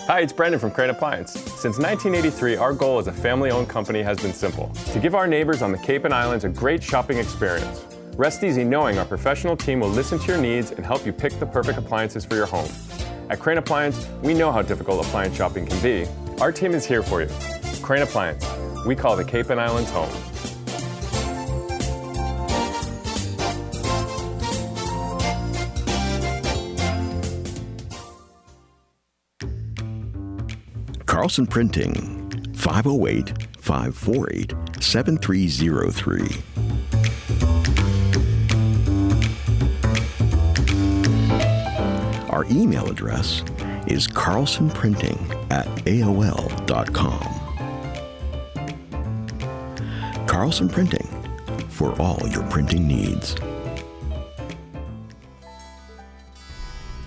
Hi, it's Brendan from Crane Appliance. Since 1983, our goal as a family-owned company has been simple: to give our neighbors on the Cape and Islands a great shopping experience. Rest easy knowing our professional team will listen to your needs and help you pick the perfect appliances for your home. At Crane Appliance, we know how difficult appliance shopping can be. Our team is here for you. Crane Appliance. We call the Cape and Islands home. Carlson Printing, 508-548-7303. Our email address is carlsonprinting@aol.com. Carlson Printing, for all your printing needs.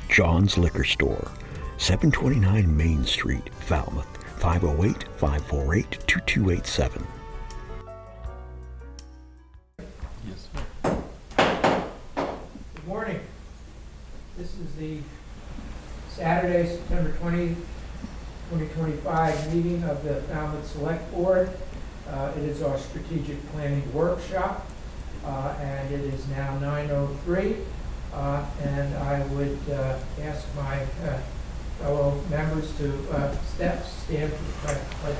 John's Liquor Store, 729 Main Street, Falmouth, 508-548-2287. Yes. Good morning. This is the Saturday, September 20th, 2025 meeting of the Falmouth Select Board. It is our strategic planning workshop, and it is now 9:03. And I would ask my fellow members to stand for the pledge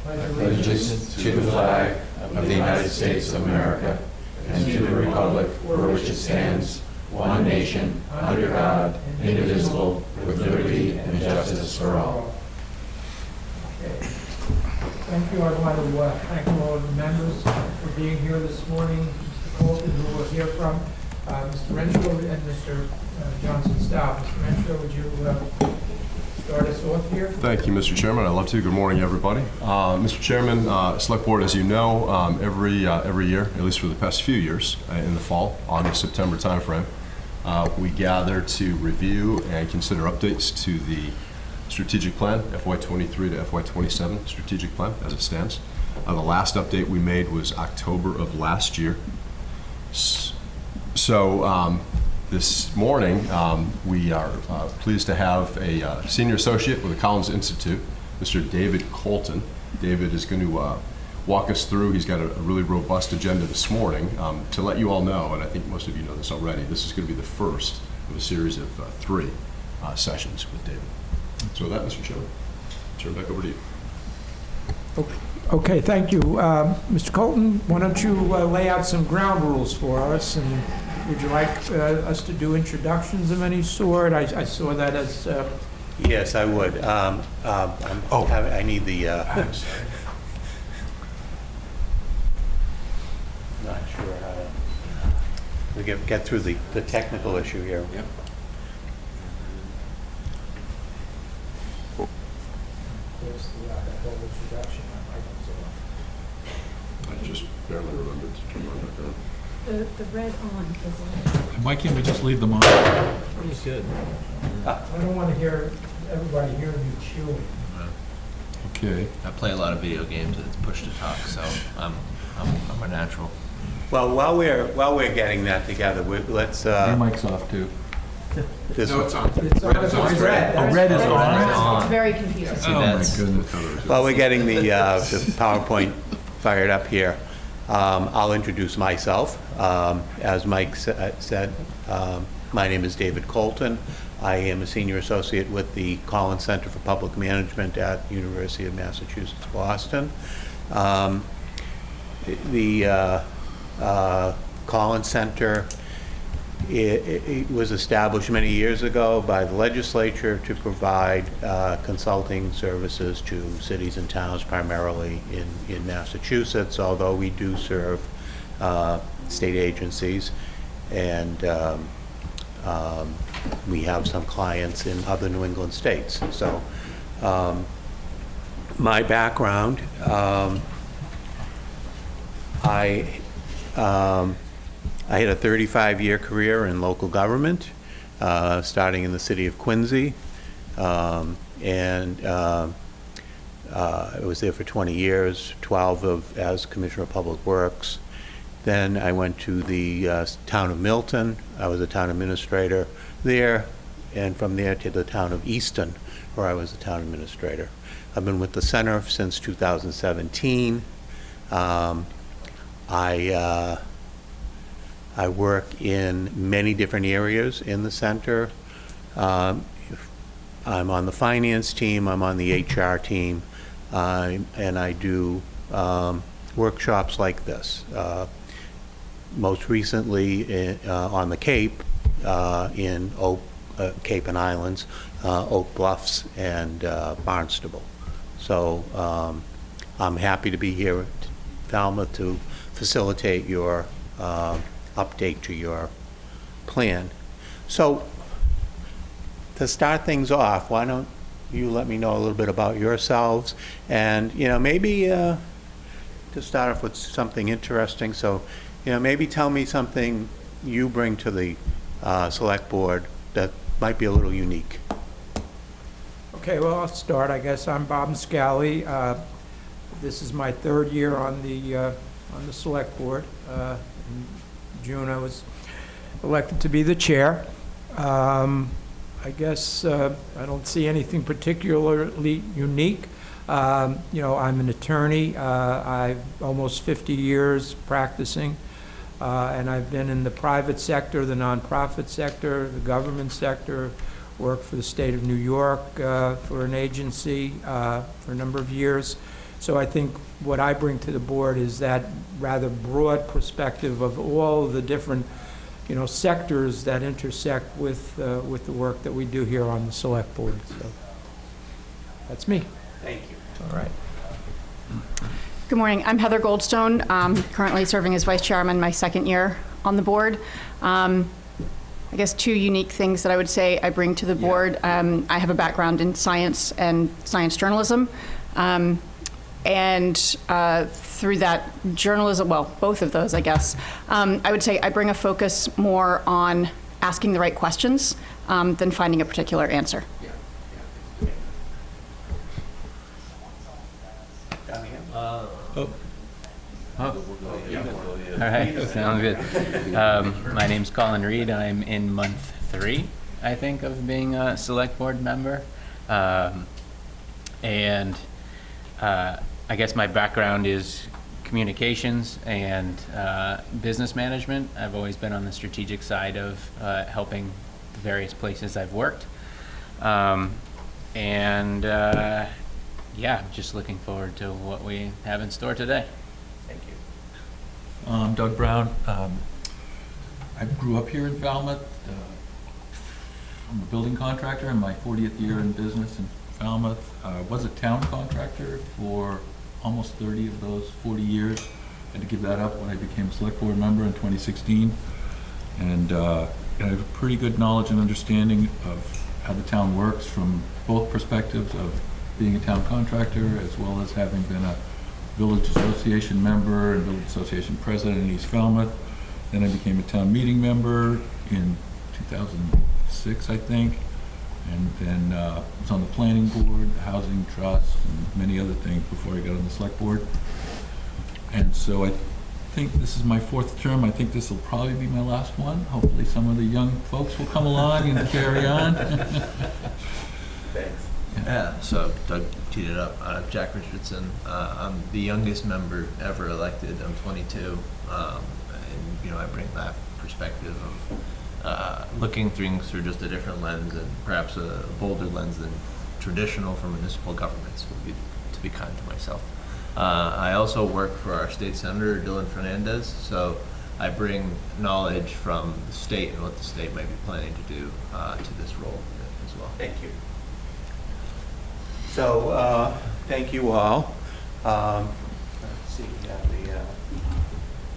of Allegiance to the flag of the United States of America and to the republic for which it stands, one nation, under God, indivisible, with liberty and justice for all. Okay. Thank you. I want to thank all of the members for being here this morning. Mr. Colton, who we'll hear from, Mr. Renshaw and Mr. Johnson-Stout. Mr. Renshaw, would you start us off here? Thank you, Mr. Chairman. I'd love to. Good morning, everybody. Mr. Chairman, Select Board, as you know, every year, at least for the past few years, in the fall, August, September timeframe, we gather to review and consider updates to the strategic plan, FY23 to FY27 strategic plan as it stands. The last update we made was October of last year. So this morning, we are pleased to have a senior associate with the Collins Institute, Mr. David Colton. David is going to walk us through. He's got a really robust agenda this morning. To let you all know, and I think most of you know this already, this is going to be the first of a series of 3 sessions with David. So with that, Mr. Chairman, turn it back over to you. Okay, thank you. Mr. Colton, why don't you lay out some ground rules for us, and would you like us to do introductions of any sort? I saw that as... Yes, I would. I need the... not sure how to... We get through the technical issue here. Yep. There's the whole introduction. I just barely remembered to turn mine back on. The red on is on. Why can't we just leave them on? Pretty good. I don't want to hear everybody hearing you chewing. Okay. I play a lot of video games and it's push to talk, so I'm a natural. Well, while we're getting that together, let's... Your mic's off too. this No, it's on. It's on. It's red. Oh, red is on. It's very confusing. Oh my that's- goodness. While we're getting the PowerPoint fired up here, I'll introduce myself. As Mike said, my name is David Colton. I am a senior associate with the Collins Center for Public Management at University of Massachusetts, Boston. The Collins Center it was established many years ago by the legislature to provide consulting services to cities and towns, primarily in Massachusetts, although we do serve state agencies, and we have some clients in other New England states. So my background, I had a 35-year career in local government, starting in the city of Quincy, and I was there for 20 years, 12 as Commissioner of Public Works. Then I went to the town of Milton. I was a town administrator there, and from there to the town of Easton, where I was the town administrator. I've been with the center since 2017. I work in many different areas in the center. I'm on the finance team, I'm on the HR team, and I do workshops like this. Most recently on the Cape, in Cape and Islands, Oak Bluffs and Barnstable. So I'm happy to be here at Falmouth to facilitate your update to your plan. So to start things off, why don't you let me know a little bit about yourselves, and maybe to start off with something interesting. So maybe tell me something you bring to the select board that might be a little unique. Okay, well, I'll start. I guess I'm Bob Scally. This is my third year on the select board. In June, I was elected to be the chair. I guess I don't see anything particularly unique. I'm an attorney. I've almost 50 years practicing, and I've been in the private sector, the nonprofit sector, the government sector, worked for the state of New York for an agency for a number of years. So I think what I bring to the board is that rather broad perspective of all the different sectors that intersect with the work that we do here on the select board. So that's me. Thank you. All right. Good morning. I'm Heather Goldstone, currently serving as vice chairman, my second year on the board. I guess two unique things that I would say I bring to the board. I have a background in science and science journalism. And through that journalism, well, both of those, I guess, I would say I bring a focus more on asking the right questions than finding a particular answer. All right, sounds good. My name's Colin Reed. I'm in month 3, I think, of being a select board member. I guess my background is communications and business management. I've always been on the strategic side of helping the various places I've worked. Yeah, just looking forward to what we have in store today. Thank you. I'm Doug Brown. I grew up here in Falmouth. I'm a building contractor in my 40th year in business in Falmouth. I was a town contractor for almost 30 of those 40 years. I had to give that up when I became a select board member in 2016. And I have a pretty good knowledge and understanding of how the town works from both perspectives of being a town contractor as well as having been a village association member and village association president in East Falmouth. Then I became a town meeting member in 2006, I think. And then was on the planning board, the housing trust, and many other things before I got on the select board. And so I think this is my 4th term. I think this will probably be my last one. Hopefully some of the young folks will come along and carry on. Thanks. Yeah, so Doug teed it up. Jack Richardson. I'm the youngest member ever elected. I'm 22. And I bring that perspective of looking things through just a different lens and perhaps a bolder lens than traditional for municipal governments, would be to be kind to myself. I also work for our state senator, Dylan Fernandez, so I bring knowledge from the state and what the state might be planning to do to this role as well. Thank you. So, thank you all. Let's see, we have the...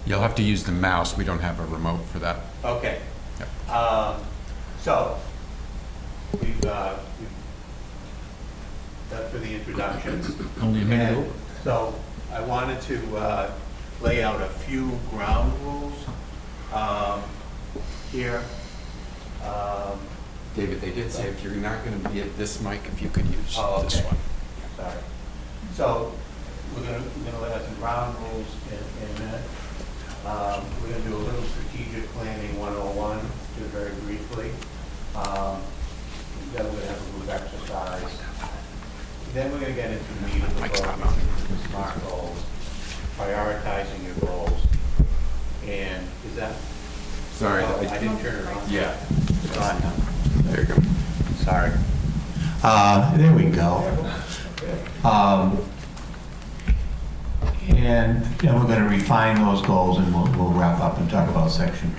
You'll have to use the mouse. We don't have a remote for that. Okay. Yep. So, we've done for the introductions. Only a minute over. So, I wanted to lay out a few ground rules here. David, they did say if you're not going to be at this mic, if you could use this one. Sorry. So we're gonna lay out some ground rules in a minute. We're gonna do a little strategic planning 101, just very briefly. Then we're going to have a group exercise. Then we're going to get into the meat of the program, the SMART goals, prioritizing your goals. And is that? Sorry. Oh, I didn't turn it on. Yeah. It's on now. There you go. Sorry. There we go. And then we're going to refine those goals, and we'll wrap up and talk about session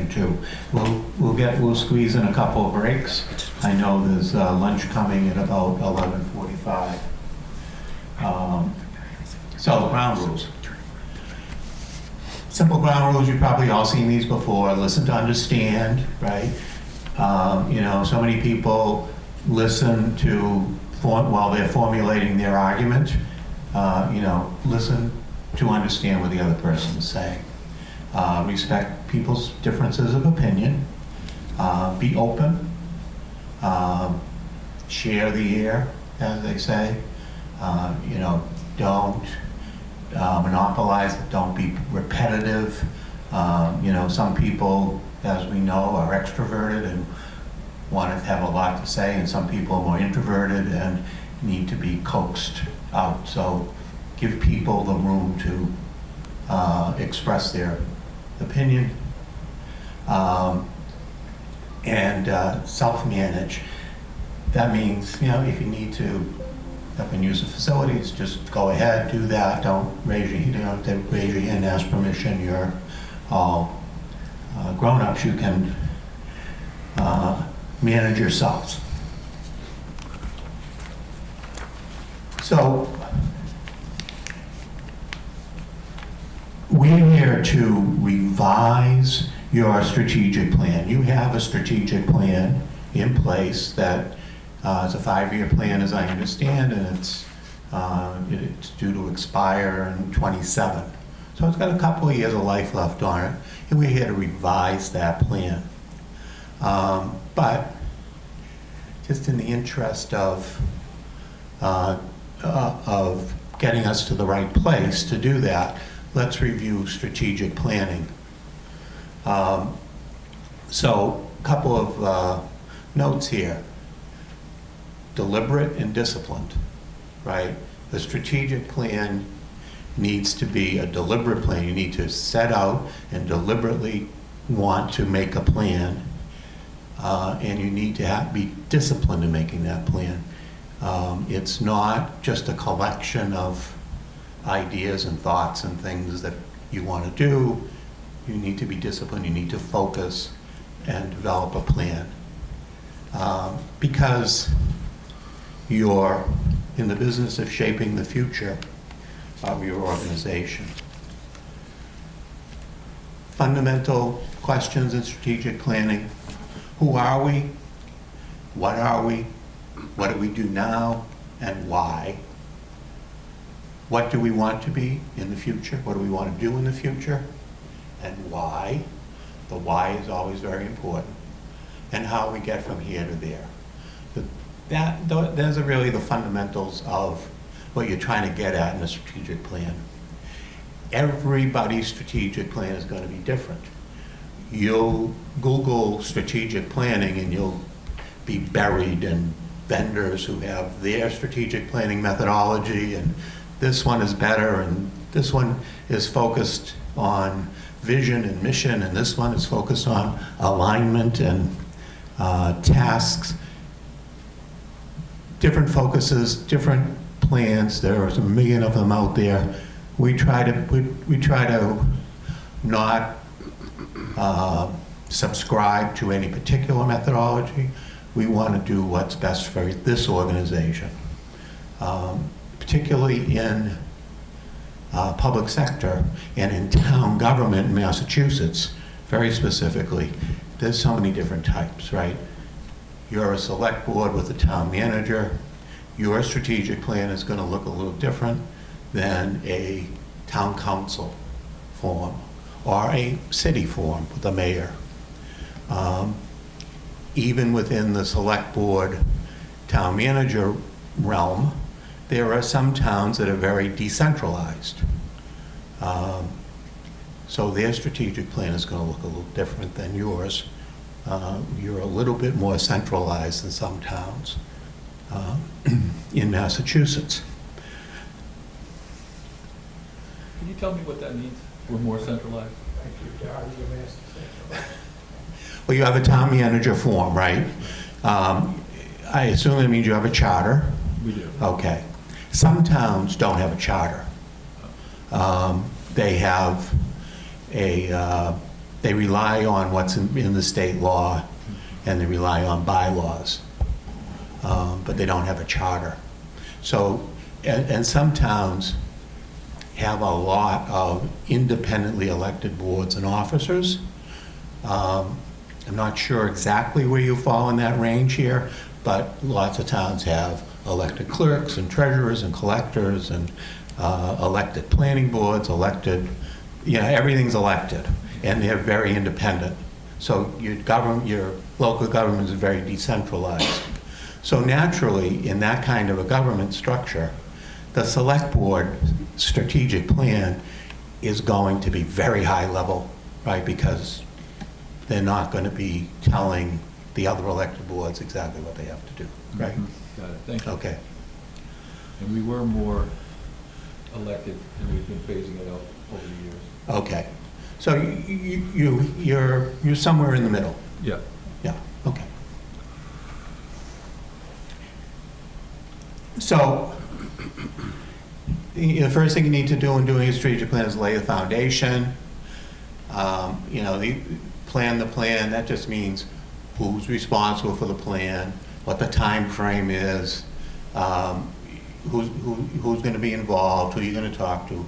two. We'll squeeze in a couple of breaks. I know there's lunch coming at about 11:45. So ground rules. Simple ground rules. You've probably all seen these before. Listen to understand, right? So many people listen to while they're formulating their argument. Listen to understand what the other person is saying. Respect people's differences of opinion. Be open. Share the air, as they say. Don't monopolize it. Don't be repetitive. Some people, as we know, are extroverted and want to have a lot to say, and some people are more introverted and need to be coaxed out. So give people the room to express their opinion, and self-manage. That means, if you need to up and use the facilities, just go ahead, do that. Don't raise your hand, have to raise your hand, ask permission. You're all grown-ups. You can manage yourselves. So we're here to revise your strategic plan. You have a strategic plan in place that is a 5-year plan, as I understand, and it's due to expire in 27. So it's got a couple of years of life left on it, and we're here to revise that plan. But just in the interest of getting us to the right place to do that, let's review strategic planning. So a couple of notes here. Deliberate and disciplined, right? The strategic plan needs to be a deliberate plan. You need to set out and deliberately want to make a plan, and you need to be disciplined in making that plan. It's not just a collection of ideas and thoughts and things that you want to do. You need to be disciplined. You need to focus and develop a plan, because you're in the business of shaping the future of your organization. Fundamental questions in strategic planning: who are we? What are we? What do we do now? And why? What do we want to be in the future? What do we want to do in the future? And why? The why is always very important. And how we get from here to there. Those are really the fundamentals of what you're trying to get at in a strategic plan. Everybody's strategic plan is going to be different. You'll Google strategic planning and you'll be buried in vendors who have their strategic planning methodology, and this one is better, and this one is focused on vision and mission, and this one is focused on alignment and tasks. Different focuses, different plans. There are a million of them out there. We try to not subscribe to any particular methodology. We want to do what's best for this organization, particularly in public sector and in town government in Massachusetts, very specifically. There's so many different types, right? You're a select board with a town manager. Your strategic plan is going to look a little different than a town council form or a city form with a mayor. Even within the select board town manager realm, there are some towns that are very decentralized. So their strategic plan is going to look a little different than yours. You're a little bit more centralized than some towns in Massachusetts. Can you tell me what that means? We're more centralized? Thank you, Darrell, you've asked the same. Well, you have a town manager form, right? I assume it means you have a charter. We do. Okay. Some towns don't have a charter. They have they rely on what's in the state law, and they rely on bylaws, but they don't have a charter. So, and some towns have a lot of independently elected boards and officers. I'm not sure exactly where you fall in that range here, but lots of towns have elected clerks and treasurers and collectors and elected planning boards, elected, everything's elected, and they're very independent. So your local government is very decentralized. So naturally, in that kind of a government structure, the select board strategic plan is going to be very high level, right? Because they're not going to be telling the other elected boards exactly what they have to do, right? Got it, thank you. Okay. And we were more elected, and we've been phasing it out over the years. Okay. So you're somewhere in the middle. Yeah. Yeah, okay. So the first thing you need to do in doing a strategic plan is lay the foundation. Plan the plan, that just means who's responsible for the plan, what the time frame is, who's going to be involved, who you're going to talk to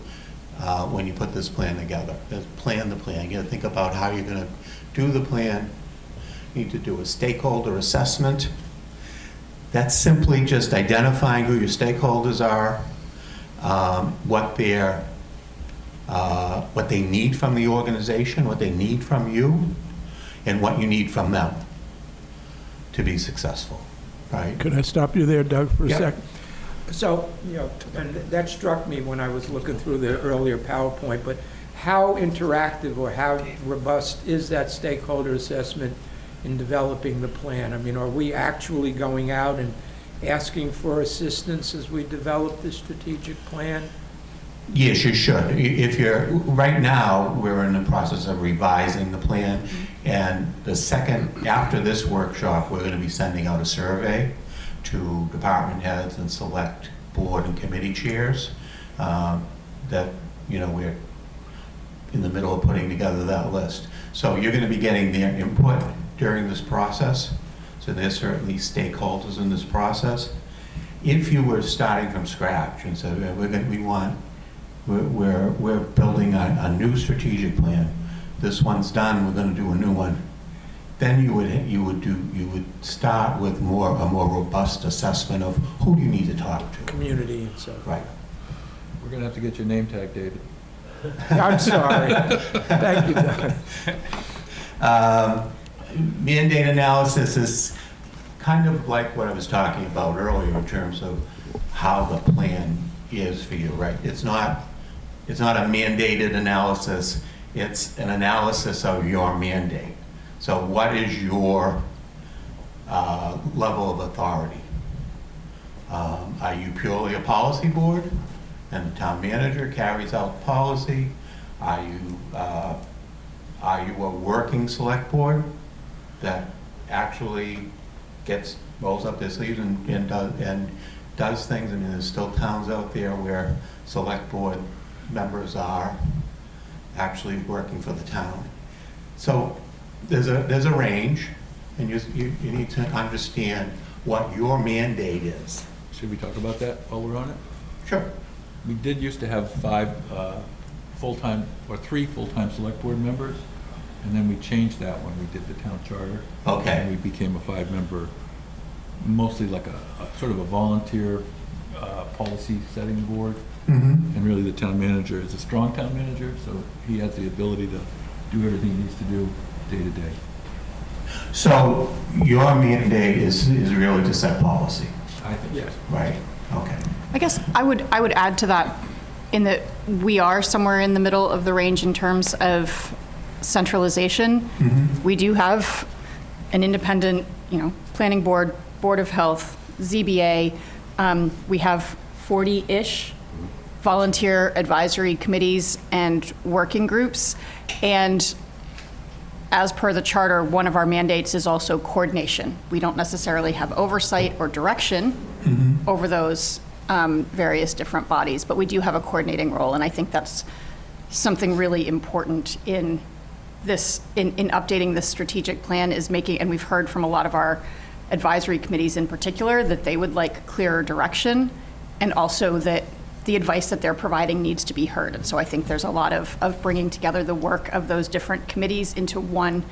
when you put this plan together. Just plan the plan. You got to think about how you're going to do the plan. You need to do a stakeholder assessment. That's simply just identifying who your stakeholders are, what they need from the organization, what they need from you, and what you need from them to be successful, right? Could I stop you there, Doug, for a Yeah. second? So, and that struck me when I was looking through the earlier PowerPoint, but how interactive or how robust is that stakeholder assessment in developing the plan? I mean, are we actually going out and asking for assistance as we develop the strategic plan? Yes, you should. Right now, we're in the process of revising the plan, and after this workshop, we're going to be sending out a survey to department heads and select board and committee chairs that, we're in the middle of putting together that list. So you're going to be getting their input during this process. So there's certainly stakeholders in this process. If you were starting from scratch and said, we're building a new strategic plan, this one's done, we're going to do a new one, then you would start with a more robust assessment of who do you need to talk to. Community and so forth. Right. We're going to have to get your name tag, David. I'm sorry. Thank you, Doug. Mandate analysis is kind of like what I was talking about earlier in terms of how the plan is for you, right? It's not a mandated analysis, it's an analysis of your mandate. So what is your level of authority? Are you purely a policy board and the town manager carries out policy? Are you a working select board that actually rolls up their sleeves and does things? I mean, there's still towns out there where select board members are actually working for the town. So there's a range, and you need to understand what your mandate is. Should we talk about that while we're on it? Sure. We did used to have 3 full-time select board members, and then we changed that when we did the town charter. Okay. And we became a 5-member, mostly like a sort of a volunteer policy setting board. Mm-hmm. And really the town manager is a strong town manager, so he has the ability to do everything he needs to do day to day. So your mandate is really to set policy, I think yes. right? Okay. I guess I would add to that in that we are somewhere in the middle of the range in terms of centralization. Mm-hmm. We do have an independent, planning board, board of health, ZBA. We have 40-ish volunteer advisory committees and working groups. And as per the charter, one of our mandates is also coordination. We don't necessarily have oversight or direction over those various different bodies, but we do have a coordinating role. And I think that's something really important in this, in updating this strategic plan, is making, and we've heard from a lot of our advisory committees in particular, that they would like clearer direction, and also that the advice that they're providing needs to be heard. And so I think there's a lot of bringing together the work of those different committees into one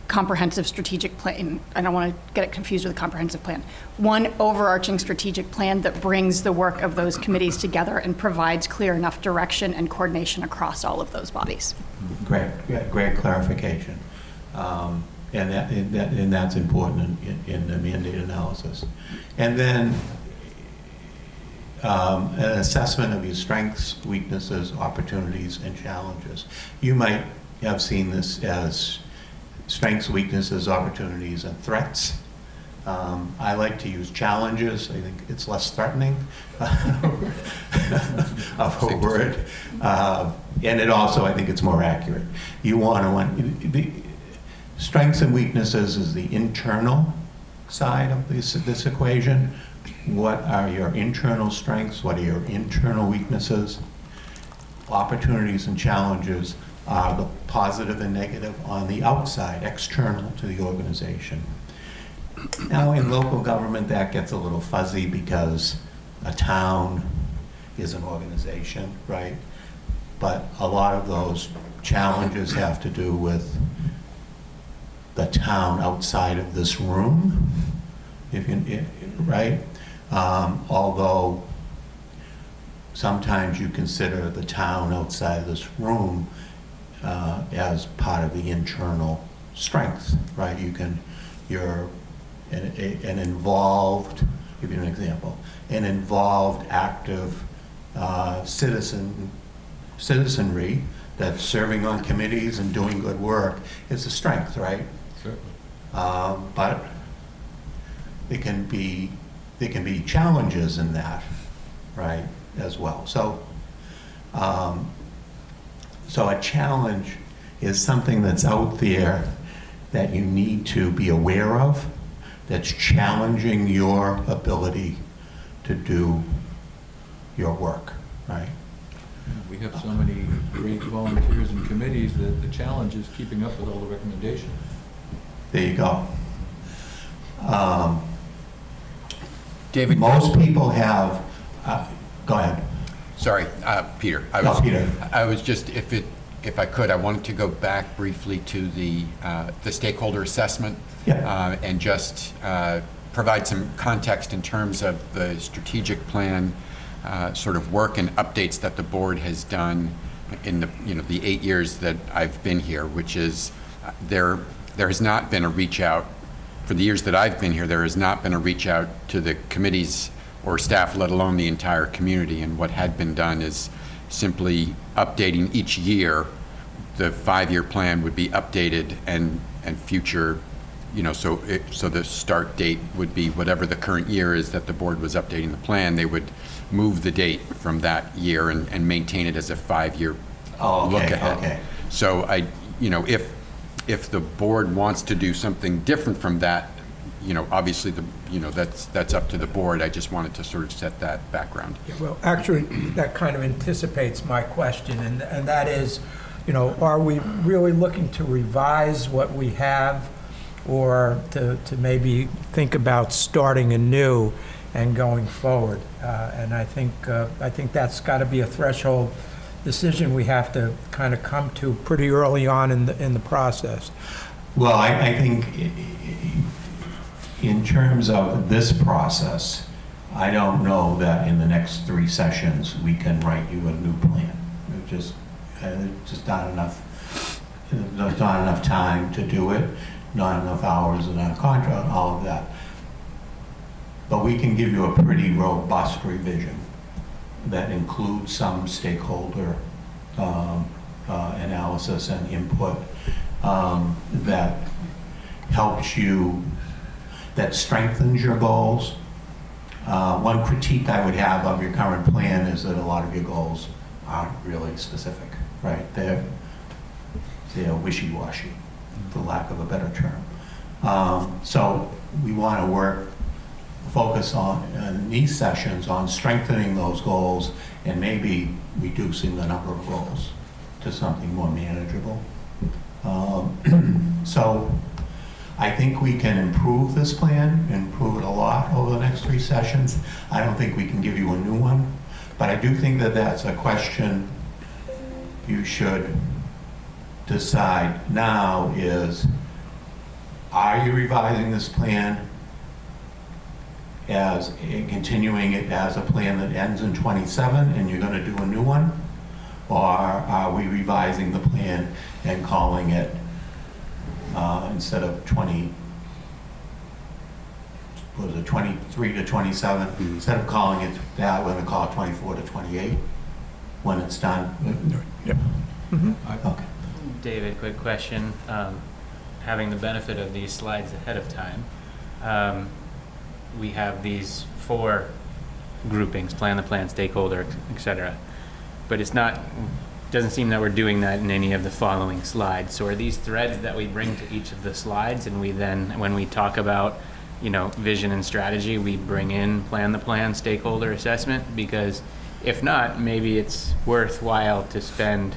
comprehensive strategic plan. I don't want to get it confused with a comprehensive plan. One overarching strategic plan that brings the work of those committees together and provides clear enough direction and coordination across all of those bodies. Great clarification. And that's important in the mandate analysis. And then an assessment of your strengths, weaknesses, opportunities, and challenges. You might have seen this as strengths, weaknesses, opportunities, and threats. I like to use challenges. I think it's less threatening of a word. And it also, I think it's more accurate. You want the strengths and weaknesses is the internal side of this equation. What are your internal strengths? What are your internal weaknesses? Opportunities and challenges are the positive and negative on the outside, external to the organization. Now, in local government, that gets a little fuzzy because a town is an organization, right? But a lot of those challenges have to do with the town outside of this room, right? Although sometimes you consider the town outside of this room as part of the internal strengths, right? You're an involved, give you an example, an involved, active citizenry that's serving on committees and doing good work is a strength, right? Certainly. But there can be challenges in that, right, as well. So, so a challenge is something that's out there that you need to be aware of, that's challenging your ability to do your work, right? We have so many great volunteers and committees that the challenge is keeping up with all the recommendations. There you go. David, most people have, go ahead. Sorry, Peter. Peter. I was just, if I could, I wanted to go back briefly to the stakeholder assessment. Yeah. And just provide some context in terms of the strategic plan sort of work and updates that the board has done in the 8 years that I've been here, which is there has not been a reach out for the years that I've been here. There has not been a reach out to the committees or staff, let alone the entire community. And what had been done is simply updating each year. The 5-year plan would be updated and future. So the start date would be whatever the current year is that the board was updating the plan. They would move the date from that year and maintain it as a 5-year look ahead. Okay. So if the board wants to do something different from that, obviously that's up to the board. I just wanted to sort of set that background. Yeah, well, actually, that kind of anticipates my question, and that is, are we really looking to revise what we have, or to maybe think about starting anew and going forward? And I think that's got to be a threshold decision we have to kind of come to pretty early on in the process. Well, I think in terms of this process, I don't know that in the next 3 sessions we can write you a new plan. It's just not enough. There's not enough time to do it. Not enough hours in our contract, all of that. But we can give you a pretty robust revision that includes some stakeholder analysis and input that helps you, that strengthens your goals. One critique I would have of your current plan is that a lot of your goals aren't really specific, right? They're wishy-washy, for lack of a better term. So we want to focus on, in these sessions, on strengthening those goals and maybe reducing the number of goals to something more manageable. So I think we can improve this plan, improve it a lot over the next 3 sessions. I don't think we can give you a new one, but I do think that that's a question you should decide now is, are you revising this plan as continuing it as a plan that ends in 27 and you're going to do a new one? Or are we revising the plan and calling it, instead of 23 to 27, instead of calling it that, we're going to call it 24 to 28 when it's done? Yep. Okay. David, quick question. Having the benefit of these slides ahead of time, we have these 4 groupings: plan the plan, stakeholder, etc. But doesn't seem that we're doing that in any of the following slides. So are these threads that we bring to each of the slides, and we then, when we talk about, vision and strategy, we bring in plan the plan, stakeholder assessment? Because if not, maybe it's worthwhile to spend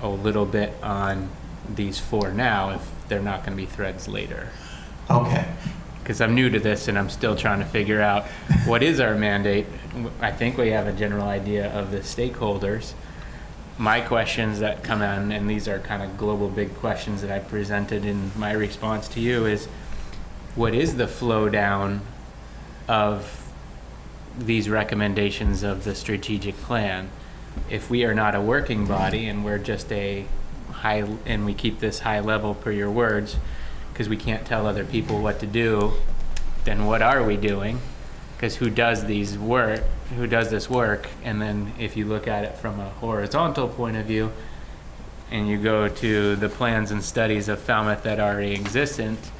a little bit on these 4 now if they're not going to be threads later. Okay. Because I'm new to this and I'm still trying to figure out what is our mandate. I think we have a general idea of the stakeholders. My questions that come in, and these are kind of global big questions that I presented in my response to you, is what is the flow down of these recommendations of the strategic plan? If we are not a working body and we're just a high, and we keep this high level per your words, because we can't tell other people what to do, then what are we doing? Because who does this work? And then if you look at it from a horizontal point of view, and you go to the plans and studies of Falmouth that are already existent,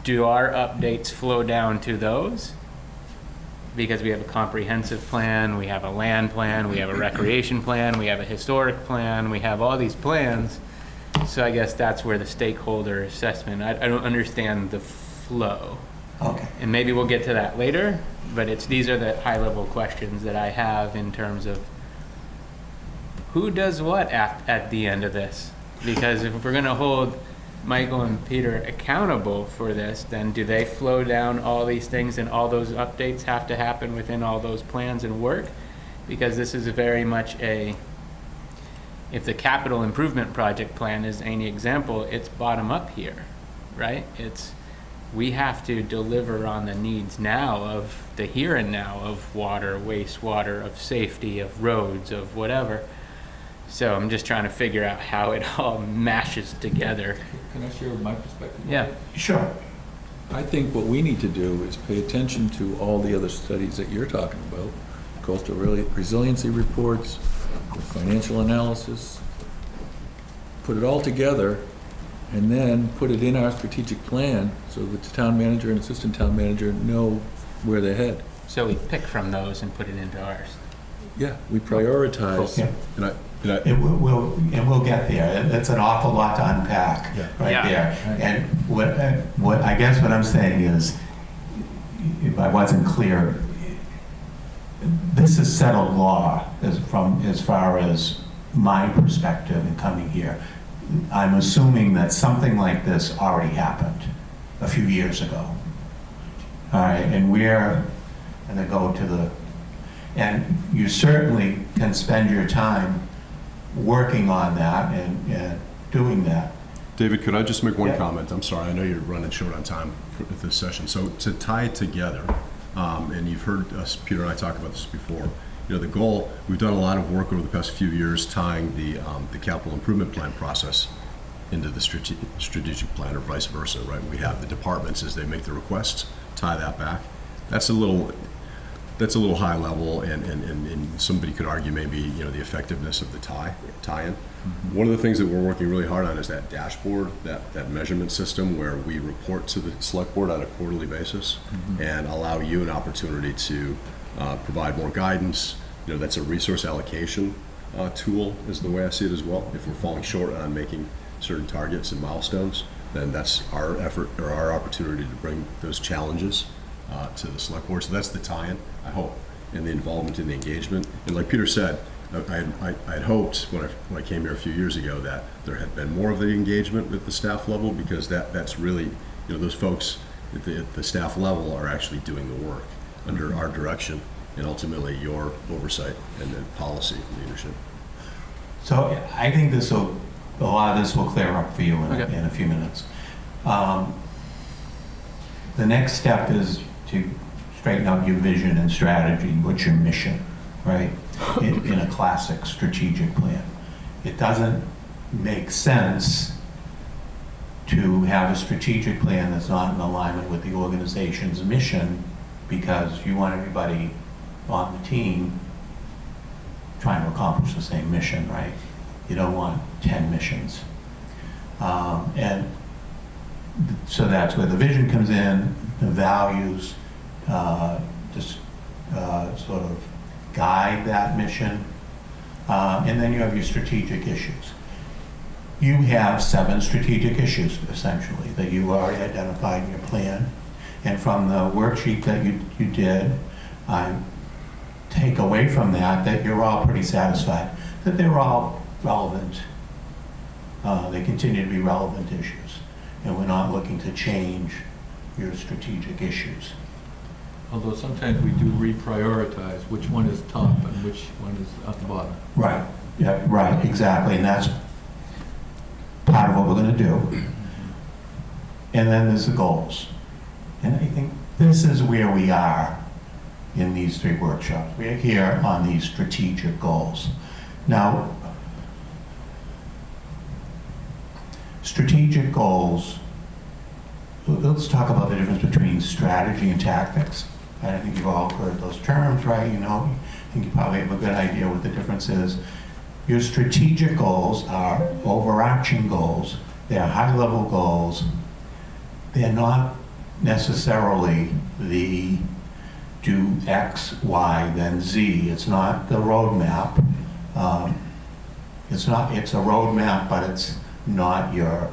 do our updates flow down to those? Because we have a comprehensive plan, we have a land plan, we have a recreation plan, we have a historic plan, we have all these plans. So I guess that's where the stakeholder assessment, I don't understand the flow. Okay. And maybe we'll get to that later, but these are the high level questions that I have in terms of who does what at the end of this? Because if we're gonna hold Michael and Peter accountable for this, then do they flow down all these things, and all those updates have to happen within all those plans and work? Because this is very much if the capital improvement project plan is any example, it's bottom up here, right? We have to deliver on the needs now of the here and now of water, wastewater, of safety, of roads, of whatever. So I'm just trying to figure out how it all mashes together. Can I share my perspective? Yeah. Sure. I think what we need to do is pay attention to all the other studies that you're talking about, coastal resiliency reports, the financial analysis, put it all together, and then put it in our strategic plan so that the town manager and assistant town manager know where they're headed. So we pick from those and put it into ours. Yeah, we prioritize. Yeah. We'll get there. It's an awful lot to unpack there. Right. And what I guess what I'm saying is, if I wasn't clear, this is settled law as far as my perspective in coming here. I'm assuming that something like this already happened a few years ago. All right, and we're going to go to and you certainly can spend your time working on that and doing that. David, could I just make one Yeah. comment? I'm sorry, I know you're running short on time for this session. So to tie it together, and you've heard us, Peter and I, talk about this before, the goal, we've done a lot of work over the past few years tying the capital improvement plan process into the strategic plan, or vice versa, right? We have the departments, as they make the requests, tie that back. That's that's a little high level, and somebody could argue maybe, you know, the effectiveness of the tie-in. One of the things that we're working really hard on is that dashboard, that measurement system where we report to the select board on a quarterly basis and allow you an opportunity to provide more guidance. You know, that's a resource allocation tool is the way I see it as well. If we're falling short on making certain targets and milestones, then that's our effort or our opportunity to bring those challenges to the select board. So that's the tie-in, I hope, and the involvement and the engagement. And like Peter said, I had hoped when I came here a few years ago that there had been more of the engagement at the staff level, because that's really, you know, those folks at the staff level are actually doing the work under our direction and ultimately your oversight and then policy leadership. So I think a lot of this will clear up for you in a few minutes. The next step is to straighten out your vision and strategy. What's your mission, right? In a classic strategic plan. It doesn't make sense to have a strategic plan that's not in alignment with the organization's mission, because you want everybody on the team trying to accomplish the same mission, right? You don't want 10 missions. And so that's where the vision comes in, the values, just sort of guide that mission. And then you have your strategic issues. You have 7 strategic issues, essentially, that you already identified in your plan. And from the worksheet that you did, I take away from that you're all pretty satisfied, that they're all relevant. They continue to be relevant issues. And we're not looking to change your strategic issues. Although sometimes we do reprioritize which one is top and which one is at the bottom. Right, yeah, right, exactly, and that's part of what we're gonna do. And then there's the goals. And I think this is where we are in these 3 workshops. We're here on these strategic goals. Now, strategic goals, let's talk about the difference between strategy and tactics. I think you've all heard those terms, right? You know, I think you probably have a good idea what the difference is. Your strategic goals are overarching goals. They're high-level goals. They're not necessarily the do X, Y, then Z. It's not the roadmap. It's a roadmap, but it's not your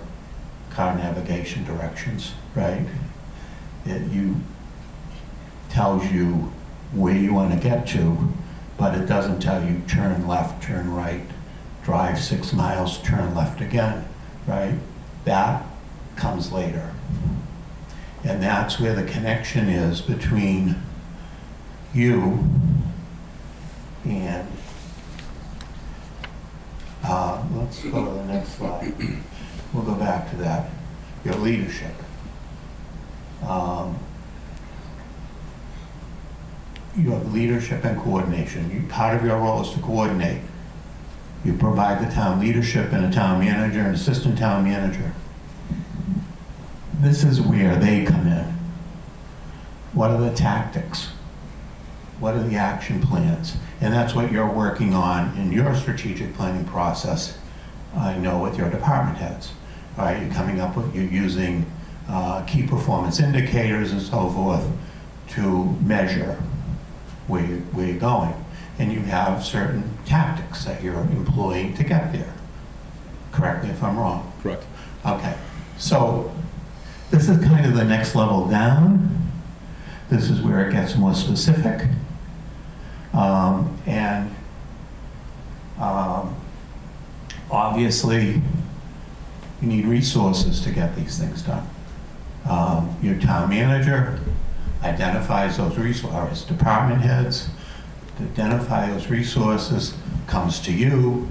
car navigation directions, right? It tells you where you want to get to, but it doesn't tell you turn left, turn right, drive 6 miles, turn left again, right? That comes later. And that's where the connection is between you and, let's go to the next slide. We'll go back to that. Your leadership. You have leadership and coordination. Part of your role is to coordinate. You provide the town leadership and a town manager and assistant town manager. This is where they come in. What are the tactics? What are the action plans? And that's what you're working on in your strategic planning process, I know, with your department heads. All right, you're coming up with, you're using key performance indicators and so forth to measure where you're going. And you have certain tactics that you're employing to get there. Correct me if I'm wrong. Correct. Okay, so this is kind of the next level down. This is where it gets more specific. Obviously, you need resources to get these things done. Your town manager identifies those resources, department heads identify those resources, comes to you,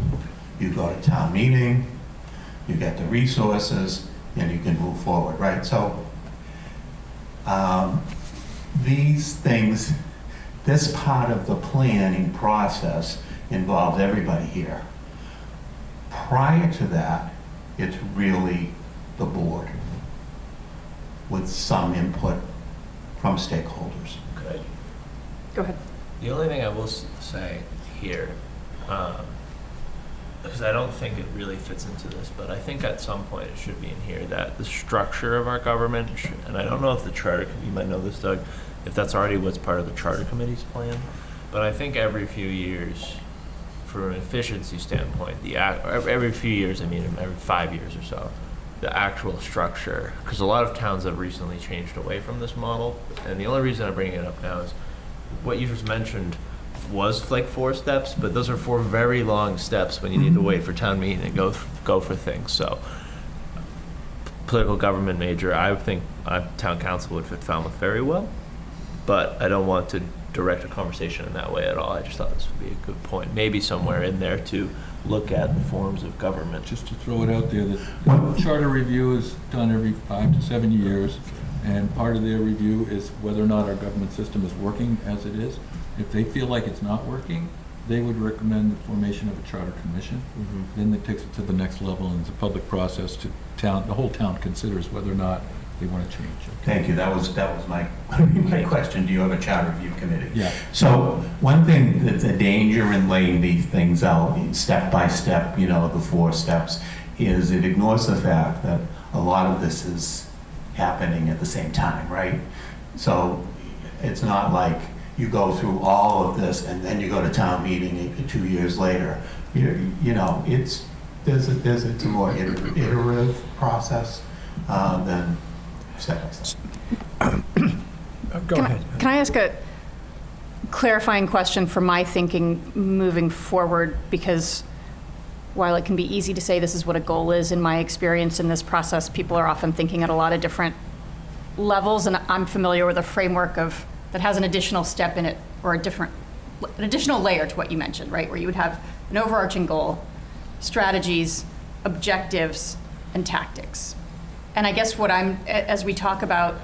you go to town meeting, you get the resources, and you can move forward, right? So these things, this part of the planning process involves everybody here. Prior to that, it's really the board with some input from stakeholders. Go ahead. The only thing I will say here, because I don't think it really fits into this, but I think at some point it should be in here that the structure of our government, and I don't know if the charter, you might know this, Doug, if that's already what's part of the charter committee's plan, but I think every few years, from an efficiency standpoint, every few years, I mean every 5 years or so, the actual structure, because a lot of towns have recently changed away from this model, and the only reason I'm bringing it up now is what you just mentioned was like 4 steps, but those are 4 very long steps when you need to wait for town meeting and go for things. So, political government major, I think town council would fit Falmouth very well, but I don't want to direct a conversation in that way at all. I just thought this would be a good point, maybe somewhere in there to look at the forms of government. Just to throw it out there, the charter review is done every 5 to 7 years, and part of their review is whether or not our government system is working as it is. If they feel like it's not working, they would recommend the formation of a charter commission. Then it takes it to the next level, and it's a public process to the whole town considers whether or not they want to change it. Thank you. That was my question. Do you have a charter review committee? Yeah. So one thing that's a danger in laying these things out step by step, the 4 steps, is it ignores the fact that a lot of this is happening at the same time, right? So it's not like you go through all of this and then you go to town meeting 2 years later. It's a more iterative process than step by step. Go ahead. Can I ask a clarifying question for my thinking moving forward? Because while it can be easy to say this is what a goal is, in my experience in this process, people are often thinking at a lot of different levels, and I'm familiar with a framework that has an additional step in it, or an additional layer to what you mentioned, right? Where you would have an overarching goal, strategies, objectives, and tactics. And I guess as we talk about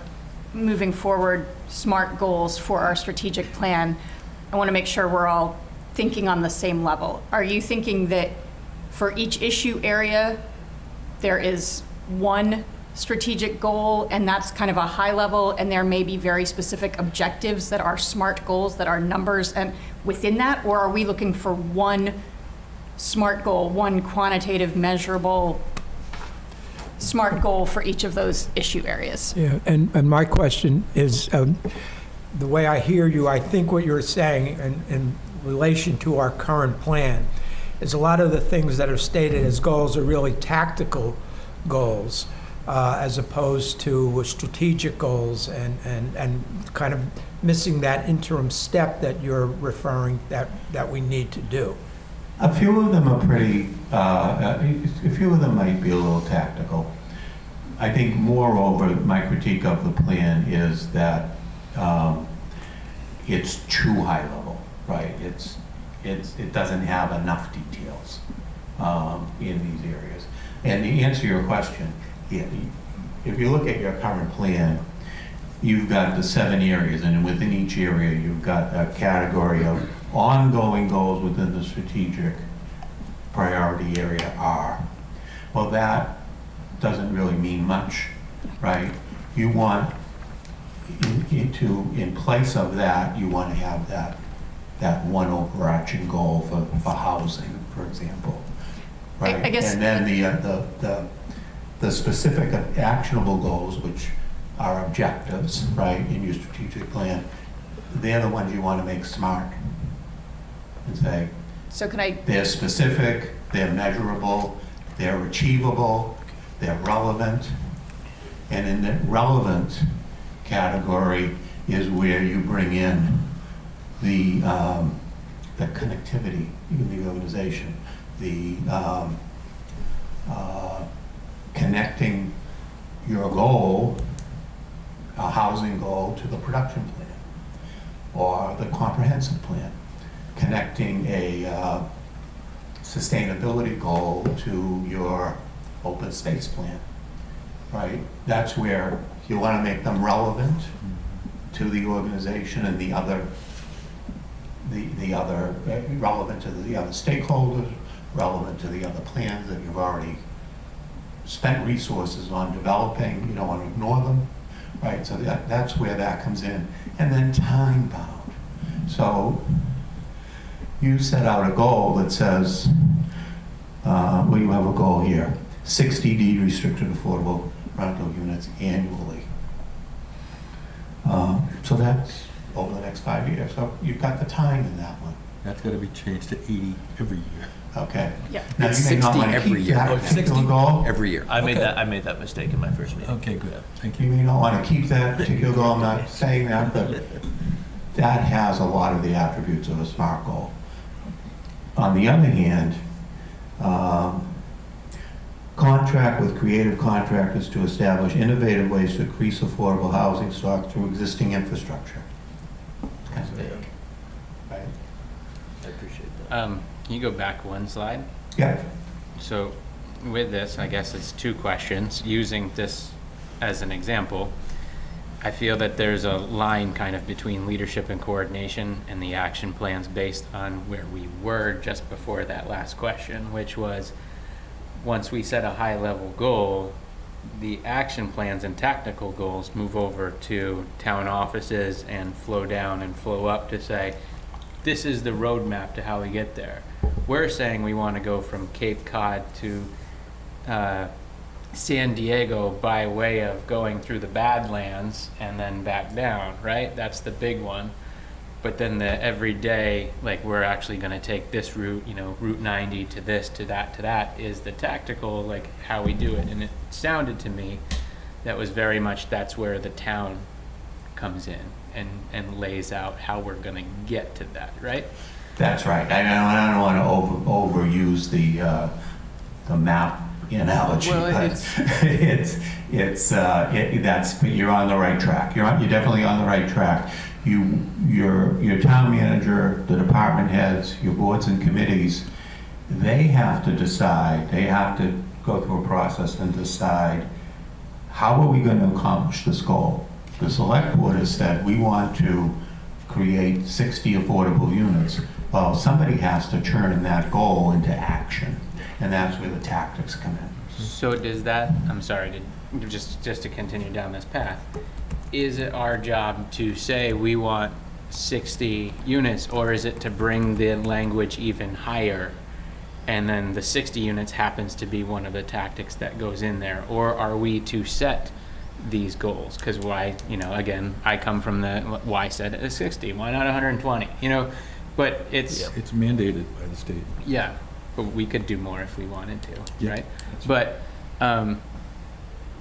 moving forward SMART goals for our strategic plan, I want to make sure we're all thinking on the same level. Are you thinking that for each issue area, there is one strategic goal, and that's kind of a high level, and there may be very specific objectives that are SMART goals, that are numbers and within that? Or are we looking for one SMART goal, one quantitative, measurable SMART goal for each of those issue areas? Yeah, and my question is, the way I hear you, I think what you're saying in relation to our current plan is a lot of the things that are stated as goals are really tactical goals, as opposed to strategic goals, and kind of missing that interim step that you're referring that we need to do. A few of them are a few of them might be a little tactical. I think moreover, my critique of the plan is that it's too high level, right? It doesn't have enough details in these areas. And to answer your question, if you look at your current plan, you've got the 7 areas, and within each area, you've got a category of ongoing goals within the strategic priority area R. Well, that doesn't really mean much, right? You want, in place of that, you want to have that one overarching goal for housing, for example, right? I guess, and then the specific actionable goals, which are objectives, right, in your strategic plan, they're the ones you want to make SMART and say, so they're specific, they're measurable, they're achievable, they're relevant. And in the relevant category is where you bring in the connectivity in the organization, the connecting your goal, a housing goal, to the production plan or the comprehensive plan, connecting a sustainability goal to your open space plan, right? That's where you want to make them relevant to the organization and the other relevant to the other stakeholders, relevant to the other plans that you've already spent resources on developing. You don't want to ignore them, right? So that's where that comes in. And then time bound. So you set out a goal that says, well, you have a goal here, 60 deed-restricted affordable rental units annually. So that's over the next 5 years. So you've got the time in that one. That's got to be changed to 80 every year. Okay. Yeah. Now, It's you may not 60 want to every keep year. that Oh, particular 60? goal. Every year. I made that mistake in my first meeting. Okay, good. Thank You you. may not want to keep that particular goal. I'm not saying that, but that has a lot of the attributes of a SMART goal. On the other hand, contract with creative contractors to establish innovative ways to increase affordable housing stock through existing infrastructure. Kind of big, right? I appreciate that. Can you go back one slide? Yeah. So with this, I guess it's two questions. Using this as an example, I feel that there's a line kind of between leadership and coordination and the action plans based on where we were just before that last question, which was once we set a high level goal, the action plans and tactical goals move over to town offices and flow down and flow up to say, this is the roadmap to how we get there. We're saying we want to go from Cape Cod to San Diego by way of going through the Badlands and then back down, right? That's the big one. But then the everyday, like we're actually going to take this route, you know, Route 90 to this, to that is the tactical, like how we do it. And it sounded to me that was very much that's where the town comes in and lays out how we're going to get to that, right? That's right. I don't want to overuse the map analogy, Well, but you're on the right track. You're definitely on the right track. Your town manager, the department heads, your boards and committees, they have to decide. They have to go through a process and decide how are we going to accomplish this goal. The select board has said we want to create 60 affordable units. Well, somebody has to turn that goal into action, and that's where the tactics come in. So does that, I'm sorry, just to continue down this path, is it our job to say we want 60 units, or is it to bring the language even higher and then the 60 units happens to be one of the tactics that goes in there? Or are we to set these goals? Because why, you know, again, I come from the why set it as 60, why not 120, you know? But it's mandated by the state. Yeah, but we could do more if we wanted to, Yeah, right? that's But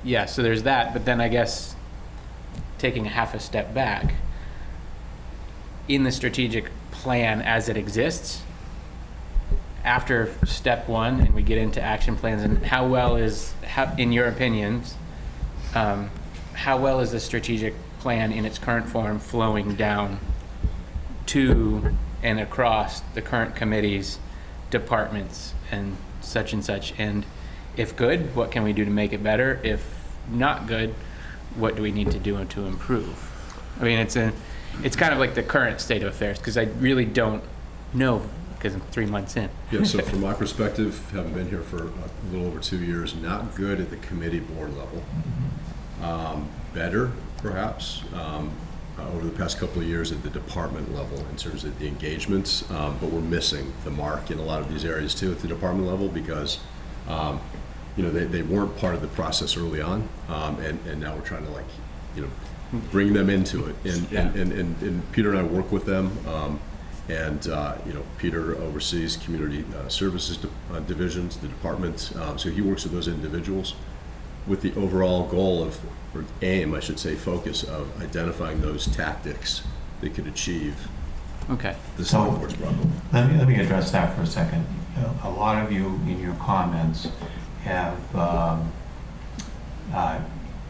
yeah, so there's that. But then I guess taking a half a step back, in the strategic plan as it exists, after step one and we get into action plans, and how well is, in your opinions, how well is the strategic plan in its current form flowing down to and across the current committees, departments, and such? And if good, what can we do to make it better? If not good, what do we need to do to improve? I mean, it's kind of like the current state of affairs, because I really don't know, because I'm 3 months in. Yeah, so from my perspective, having been here for a little over 2 years, not good at the committee board level. Better, perhaps, over the past couple of years at the department level in terms of the engagements, but we're missing the mark in a lot of these areas too at the department level because you know, they weren't part of the process early on, and now we're trying to, like, you know, bring them into it. And Peter and I work with them, and you know, Peter oversees community services divisions, the department, so he works with those individuals with the overall goal of, or aim, I should say, focus of identifying those tactics that could achieve the select board's problem. Let me address that for a second. A lot of you in your comments have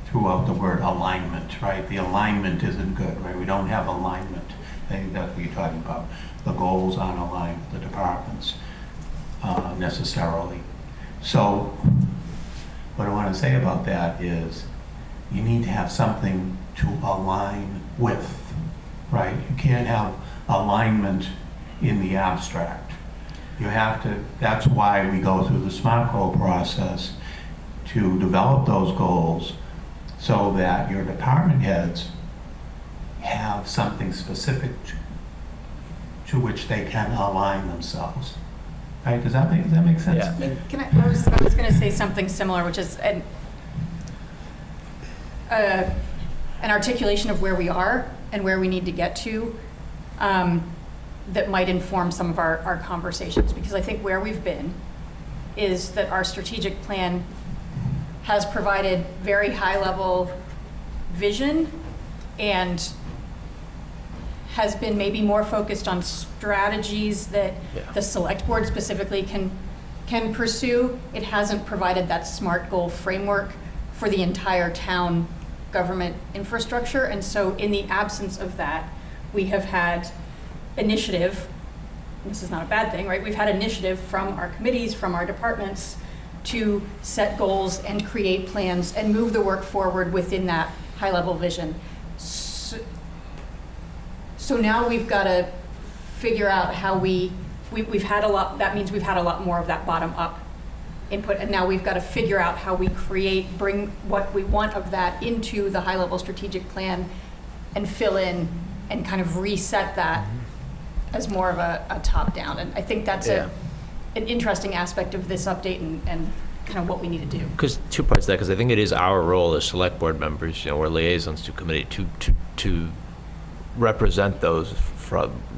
threw out the word alignment, right? The alignment isn't good, right? We don't have alignment. I think that's what you're talking about. The goals aren't aligned with the departments necessarily. So what I want to say about that is you need to have something to align with, right? You can't have alignment in the abstract. You have to, that's why we go through the SMART goal process to develop those goals so that your department heads have something specific to which they can align themselves. Right? Does that make sense? Yeah. I was going to say something similar, which is an articulation of where we are and where we need to get to, that might inform some of our conversations. Because I think where we've been is that our strategic plan has provided very high-level vision and has been maybe more focused on strategies that the select board specifically can pursue. It hasn't provided that SMART goal framework for the entire town government infrastructure. And so in the absence of that, we have had initiative. This is not a bad thing, right? We've had initiative from our committees, from our departments, to set goals and create plans and move the work forward within that high-level vision. So now we've got to figure out how we've had a lot, that means we've had a lot more of that bottom-up input, and now we've got to figure out how we bring what we want of that into the high-level strategic plan and fill in and kind of reset that as more of a top-down. And I think that's an interesting aspect of this update and kind of what we need to do. Because 2 parts to that, because I think it is our role as select board members, we're liaisons to committee to represent those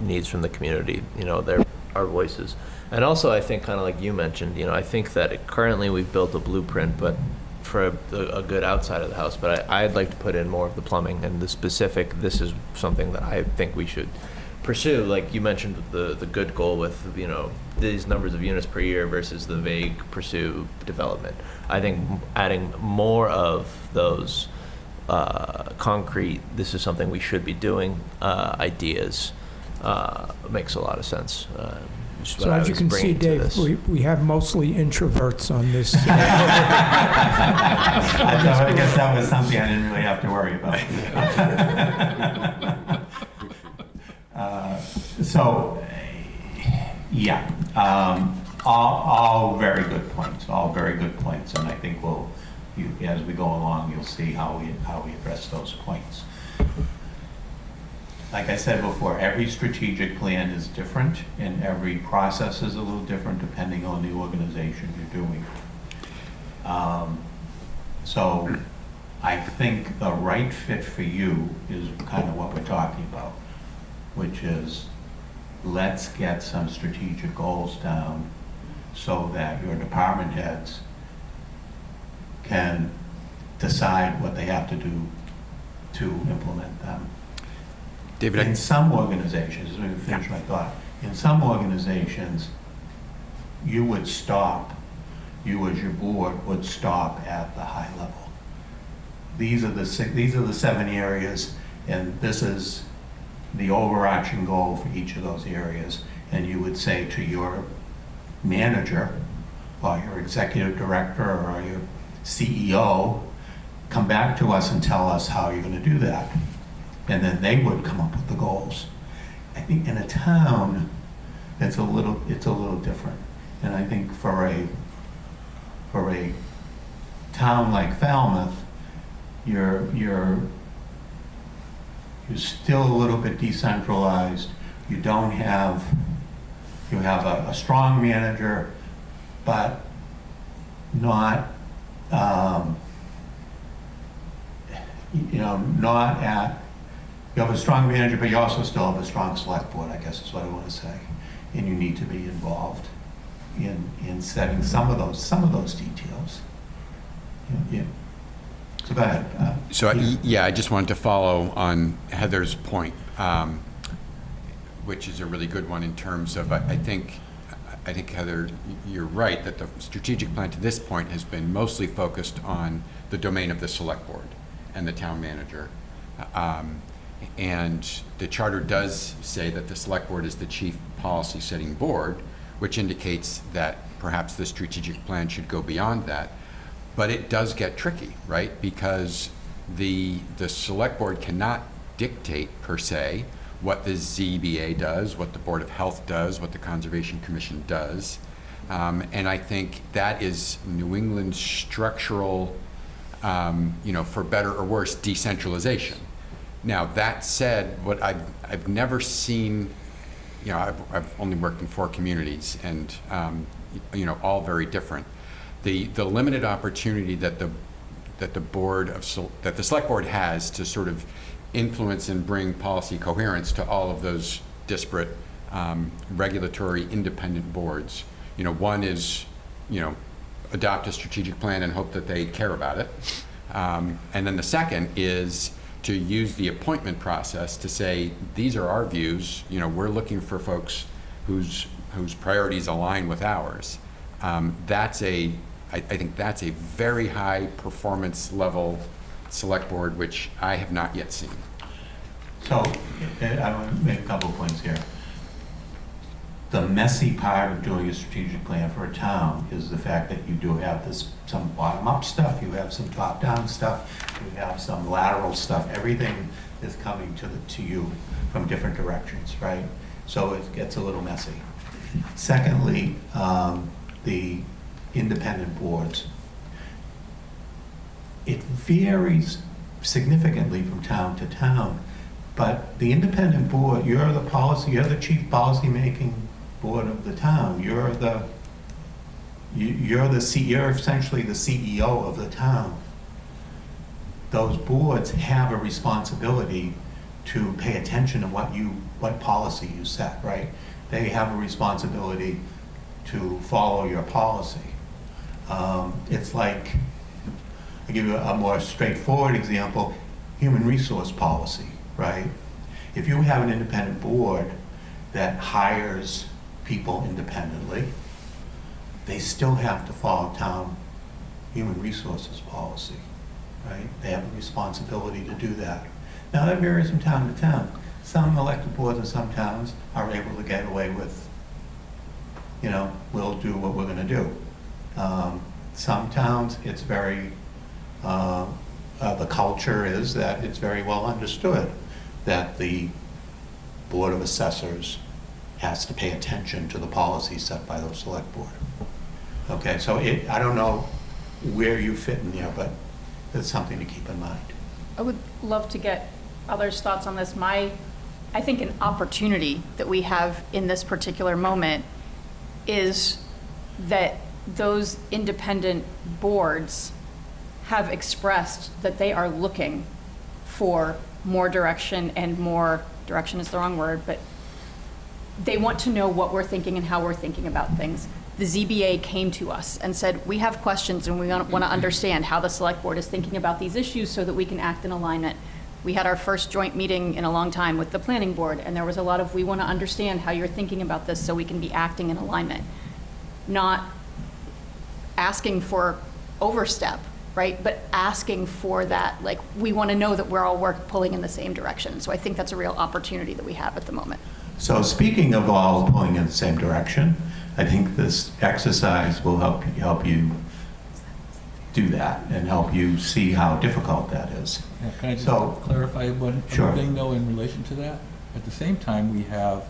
needs from the community, they're our voices. And also, I think, kind of like you mentioned, I think that currently we've built a blueprint, but for a good outside of the house, but I'd like to put in more of the plumbing and the specific. This is something that I think we should pursue. Like you mentioned, the good goal with these numbers of units per year versus the vague pursue development. I think adding more of those concrete, this is something we should be doing, ideas makes a lot of sense. So as you can see, Dave, we have mostly introverts on this. I guess that was something I didn't really have to worry about. All very good points. All very good points, and I think as we go along, you'll see how we address those points. Like I said before, every strategic plan is different, and every process is a little different depending on the organization you're doing. So I think the right fit for you is kind of what we're talking about, which is let's get some strategic goals down so that your department heads can decide what they have to do to implement them. David, in some organizations, let me finish my thought. In some organizations, you as your board would stop at the high level. These are the 7 areas, and this is the overarching goal for each of those areas. And you would say to your manager, or your executive director, or your CEO, come back to us and tell us how you're going to do that. And then they would come up with the goals. I think in a town, it's a little different. And I think for a town like Falmouth, you're still a little bit decentralized. You have a strong manager, but not not at. You have a strong manager, but you also still have a strong select board, I guess is what I want to say. And you need to be involved in setting some of those details. Yeah. So go ahead. I just wanted to follow on Heather's point, which is a really good one in terms of, I think, Heather, you're right that the strategic plan to this point has been mostly focused on the domain of the select board and the town manager. And the charter does say that the select board is the chief policy setting board, which indicates that perhaps the strategic plan should go beyond that. But it does get tricky, right? Because the select board cannot dictate per se what the ZBA does, what the Board of Health does, what the Conservation Commission does. And I think that is New England's structural, for better or worse, decentralization. Now, that said, what I've never seen you know, I've only worked in 4 communities, and you know, all very different. The limited opportunity that the select board has to sort of influence and bring policy coherence to all of those disparate regulatory independent boards. You know, one is, you know, adopt a strategic plan and hope that they care about it. And then the second is to use the appointment process to say, these are our views, you know, we're looking for folks whose priorities align with ours. I think that's a very high performance level select board, which I have not yet seen. So, I want to make a couple of points here. The messy part of doing a strategic plan for a town is the fact that you do have some bottom-up stuff, you have some top-down stuff, you have some lateral stuff. Everything is coming to you from different directions, right? So it gets a little messy. Secondly, the independent boards. It varies significantly from town to town, but the independent board, you're the chief policy-making board of the town. You're essentially the CEO of the town. Those boards have a responsibility to pay attention to what policy you set, right? They have a responsibility to follow your policy. It's like, I'll give you a more straightforward example, human resource policy, right? If you have an independent board that hires people independently, they still have to follow town human resources policy, right? They have a responsibility to do that. Now that varies from town to town. Some elected boards in some towns are able to get away with, you know, we'll do what we're going to do. Some towns, it's very, the culture is that it's very well understood that the Board of Assessors has to pay attention to the policy set by the select board. Okay, so I don't know where you fit in there, but it's something to keep in mind. I would love to get others' thoughts on this. I think an opportunity that we have in this particular moment is that those independent boards have expressed that they are looking for more direction, and more direction is the wrong word, but they want to know what we're thinking and how we're thinking about things. The ZBA came to us and said, we have questions and we want to understand how the select board is thinking about these issues so that we can act in alignment. We had our first joint meeting in a long time with the planning board, and there was a lot of, we want to understand how you're thinking about this so we can be acting in alignment. Not asking for overstep, right? But asking for that, like, we want to know that we're all pulling in the same direction. So I think that's a real opportunity that we have at the moment. So speaking of all pulling in the same direction, I think this exercise will help you do that and help you see how difficult that is. Yeah, can I just clarify one Sure. thing, though, in relation to that? At the same time, we have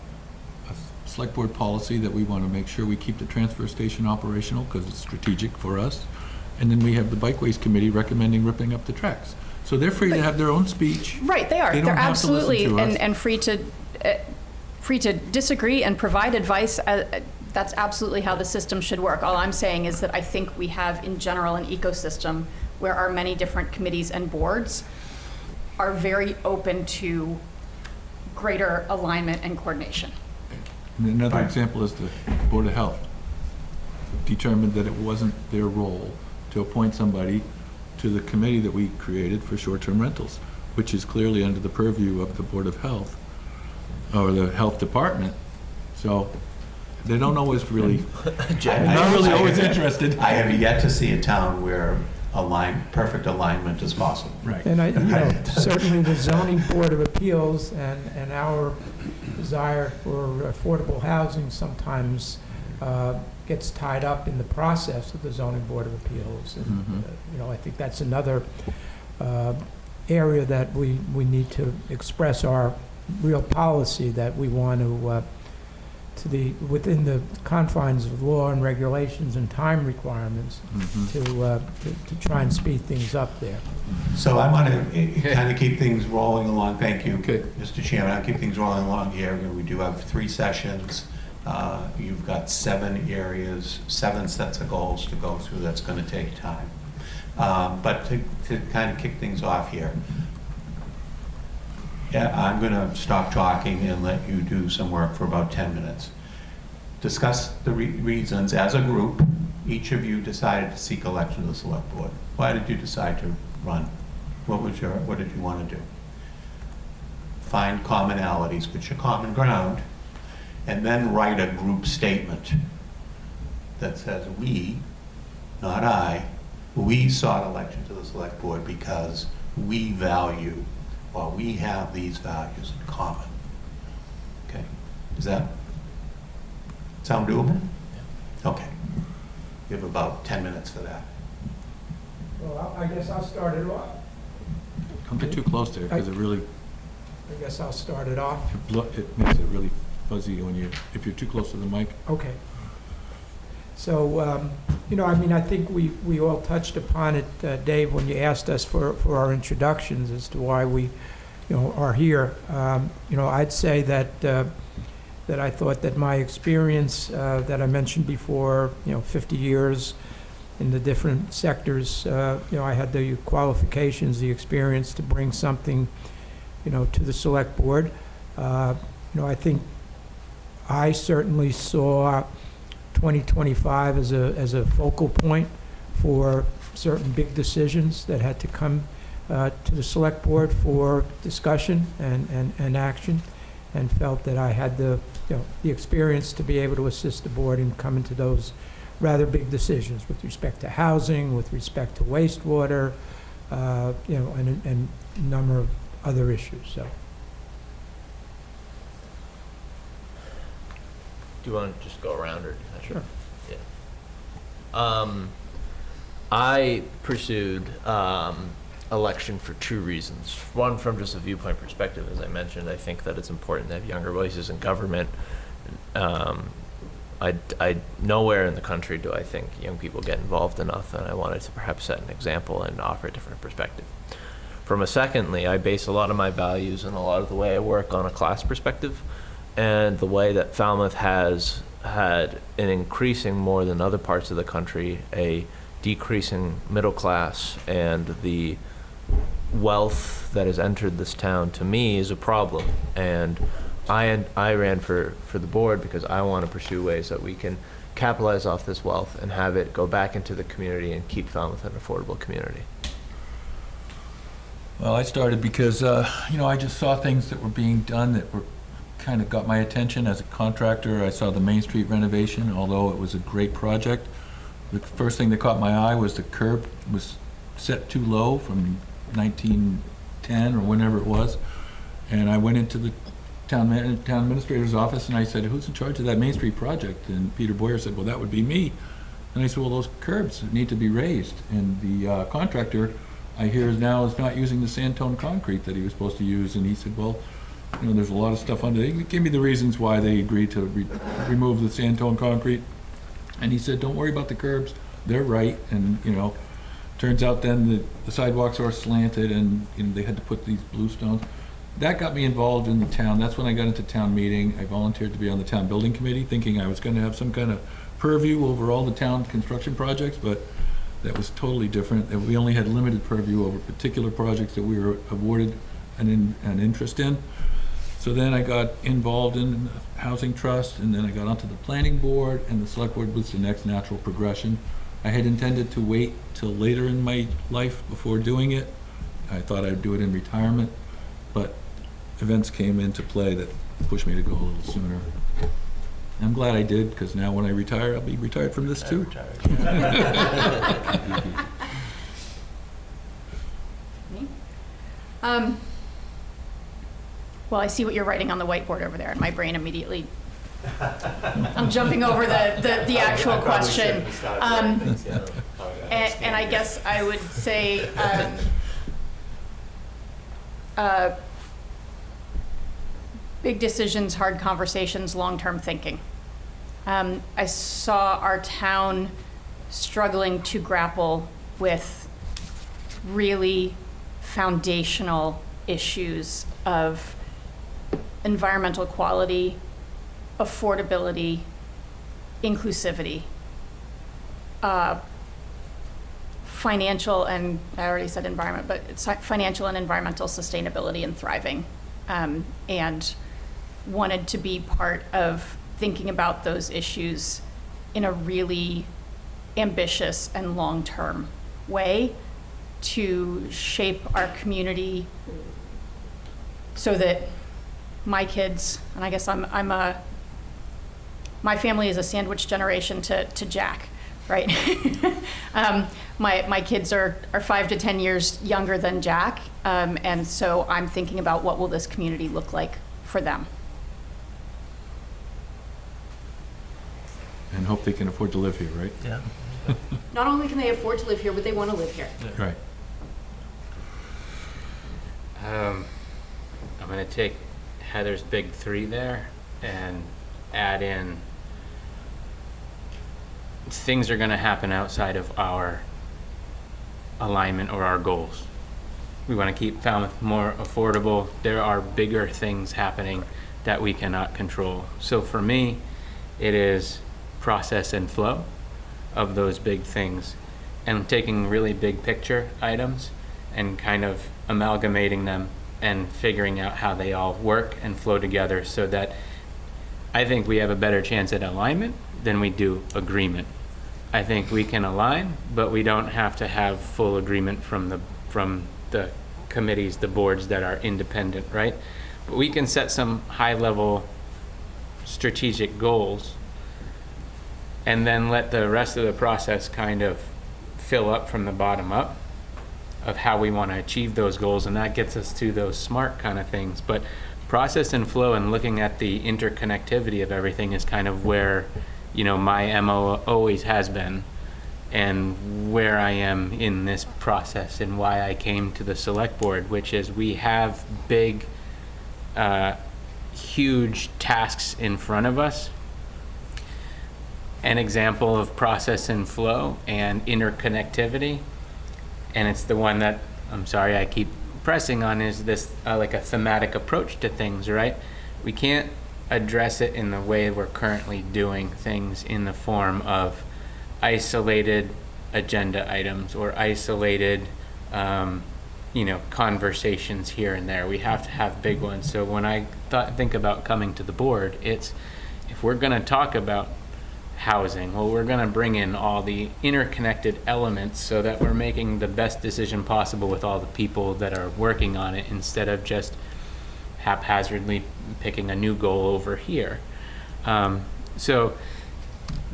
a select board policy that we want to make sure we keep the transfer station operational because it's strategic for us. And then we have the Bikeways Committee recommending ripping up the tracks. So they're free to have their own speech. Right, they are. They don't They're have to listen absolutely to us. and free to disagree and provide advice. That's absolutely how the system should work. All I'm saying is that I think we have, in general, an ecosystem where our many different committees and boards are very open to greater alignment and coordination. And another example is the Board of Health determined that it wasn't their role to appoint somebody to the committee that we created for short-term rentals, which is clearly under the purview of the Board of Health or the Health Department. So they don't always really, not really always interested. I have yet to see a town where perfect alignment is possible. Right. And certainly the zoning board of appeals and our desire for affordable housing sometimes gets tied up in the process of the zoning board of appeals. And, I think that's another area that we need to express our real policy, that we want to within the confines of law and regulations and time requirements to try and speed things up there. So I want to kind of keep things rolling along. Thank you, Okay. Mr. Chairman. I'll keep things rolling along here. We do have 3 sessions. You've got 7 areas, 7 sets of goals to go through. That's going to take time. But to kind of kick things off here, I'm going to stop talking and let you do some work for about 10 minutes. Discuss the reasons as a group each of you decided to seek election to the select board. Why did you decide to run? What did you want to do? Find commonalities, which are common ground, and then write a group statement that says we, not I, we sought election to the select board because we value, or we have these values in common. Okay, does that sound doable? Yeah. Okay, you have about 10 minutes for that. Well, I guess I'll start it off. Don't get too close there, because it really, I guess I'll start it off. it makes it really fuzzy if you're too close to the mic. Okay. So, you know, I mean, I think we all touched upon it, Dave, when you asked us for our introductions as to why we, you know, are here. You know, I'd say that that I thought that my experience that I mentioned before, you know, 50 years in the different sectors, you know, I had the qualifications, the experience to bring something, you know, to the select board. You know, I think I certainly saw 2025 as a focal point for certain big decisions that had to come to the select board for discussion and action, and felt that I had the experience to be able to assist the board in coming to those rather big decisions with respect to housing, with respect to wastewater, you know, and a number of other issues. So. Do you want to just go around, or? Sure. Yeah. I pursued election for 2 reasons. One, from just a viewpoint perspective, as I mentioned, I think that it's important to have younger voices in government. I nowhere in the country do I think young people get involved enough, and I wanted to perhaps set an example and offer a different perspective. Secondly, I base a lot of my values and a lot of the way I work on a class perspective, and the way that Falmouth has had an increasing, more than other parts of the country, a decreasing middle class, and the wealth that has entered this town, to me, is a problem. And I ran for the board because I want to pursue ways that we can capitalize off this wealth and have it go back into the community and keep Falmouth an affordable community. Well, I started because, you know, I just saw things that were being done that were kind of got my attention as a contractor. I saw the Main Street renovation, although it was a great project. The first thing that caught my eye was the curb was set too low from 1910 or whenever it was. And I went into the town administrator's office and I said, who's in charge of that Main Street project? And Peter Boyer said, well, that would be me. And I said, well, those curbs need to be raised. And the contractor, I hear now, is not using the sand tone concrete that he was supposed to use. And he said, well, you know, there's a lot of stuff under there. He gave me the reasons why they agreed to remove the sand tone concrete. And he said, don't worry about the curbs. They're right. And, you know, turns out then the sidewalks are slanted and, you know, they had to put these blue stones. That got me involved in the town. That's when I got into town meeting. I volunteered to be on the town building committee, thinking I was going to have some kind of purview over all the town construction projects, but that was totally different. We only had limited purview over particular projects that we were awarded an interest in. So then I got involved in the housing trust, and then I got onto the planning board, and the select board was the next natural progression. I had intended to wait till later in my life before doing it. I thought I'd do it in retirement, but events came into play that pushed me to go a little sooner. I'm glad I did, because now when I retire, I'll be retired from this too. Well, I see what you're writing on the whiteboard over there, and my brain immediately, I'm jumping over the actual question. And I guess I would say, big decisions, hard conversations, long-term thinking. I saw our town struggling to grapple with really foundational issues of environmental quality, affordability, inclusivity, financial and, I already said environment, but it's financial and environmental sustainability and thriving, and wanted to be part of thinking about those issues in a really ambitious and long-term way to shape our community so that my kids, and I guess my family is a sandwich generation to Jack, right? My kids are 5 to 10 years younger than Jack, and so I'm thinking about what will this community look like for them. And hope they can afford to live here, right? Yeah. Not only can they afford to live here, but they want to live here. Right. I'm going to take Heather's big 3 there and add in things are going to happen outside of our alignment or our goals. We want to keep Falmouth more affordable. There are bigger things happening that we cannot control. So for me, it is process and flow of those big things and taking really big picture items and kind of amalgamating them and figuring out how they all work and flow together so that I think we have a better chance at alignment than we do agreement. I think we can align, but we don't have to have full agreement from the committees, the boards that are independent, right? But we can set some high-level strategic goals and then let the rest of the process kind of fill up from the bottom up of how we want to achieve those goals, and that gets us to those SMART kind of things. But process and flow and looking at the interconnectivity of everything is kind of where, you know, my MO always has been, and where I am in this process and why I came to the select board, which is we have big, huge tasks in front of us. An example of process and flow and interconnectivity, and it's the one that I'm sorry I keep pressing on, is this like a thematic approach to things, right? We can't address it in the way we're currently doing things in the form of isolated agenda items or isolated conversations here and there. We have to have big ones. So when I think about coming to the board, it's if we're going to talk about housing, well, we're going to bring in all the interconnected elements so that we're making the best decision possible with all the people that are working on it instead of just haphazardly picking a new goal over here. So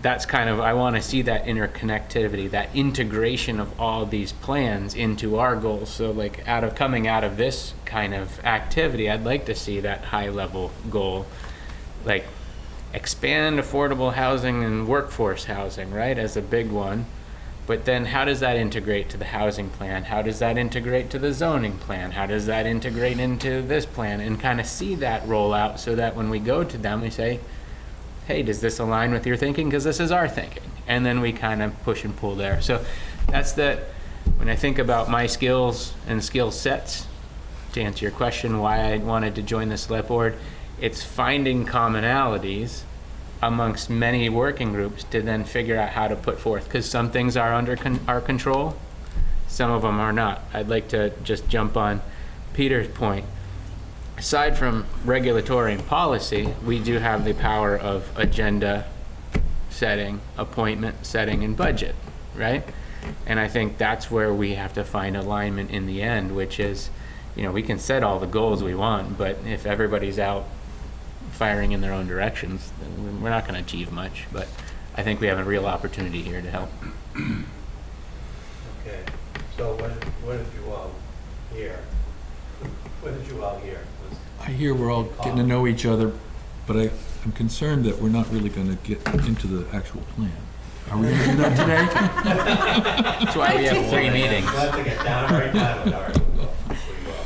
that's kind of, I want to see that interconnectivity, that integration of all these plans into our goals. So like coming out of this kind of activity, I'd like to see that high level goal, like expand affordable housing and workforce housing, right, as a big one. But then how does that integrate to the housing plan? How does that integrate to the zoning plan? How does that integrate into this plan? And kind of see that roll out so that when we go to them, we say, hey, does this align with your thinking? Because this is our thinking. And then we kind of push and pull there. So that's when I think about my skills and skill sets, to answer your question, why I wanted to join the select board, it's finding commonalities amongst many working groups to then figure out how to put forth, because some things are under our control, some of them are not. I'd like to just jump on Peter's point. Aside from regulatory and policy, we do have the power of agenda setting, appointment setting, and budget, right? And I think that's where we have to find alignment in the end, which is, we can set all the goals we want, but if everybody's out firing in their own directions, then we're not going to achieve much. But I think we have a real opportunity here to help. Okay, so what did you all hear? What did you all hear? I hear we're all getting to know each other, but I'm concerned that we're not really going to get into the actual plan. Are we going to do that today? That's why we have 3 meetings. We'll have to get down right now with our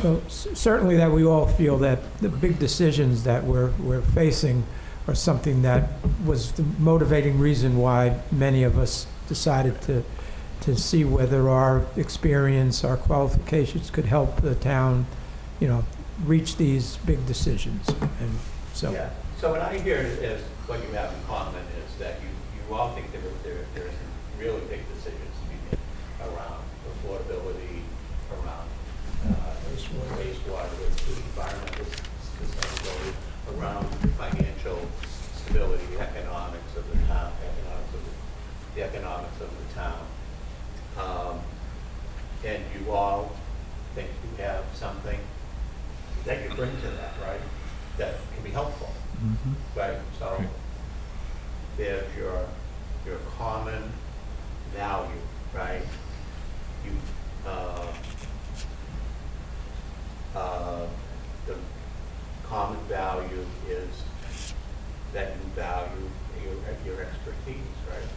So certainly that we all feel that the big decisions that we're facing are something that was the motivating reason why many of us decided to see whether our experience, our qualifications could help the town, reach these big decisions. And so. Yeah. So what I hear is what you have in common is that you all think there are some really big decisions to be made around affordability, around wastewater, environmental sustainability, around financial stability, the economics of the town, the economics of the town. And you all think you have something that you bring to that, right? That can be helpful, right? So Right. there's your common value, right? You the common value is that you value your expertise, right?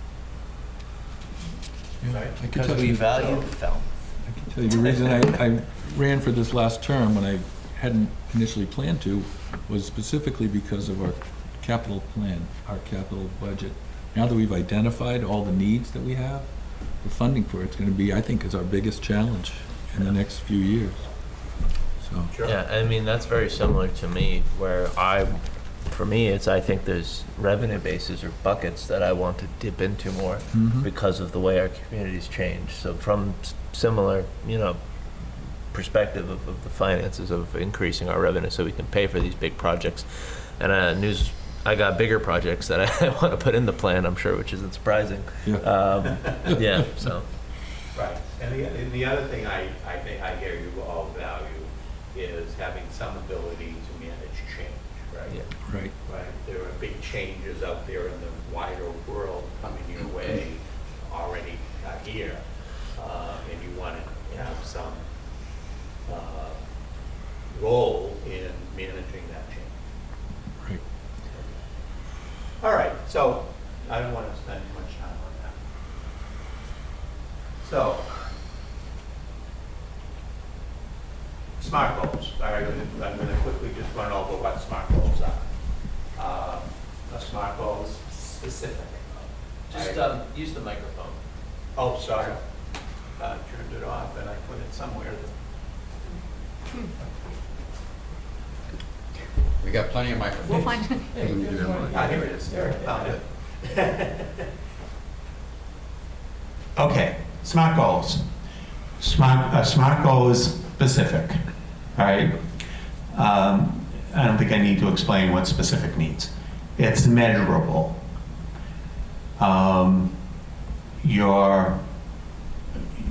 Yeah, Right. I can Because tell we you, value film. I can tell you the reason I ran for this last term when I hadn't initially planned to was specifically because of our capital plan, our capital budget. Now that we've identified all the needs that we have, the funding for it's going to be, I think, is our biggest challenge in the next few years. So. Sure. Yeah, I mean, that's very similar to me, where for me, I think there's revenue bases or buckets that I want to dip into more because of the way our community's changed. So from similar, perspective of the finances of increasing our revenue so we can pay for these big projects. And I got bigger projects that I want to put in the plan, I'm sure, which isn't surprising. Yeah. Yeah, so. Right. And the other thing I think I hear you all value is having some ability to manage change, right? Yeah. Right. Right. There are big changes out there in the wider world coming your way already here, and you want to have some role in managing that change. Right. All right, so I don't want to spend too much time on that. So, SMART goals. All right, I'm going to quickly just run over what SMART goals are. A SMART goal is specific. Just use the microphone. Oh, sorry. I turned it off and I put it somewhere. We got plenty of microphones. We'll find it. Ah, here it is. There, found it. Okay, SMART goals. SMART goal is specific, all right? I don't think I need to explain what specific means. It's measurable.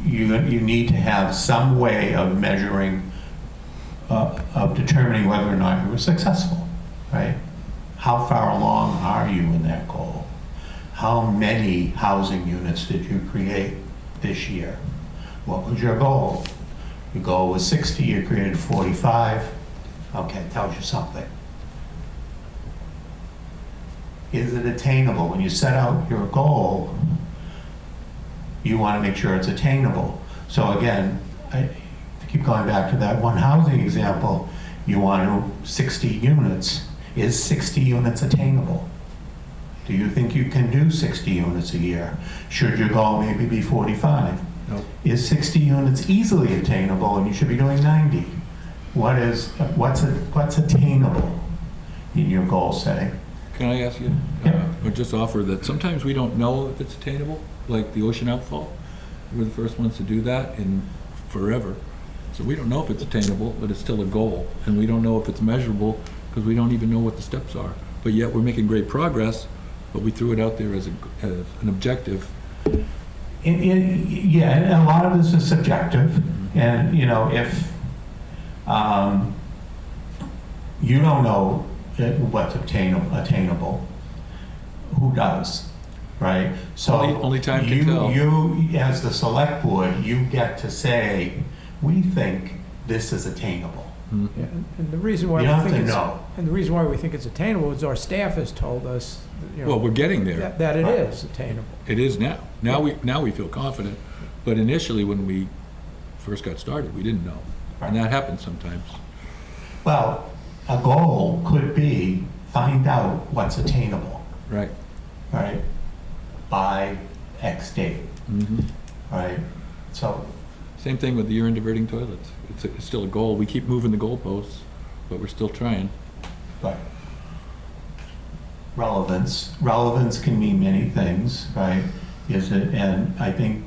You need to have some way of measuring, of determining whether or not you were successful, right? How far along are you in that goal? How many housing units did you create this year? What was your goal? Your goal was 60, you created 45. Okay, tells you something. Is it attainable? When you set out your goal, you want to make sure it's attainable. So again, I keep going back to that one housing example. You want 60 units. Is 60 units attainable? Do you think you can do 60 units a year? Should your goal maybe be 45? Nope. Is 60 units easily attainable and you should be doing 90? What's attainable in your goal setting? Can I ask you, or just offer that sometimes we don't know if it's attainable, like the ocean outfall. We're the first ones to do that in forever. So we don't know if it's attainable, but it's still a goal. And we don't know if it's measurable because we don't even know what the steps are. But yet we're making great progress, but we threw it out there as an objective. Yeah, and a lot of this is subjective. And, if you don't know what's attainable, who does, right? So Only time can tell. You, as the select board, you get to say, we think this is attainable. Yeah, and the reason why You we have think to it's know. and the reason why we think it's attainable is our staff has told us, Well, we're getting there. that it is attainable. It is now. Now we feel confident. But initially, when we first got started, we didn't know. And that happens sometimes. Well, a goal could be find out what's attainable, Right. right? By X date, Mhm. right? So, Same thing with the urine diverting toilets. It's still a goal. We keep moving the goalposts, but we're still trying. but relevance can mean many things, right? Is it, and I think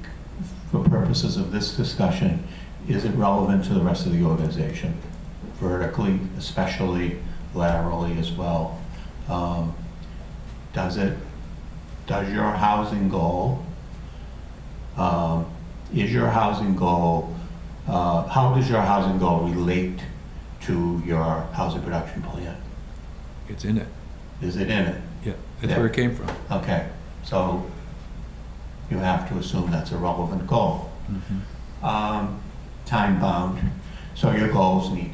for purposes of this discussion, is it relevant to the rest of the organization? Vertically, especially laterally as well. Does your housing goal, is your housing goal, how does your housing goal relate to your housing production plan? It's in it. Is it in it? Yeah, that's Yeah. where it came from. Okay, so you have to assume that's a relevant goal. Time bound, so your goals need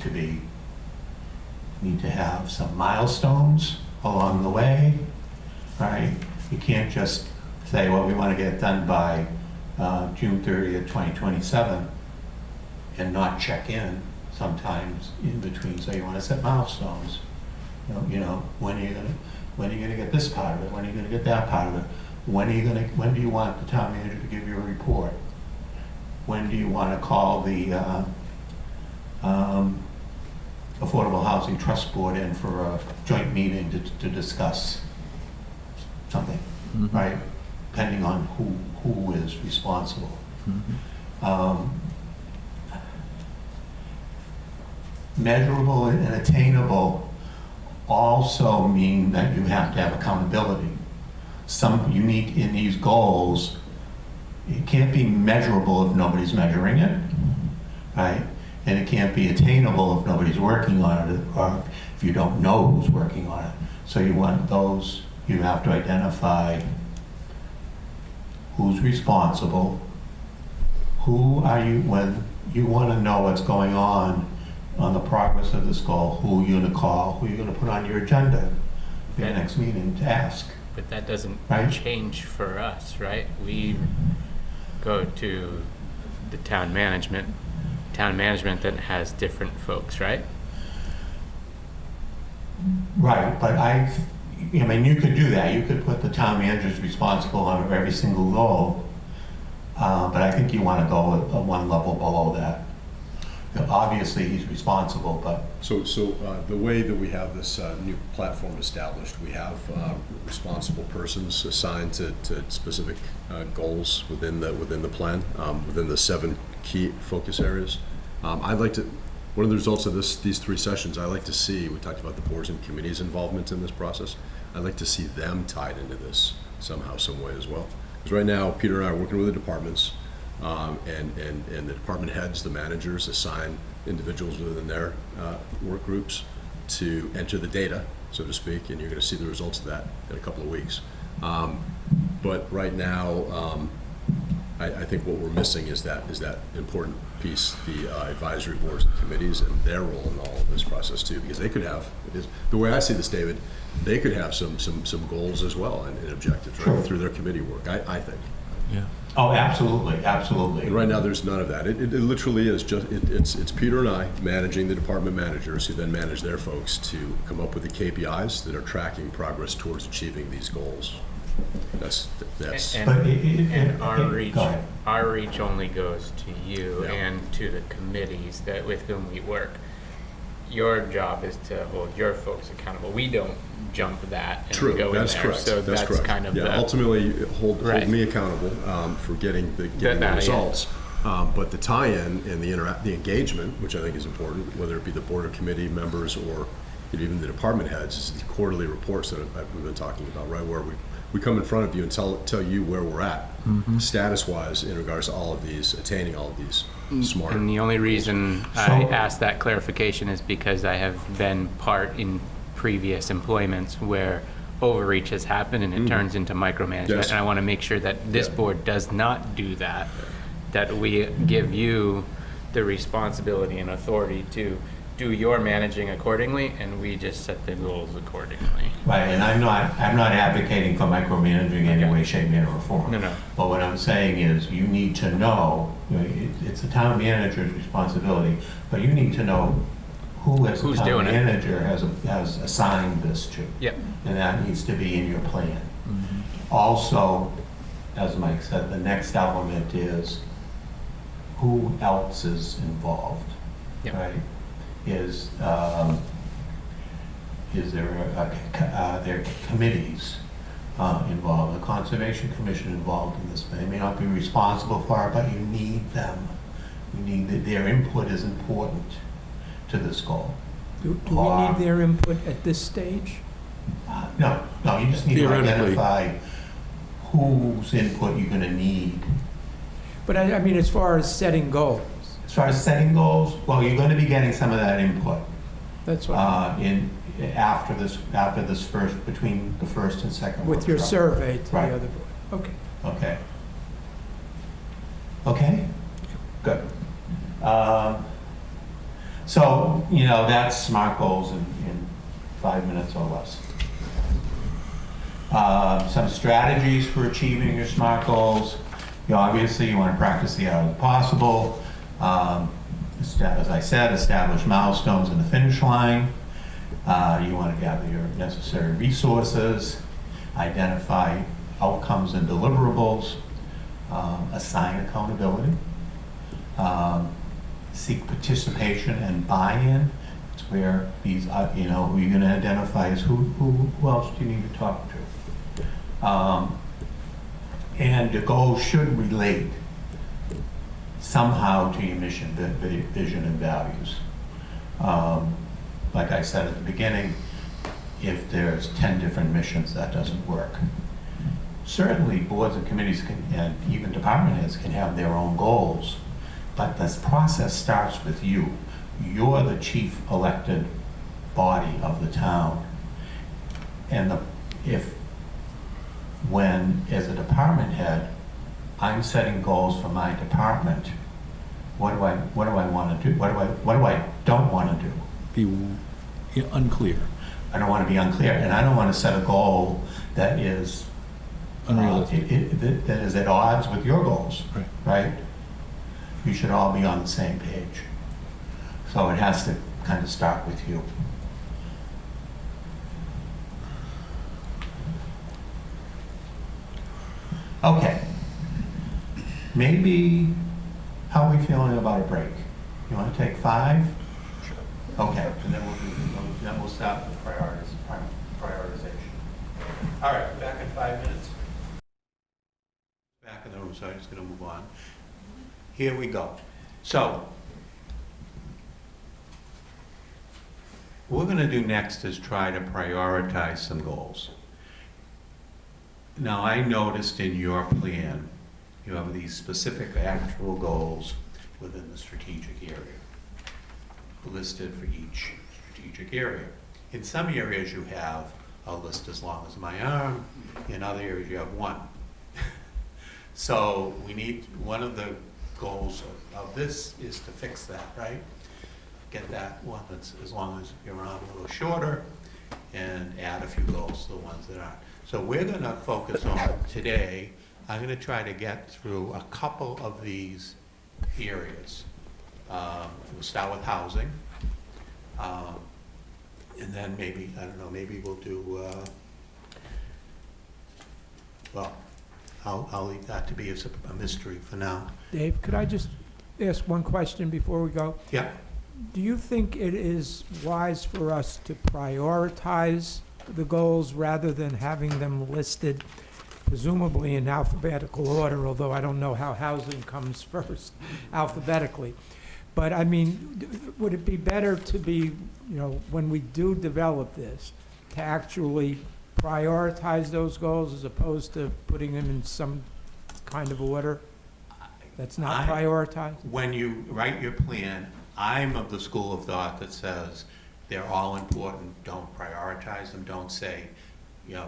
to have some milestones along the way, right? You can't just say, well, we want to get it done by June 30th, 2027, and not check in sometimes in between. So you want to set milestones. You know, when are you gonna get this part of it? When are you gonna get that part of it? When do you want the town manager to give you a report? When do you want to call the Affordable Housing Trust Board in for a joint meeting to discuss something, right? Depending on who is responsible. Measurable and attainable also mean that you have to have accountability. Some unique in these goals, it can't be measurable if nobody's measuring it, right? And it can't be attainable if nobody's working on it, or if you don't know who's working on it. So you want those, you have to identify who's responsible, who are you, when you want to know what's going on the progress of this goal, who you're going to call, who you're going to put on your agenda for your next meeting to ask. But that doesn't Right. change for us, right? We go to the town management that has different folks, right? Right, but I mean, you could do that. You could put the town manager's responsible on every single goal, but I think you want to go one level below that. Obviously, he's responsible, but So the way that we have this new platform established, we have responsible persons assigned to specific goals within the plan, within the 7 key focus areas. I'd like to, one of the results of these 3 sessions, I like to see, we talked about the boards and committees' involvement in this process. I'd like to see them tied into this somehow, some way as well. Because right now, Peter and I are working with the departments, and the department heads, the managers, assign individuals within their work groups to enter the data, so to speak, and you're going to see the results of that in a couple of weeks. But right now, I think what we're missing is that important piece, the advisory boards and committees and their role in all of this process too, because they could have, the way I see this, David, they could have some goals as well and objectives, right, through their committee work, I think. Yeah. oh, absolutely, absolutely. And right now, there's none of that. It literally is just, it's Peter and I managing the department managers who then manage their folks to come up with the KPIs that are tracking progress towards achieving these goals. That's. And our reach, go ahead. our reach only goes to you Yeah. and to the committees that with whom we work. Your job is to hold your folks accountable. We don't jump that and True, go in that's there. correct. So that's correct. kind of yeah, the ultimately hold Right. me accountable for getting the yeah. results. But the tie-in and the engagement, which I think is important, whether it be the board or committee members or even the department heads, is the quarterly reports that we've been talking about, right? Where we come in front of you and tell you where we're at, status-wise, in regards to all of these, attaining all of these smart. And the only reason I asked that clarification is because I have been part in previous employments where overreach has happened and it turns into micromanagement. Yes. And I want to make sure that this board does not do that, that we give you the responsibility and authority to do your managing accordingly, and we just set the goals accordingly. Right, and I'm not advocating for micromanaging in any way, shape, manner, or form. No. But what I'm saying is, you need to know, it's the town manager's responsibility, but you need to know who as a Who's town doing it. manager has assigned this to. Yep. And that needs to be in your plan. Also, as Mike said, the next element is who else is involved, Yep. right? Is there there are committees involved, the Conservation Commission involved in this? They may not be responsible for it, but you need them. You need their input is important to this goal. Do we need their input at this stage? No, you just need to Theoretically. identify whose input you're gonna need. But I mean, as far as setting goals, As far as setting goals, well, you're gonna be getting some of that input that's what, after this first, between the first and second with your workshop. survey to the Right. other board. Okay. Okay. Okay? Good. So, that's SMART goals in 5 minutes or less. Some strategies for achieving your SMART goals. Obviously, you want to practice the art of the possible. As I said, establish milestones in the finish line. You want to gather your necessary resources, identify outcomes and deliverables, assign accountability, seek participation and buy-in. It's where these, who you're going to identify as who else do you need to talk to. And the goals should relate somehow to your mission, vision, and values. Like I said at the beginning, if there's 10 different missions, that doesn't work. Certainly, boards and committees and even department heads can have their own goals, but this process starts with you. You're the chief elected body of the town. And when, as a department head, I'm setting goals for my department, what do I want to do? What do I don't want to do? Be unclear. I don't want to be unclear, and I don't want to set a goal that is Unrealistic. that is at odds with your goals, Right. right? You should all be on the same page. So it has to kind of start with you. Okay. Maybe, how are we feeling about a break? You want to take 5? Okay, and then we'll start with prioritization. All right, back in 5 minutes. Back in the room, so I'm just going to move on. Here we go. So, what we're going to do next is try to prioritize some goals. Now, I noticed in your plan, you have these specific actual goals within the strategic area, listed for each strategic area. In some areas, you have a list as long as my arm. In other areas, you have one. So we need, one of the goals of this is to fix that, right? Get that one that's as long as your arm, a little shorter, and add a few goals to the ones that aren't. So we're going to focus on today, I'm going to try to get through a couple of these areas. We'll start with housing. And then maybe, I don't know, maybe we'll do, well, I'll leave that to be a mystery for now. Dave, could I just ask one question before we go? Yeah. Do you think it is wise for us to prioritize the goals rather than having them listed presumably in alphabetical order, although I don't know how housing comes first alphabetically? But I mean, would it be better to be, when we do develop this, to actually prioritize those goals as opposed to putting them in some kind of order that's not prioritized? When you write your plan, I'm of the school of thought that says they're all important, don't prioritize them, don't say,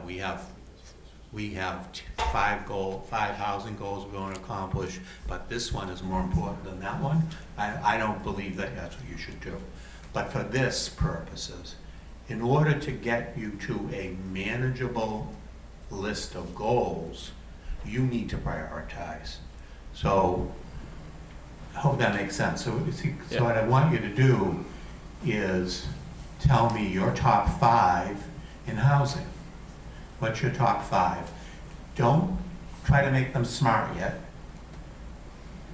we have 5 housing goals we want to accomplish, but this one is more important than that one. I don't believe that that's what you should do. But for this purposes, in order to get you to a manageable list of goals, you need to prioritize. So, I hope that makes sense. So what I want you to do is tell me your top 5 in housing. What's your top 5? Don't try to make them smart yet,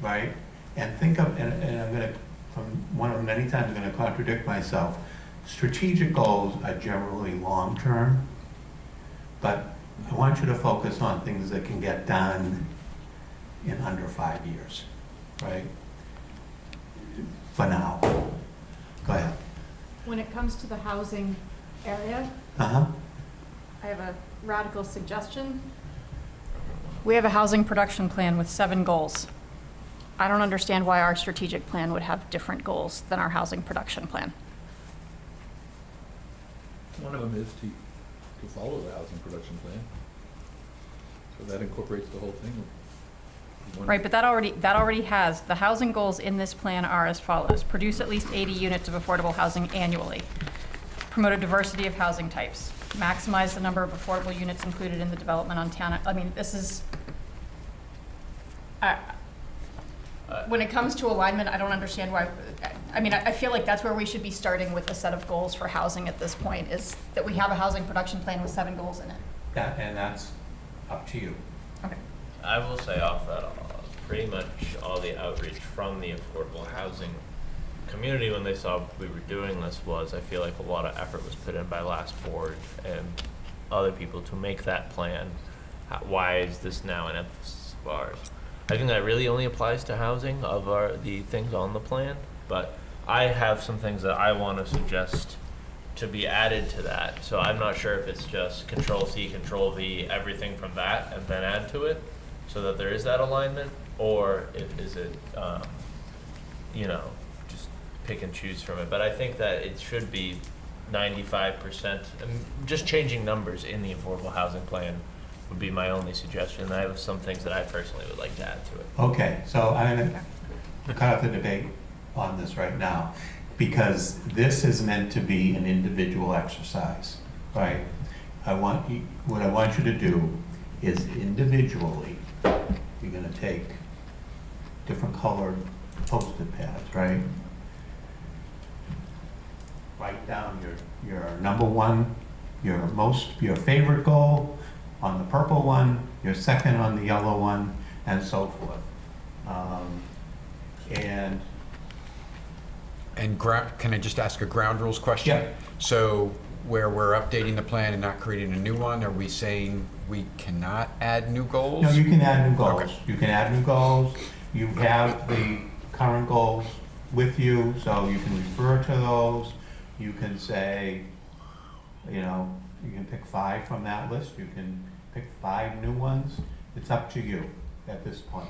right? And think of, and I'm going to, from one of many times I'm going to contradict myself. Strategic goals are generally long-term, but I want you to focus on things that can get done in under 5 years, right? For now. Go ahead. When it comes to the housing area, Uh-huh. I have a radical suggestion. We have a housing production plan with 7 goals. I don't understand why our strategic plan would have different goals than our housing production plan. One of them is to follow the housing production plan. So that incorporates the whole thing. Right, but that already has, the housing goals in this plan are as follows. Produce at least 80 units of affordable housing annually. Promote a diversity of housing types. Maximize the number of affordable units included in the development on town. I mean, this is, when it comes to alignment, I don't understand why, I mean, I feel like that's where we should be starting with a set of goals for housing at this point, is that we have a housing production plan with 7 goals in it. And that's up to you. Okay. I will say off that, pretty much all the outreach from the affordable housing community when they saw we were doing this was, I feel like a lot of effort was put in by last board and other people to make that plan. Why is this now an emphasis of ours? I think that really only applies to housing of the things on the plan, but I have some things that I want to suggest to be added to that. So I'm not sure if it's just Control-C, Control-V, everything from that and then add to it so that there is that alignment, or is it, you know, just pick and choose from it. But I think that it should be 95%, just changing numbers in the affordable housing plan would be my only suggestion. I have some things that I personally would like to add to it. Okay, so I'm going to cut off the debate on this right now, because this is meant to be an individual exercise, right? What I want you to do is individually, you're going to take different colored Post-it pads, right? Write down your number 1, your favorite goal on the purple one, your second on the yellow one, and so forth. Can I just ask a ground rules question? Yeah. So where we're updating the plan and not creating a new one, are we saying we cannot add new goals? No, you can add new goals. Okay. You can add new goals. You have the current goals with you, so you can refer to those. You can say, you know, you can pick 5 from that list. You can pick 5 new ones. It's up to you at this point.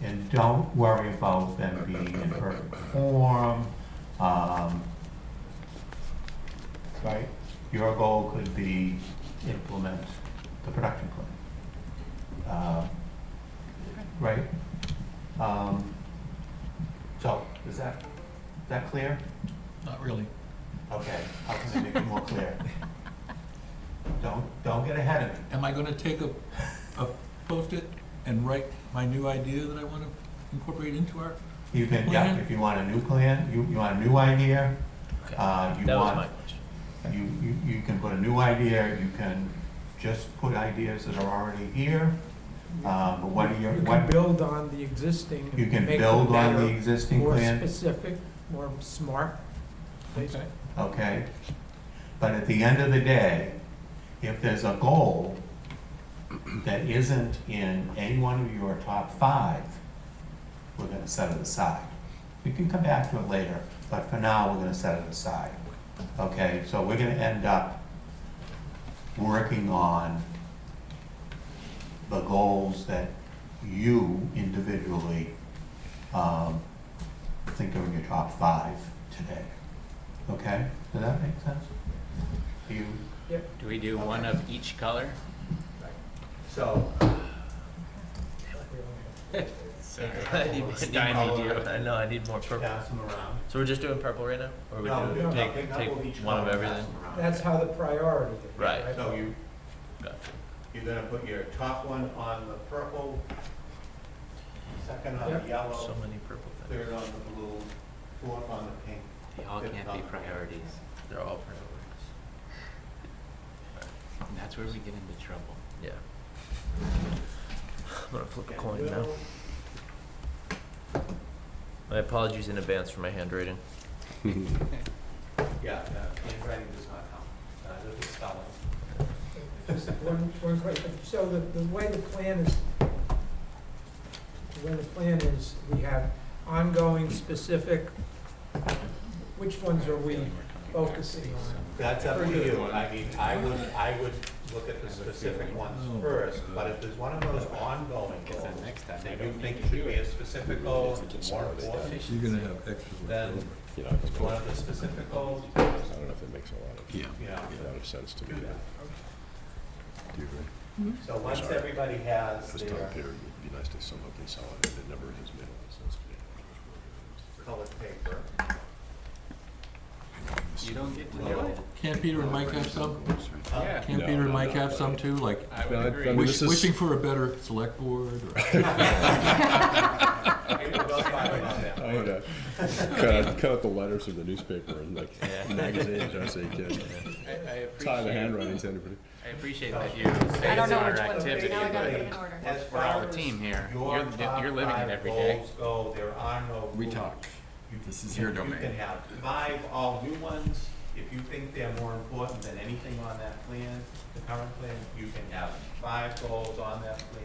And don't worry about them being in perfect form. Right? Your goal could be implement the production plan. Right? So, is that clear? Not really. Okay, how can I make it more clear? Don't get ahead of me. Am I going to take a Post-it and write my new idea that I want to incorporate into our You can, plan? yeah, if you want a new plan, you want a new idea, Okay. That was my question. you can put a new idea, you can just put ideas that are already here. But what are your, You can build on the existing. You can make build them on the better, existing plan. More specific, more smart. Okay. Okay? But at the end of the day, if there's a goal that isn't in any one of your top 5, we're going to set it aside. We can come back to it later, but for now, we're going to set it aside. Okay, so we're going to end up working on the goals that you individually think are in your top 5 today. Okay, does that make sense? Do we do one of each color? So, I need more. I know, I need more purple. Pass them around. So we're just doing purple right now? Or we No, do no, take pick up of each one of color, pass everything? them around. That's how the priority is. Right. So Gotcha. you're gonna put your top one on the purple, second on Yep. the yellow, So many purple things. third on the blue, fourth on the pink. They all fifth can't on be the pink. priorities. They're all priorities. And that's where we get into trouble. Yeah. I'm gonna flip a Okay, coin now. will. My apologies in advance for my handwriting. Yeah, handwriting does not count. Look at spelling. Just one question. So the way the plan is, we have ongoing specific, which ones are we focusing on? That's up to you. I mean, I would look at the specific ones first, but if there's one of those ongoing goals that you think should be a specific goal, more important, You're gonna have extras left then over. You know, it's one of the specific goals, I don't know if it makes a lot of, you know, a lot of sense to me. do that. Do you agree? So once everybody has This their time period, it'd be nice to sum up consolidate. It never has made a lot of sense to me. colored paper, You don't get to do it. Can't Peter and Mike have some? Yeah. Can't Peter and Mike have some too, like I would No, I agree. mean, this is- wishing for a better select board? or- Cut out the letters of the newspaper and like magazines, I say you can. I Tie the handwriting to anybody. I appreciate that you I say don't it's know our which one. activity, Now I gotta put but it in order. As we're all far a as team here. your You're top living it five every day. goals go, there are no We rules. talk. This is your domain. You can have 5 all new ones. If you think they're more important than anything on that plan, the current plan, you can have 5 goals on that plan,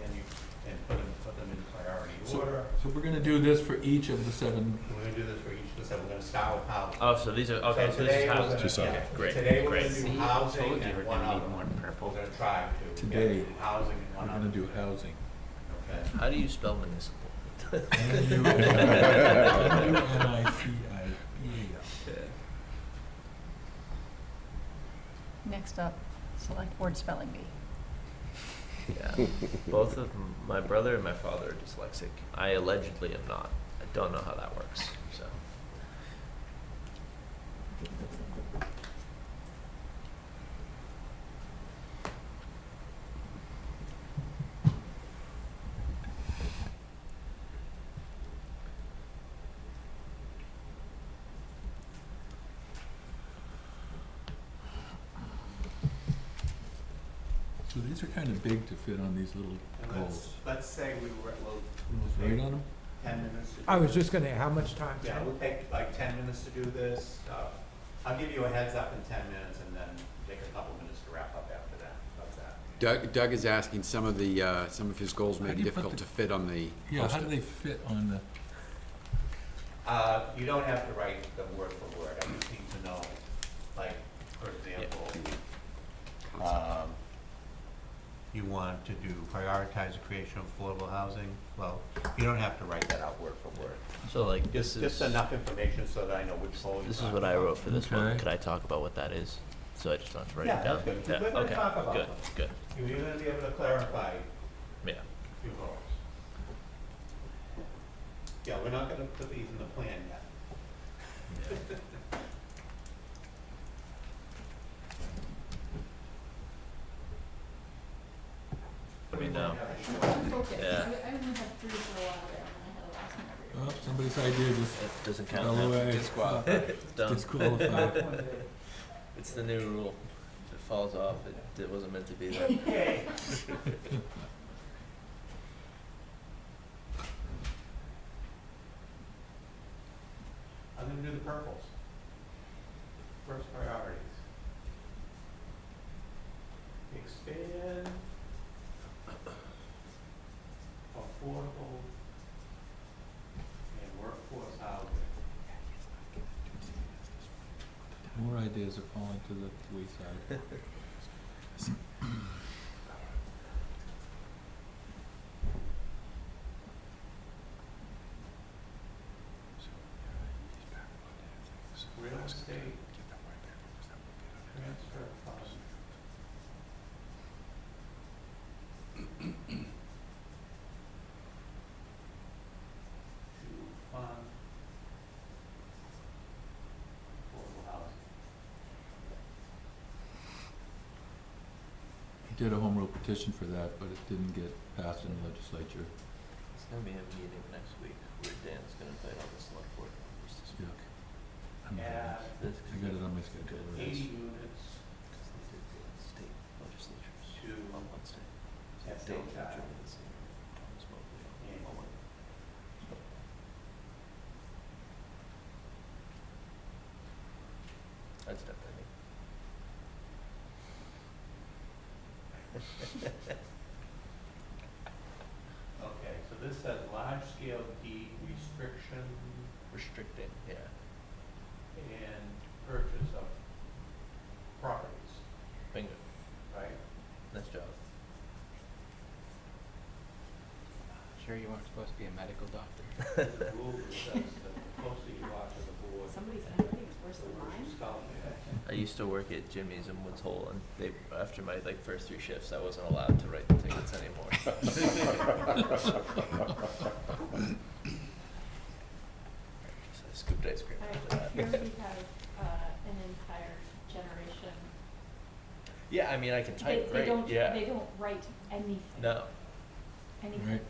and put them in priority order. So we're gonna do this for each of the 7. We're gonna do this for each of the 7. We're gonna start with housing. Oh, so these are, okay, so this today is we're housing. gonna- Just yeah, okay, great, Today we're great. gonna See, do I housing told you and we're one gonna other need more one. purple. We're gonna try to. Today, get housing and We're one gonna other. do housing. Okay. How do you spell municipal? M-U-N-I-C-I-P-A-L. Next up, select board spelling bee. Yeah. Both of my brother and my father are dyslexic. I allegedly am not. I don't know how that works, so. So these are kind of big to fit on these little And goals. let's say we'll Right take on them? 10 minutes to do I was just gonna, how much time? Yeah, we'll take like 10 minutes to do this. I'll give you a heads up in 10 minutes and then take a couple minutes to wrap up after that. How's that? Doug is asking some of his goals may How do be you put difficult the- to fit on the Yeah, how do post-it. they fit on the, You don't have to write them word for word. I just need to know, like, for example, you want to do prioritize the creation of affordable housing. Well, you don't have to write that out word for word. So like this Just is, enough information so that I know which goal you're this is talking what I about. wrote for this one. Okay. Could I talk about what that is? So I just don't have to write Yeah, it down? that's good. Yeah, We're gonna okay, talk about good, them. good, You're going to be able to clarify yeah. your goals. Yeah, we're not going to put these in the plan yet. I mean, no. Focus. Yeah. I only had 3 for a while there, and I had a last one every year. oh, somebody's idea just It doesn't fell count now. away. Done. Disqualified. It's the new rule. If it falls off, it wasn't meant to be there. Okay. I'm going to do the purples. First priorities. Expand affordable and workforce housing. More ideas are falling to the wayside. Real estate transfer fund. did a home rule petition for that, but it didn't get passed in the legislature. It's gonna be a meeting next week where Dan's gonna invite all the select board members to speak. Yeah. This- I got it on my schedule. 80 units Because they did the state legislatures to on Wednesday. at State no time. Germany, Thomas Mobley, all one. That's definitely. Okay, so this says large-scale deed restriction Restricted, yeah. and purchase of properties, Bingo. right? Nice job. Sure you weren't supposed to be a medical doctor? The rule that says the closer you are to the board. Somebody's handwriting is worse the than worse mine. your spelling is. I used to work at Jimmy's in Woods Hole, and they, after my like first 3 shifts, I wasn't allowed to write the tickets anymore. So I scooped ice cream All after right, here that. we have an entire generation. Yeah, I mean, I can They type great. don't, Yeah. they don't write anything. No. Anything. Right.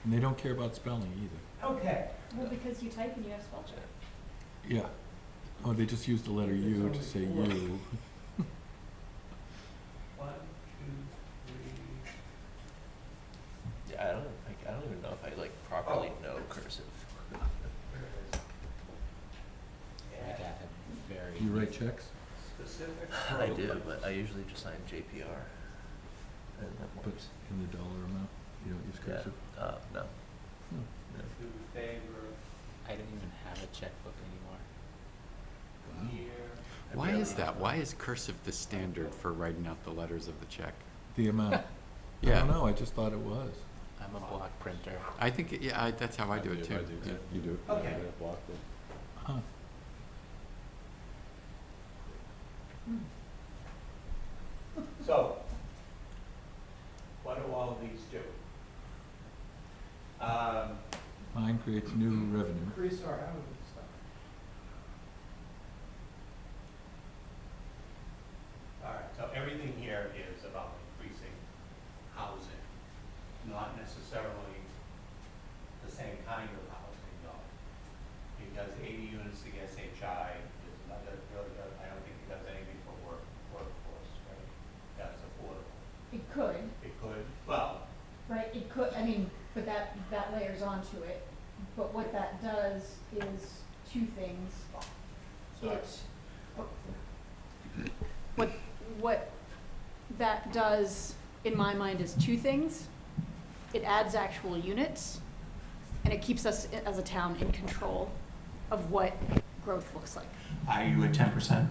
And they don't care about spelling either. Okay. Well, because you type and you have spell check. Yeah. Oh, they just used the letter U to say you. 1, 2, 3. Yeah, I don't even know if I like properly know cursive. There it is. My dad had very. You write checks? Specific. I do, but I usually just sign JPR. And that But works. in the dollar amount? You don't use Yeah. cursive? No. Hmm. No. To favor I don't even have a checkbook anymore. year. Why is that? Why is cursive the standard for writing out the letters of the check? The amount? I Yeah. don't know, I just thought it was. I'm a block printer. I think, that's how I do it too. You do? Okay. Yeah, block them. Huh. So, what do all of these do? Mine creates new revenue. Increase our housing stock. All right, so everything here is about increasing housing, not necessarily the same kind of housing, though. Because 80 units to get SHI is not, that really does, I don't think it does anything for workforce, right? That's affordable. It could, It could, well, right, it could, I mean, but that layers onto it. But what that does is 2 things. sorry. What that does, in my mind, is 2 things. It adds actual units, and it keeps us as a town in control of what growth looks like. Are you at 10%?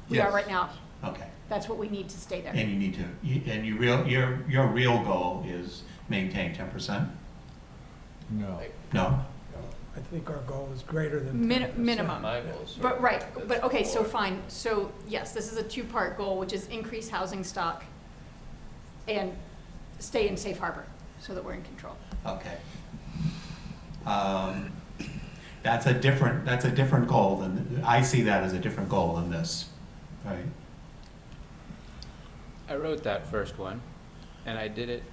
We are right now. Okay. That's what we need to stay there. And you need to, and your real goal is maintain 10%? No. No? I think our goal is greater than 10%. Minimum. My goals. But, right, but, okay, so fine. So, yes, this is a 2-part goal, which is increase housing stock and stay in safe harbor, so that we're in control. Okay. That's a different goal than, I see that as a different goal than this, right? I wrote that first one, and I did it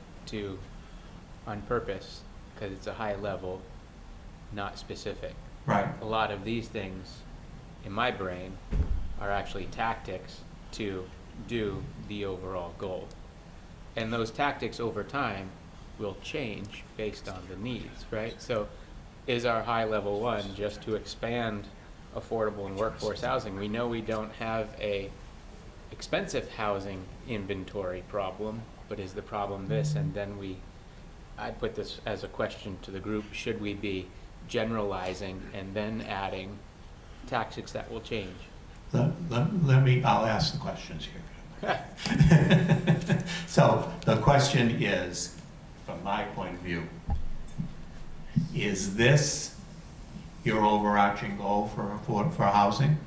on purpose, because it's a high level, not specific. Right. A lot of these things, in my brain, are actually tactics to do the overall goal. And those tactics over time will change based on the needs, right? So is our high level one just to expand affordable and workforce housing? We know we don't have a expensive housing inventory problem, but is the problem this? And then I put this as a question to the group, should we be generalizing and then adding tactics that will change? I'll ask the questions here. So the question is, from my point of view, is this your overarching goal for housing?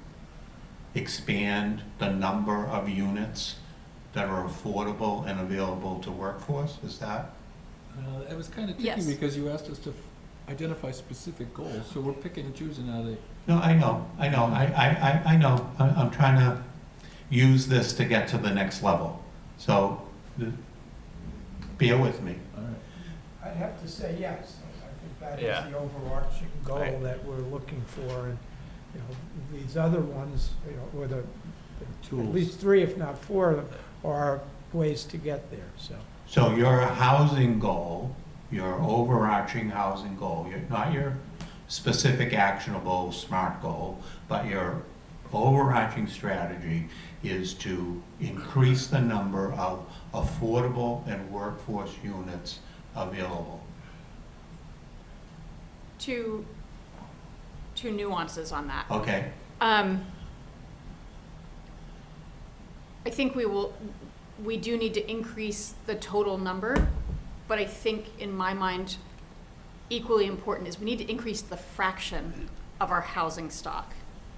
Expand the number of units that are affordable and available to workforce, is that? It was kind of Yes. tricky because you asked us to identify specific goals, so we're picking and choosing out of. No, I know. I know. I'm trying to use this to get to the next level. So bear with me. All right. I'd have to say yes. I think that Yeah. is the overarching goal Right. that we're looking for. And, you know, these other ones, you know, or at Tools. least 3, if not 4 of them, are ways to get there, so. So your housing goal, your overarching housing goal, not your specific actionable SMART goal, but your overarching strategy is to increase the number of affordable and workforce units available. Two nuances on that. Okay? I think we do need to increase the total number, but I think in my mind, equally important is we need to increase the fraction of our housing stock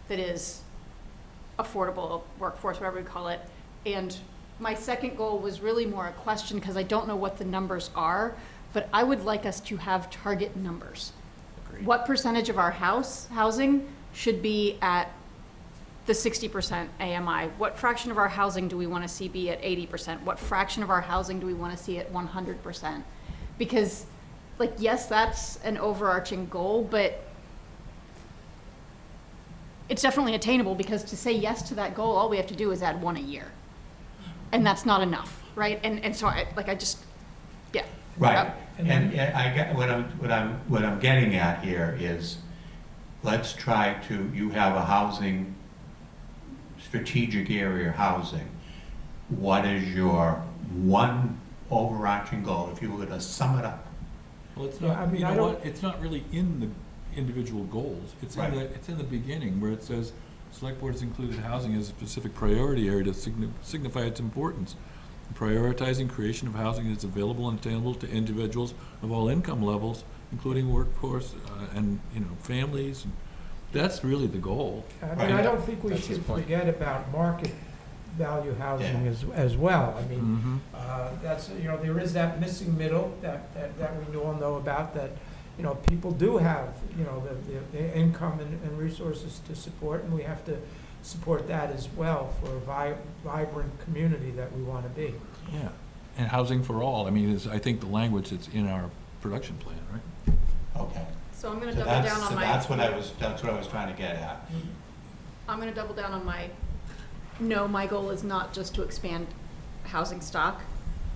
that is affordable workforce, whatever we call it. And my second goal was really more a question because I don't know what the numbers are, but I would like us to have target numbers. Agreed. What percentage of our housing should be at the 60% AMI? What fraction of our housing do we want to see be at 80%? What fraction of our housing do we want to see at 100%? Because, like, yes, that's an overarching goal, but it's definitely attainable because to say yes to that goal, all we have to do is add 1 a year. And that's not enough, right? And so yeah. Right. And I get what I'm getting at here is, let's try to, you have a housing, strategic area housing. What is your one overarching goal, if you were to sum it up? Well, it's Yeah, not, I mean, you I know don't- what, it's not really in the individual goals. It's Right. in the beginning where it says, select board has included housing as a specific priority area to signify its importance. Prioritizing creation of housing that's available and attainable to individuals of all income levels, including workforce and, families. That's really the goal. I mean, I don't think we That's his should point. forget about market value housing Yeah. as well. I mean, Mm-hmm. that's, there is that missing middle that we all know about, that, people do have, the income and resources to support, and we have to support that as well for a vibrant community that we want to be. Yeah, and housing for all, I think the language that's in our production plan, right? Okay. So I'm going to So double that's, down on so my. that's what I was trying to get at. I'm going to double down on my goal is not just to expand housing stock.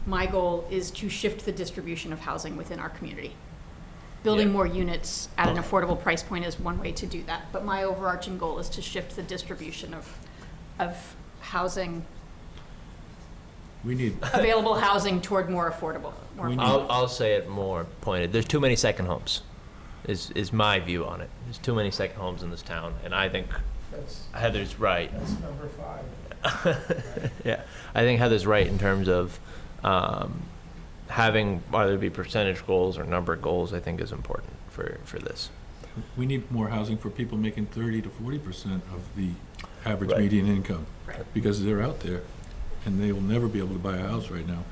My goal is to shift the distribution of housing within our community. Building Yeah. more units at an affordable price point is one way to do that. But my overarching goal is to shift the distribution of housing, We need, available housing toward more affordable. We need- I'll say it more pointed. There's too many second homes, is my view on it. There's too many second homes in this town, and I think That's, Heather's right. that's number 5. Yeah, I think Heather's right in terms of having, whether it be percentage goals or number goals, I think is important for this. we need more housing for people making 30 to 40% of the average Right. median income. Right. Because they're out there, and they will never be able to buy a house right now.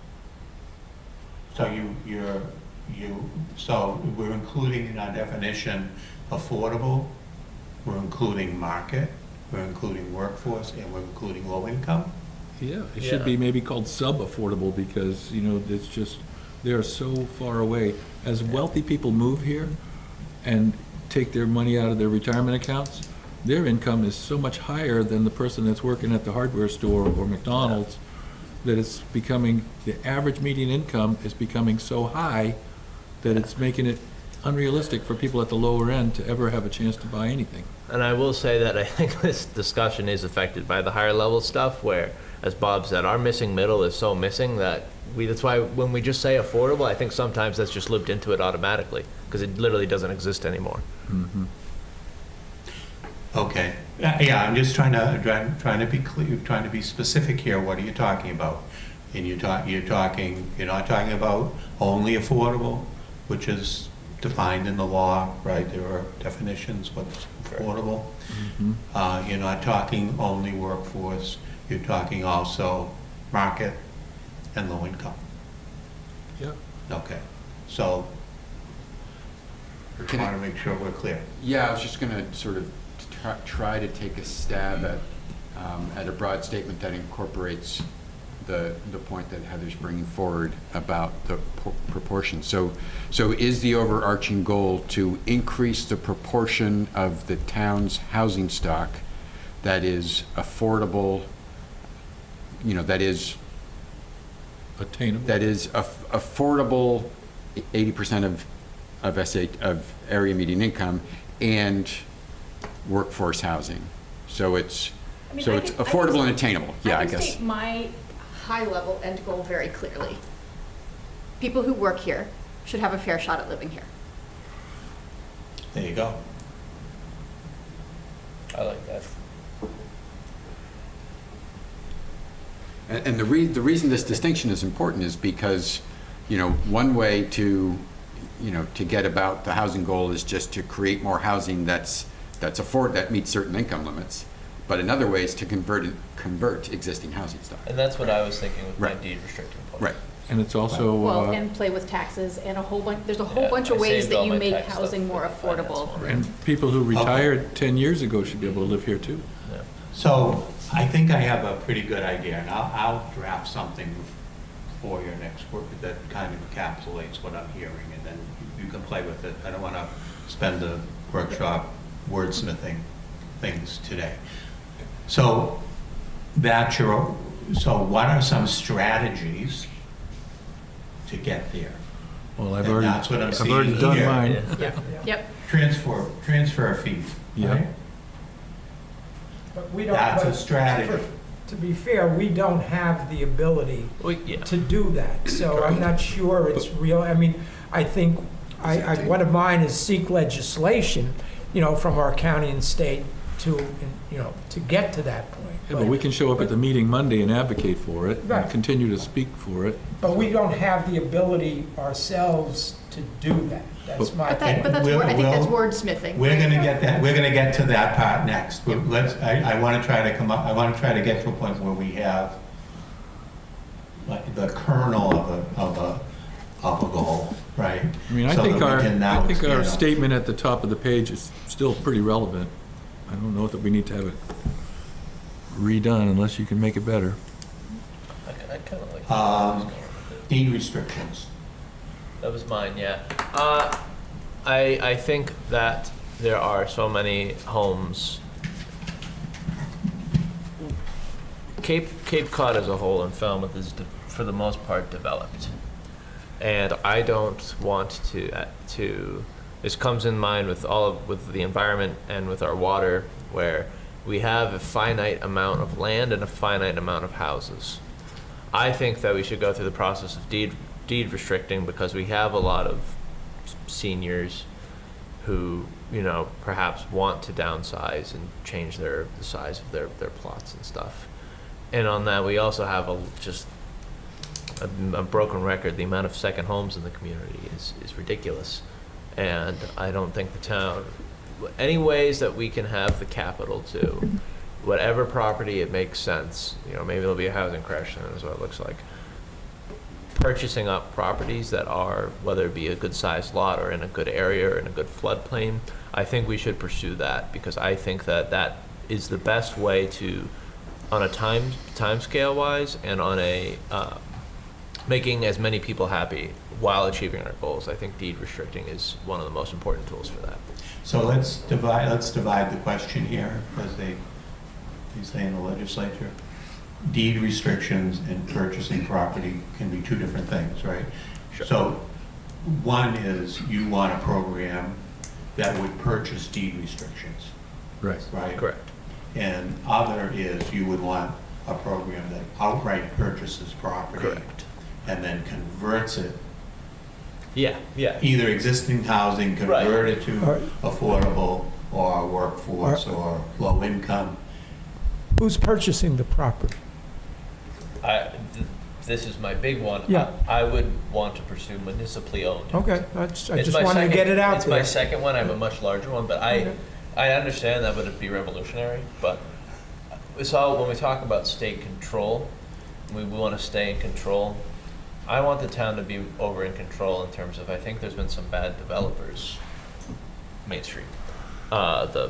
So so we're including in our definition affordable, we're including market, we're including workforce, and we're including low income? Yeah, it should Yeah. be maybe called sub-affordable because, it's just, they're so far away. As wealthy people move here and take their money out of their retirement accounts, their income is so much higher than the person that's working at the hardware store or McDonald's that it's becoming, the average median income is becoming so high that it's making it unrealistic for people at the lower end to ever have a chance to buy anything. And I will say that I think this discussion is affected by the higher level stuff where, as Bob said, our missing middle is so missing that that's why when we just say affordable, I think sometimes that's just looped into it automatically because it literally doesn't exist anymore. Mm-hmm. Okay. Yeah, I'm just trying to be clear, trying to be specific here. What are you talking about? And you're not talking about only affordable, which is defined in the law, right? There are definitions, what's affordable. Mm-hmm. You're not talking only workforce, you're talking also market and low income. Yeah. Okay, so, just want to make sure we're clear. Yeah, I was just going to sort of try to take a stab at a broad statement that incorporates the point that Heather's bringing forward about the proportion. So is the overarching goal to increase the proportion of the town's housing stock that is affordable, that is Attainable. that is affordable, 80% of area median income, and workforce housing. So it's affordable and attainable. Yeah, I I can guess. state my high-level end goal very clearly. People who work here should have a fair shot at living here. There you go. I like that. And the reason this distinction is important is because, one way to get about the housing goal is just to create more housing that meets certain income limits. But another way is to convert existing housing stock. And that's what I was thinking with my Right. deed restricting point. Right. And it's also, Well, and play with taxes and there's a whole Yeah, bunch of I ways saved that all you my make tax housing stuff more for the finance affordable. one. and people who retired 10 years ago should be able to live here too. Yeah. So I think I have a pretty good idea, and I'll draft something for your next work that kind of encapsulates what I'm hearing, and then you can play with it. I don't want to spend the workshop wordsmithing things today. So what are some strategies to get there? Well, I've And already, that's what I'm I've seeing already done here. mine. Yep. Transfer fee, Yeah. right? But we don't. That's a but strategy. To be fair, we don't have the ability Yeah. to do that, so I'm not sure it's real. I mean, I think, one of mine is seek legislation, from our county and state to get to that point. Yeah, but we can show up at the meeting Monday and advocate for it, Right. and continue to speak for it. But we don't have the ability ourselves to do that. That's my But that's We'll- I think that's we'll- wordsmithing. We're gonna get that, we're gonna get to that part next. But I wanna try to get to a point where we have like the kernel of a goal, right? I mean, I So think that we our, can now, I think our statement at the top of the page is still pretty relevant. I don't know that we need to have it redone unless you can make it better. I kind of like deed restrictions. That was mine, yeah. I think that there are so many homes. Cape Cod as a whole and Falmouth is, for the most part, developed. And I don't want to this comes in mind with with the environment and with our water, where we have a finite amount of land and a finite amount of houses. I think that we should go through the process of deed restricting, because we have a lot of seniors who, perhaps want to downsize and change the size of their plots and stuff. And on that, we also have a broken record. The amount of second homes in the community is ridiculous. And I don't think the town, any ways that we can have the capital to, whatever property it makes sense, maybe there'll be a housing crash soon, is what it looks like. Purchasing up properties that are, whether it be a good sized lot or in a good area or in a good floodplain, I think we should pursue that, because I think that is the best way to, on a time scale wise, and on a making as many people happy while achieving our goals. I think deed restricting is one of the most important tools for that. So let's divide the question here, as they say in the legislature. Deed restrictions and purchasing property can be two different things, right? Sure. So one is you want a program that would purchase deed restrictions, Right. right? Correct. And other is you would want a program that outright purchases property. Correct. And then converts it, Yeah. either existing housing, convert it to affordable or workforce or low income. Who's purchasing the property? This is my big one. Yeah. I would want to pursue municipally owned. Okay, I It's just my wanted to get it out It's there. my second one. I have a much larger one, but Okay. I understand that would it be revolutionary. But it's all, when we talk about state control, we want to stay in control. I want the town to be over in control in terms of, I think there's been some bad developers. Main Street, the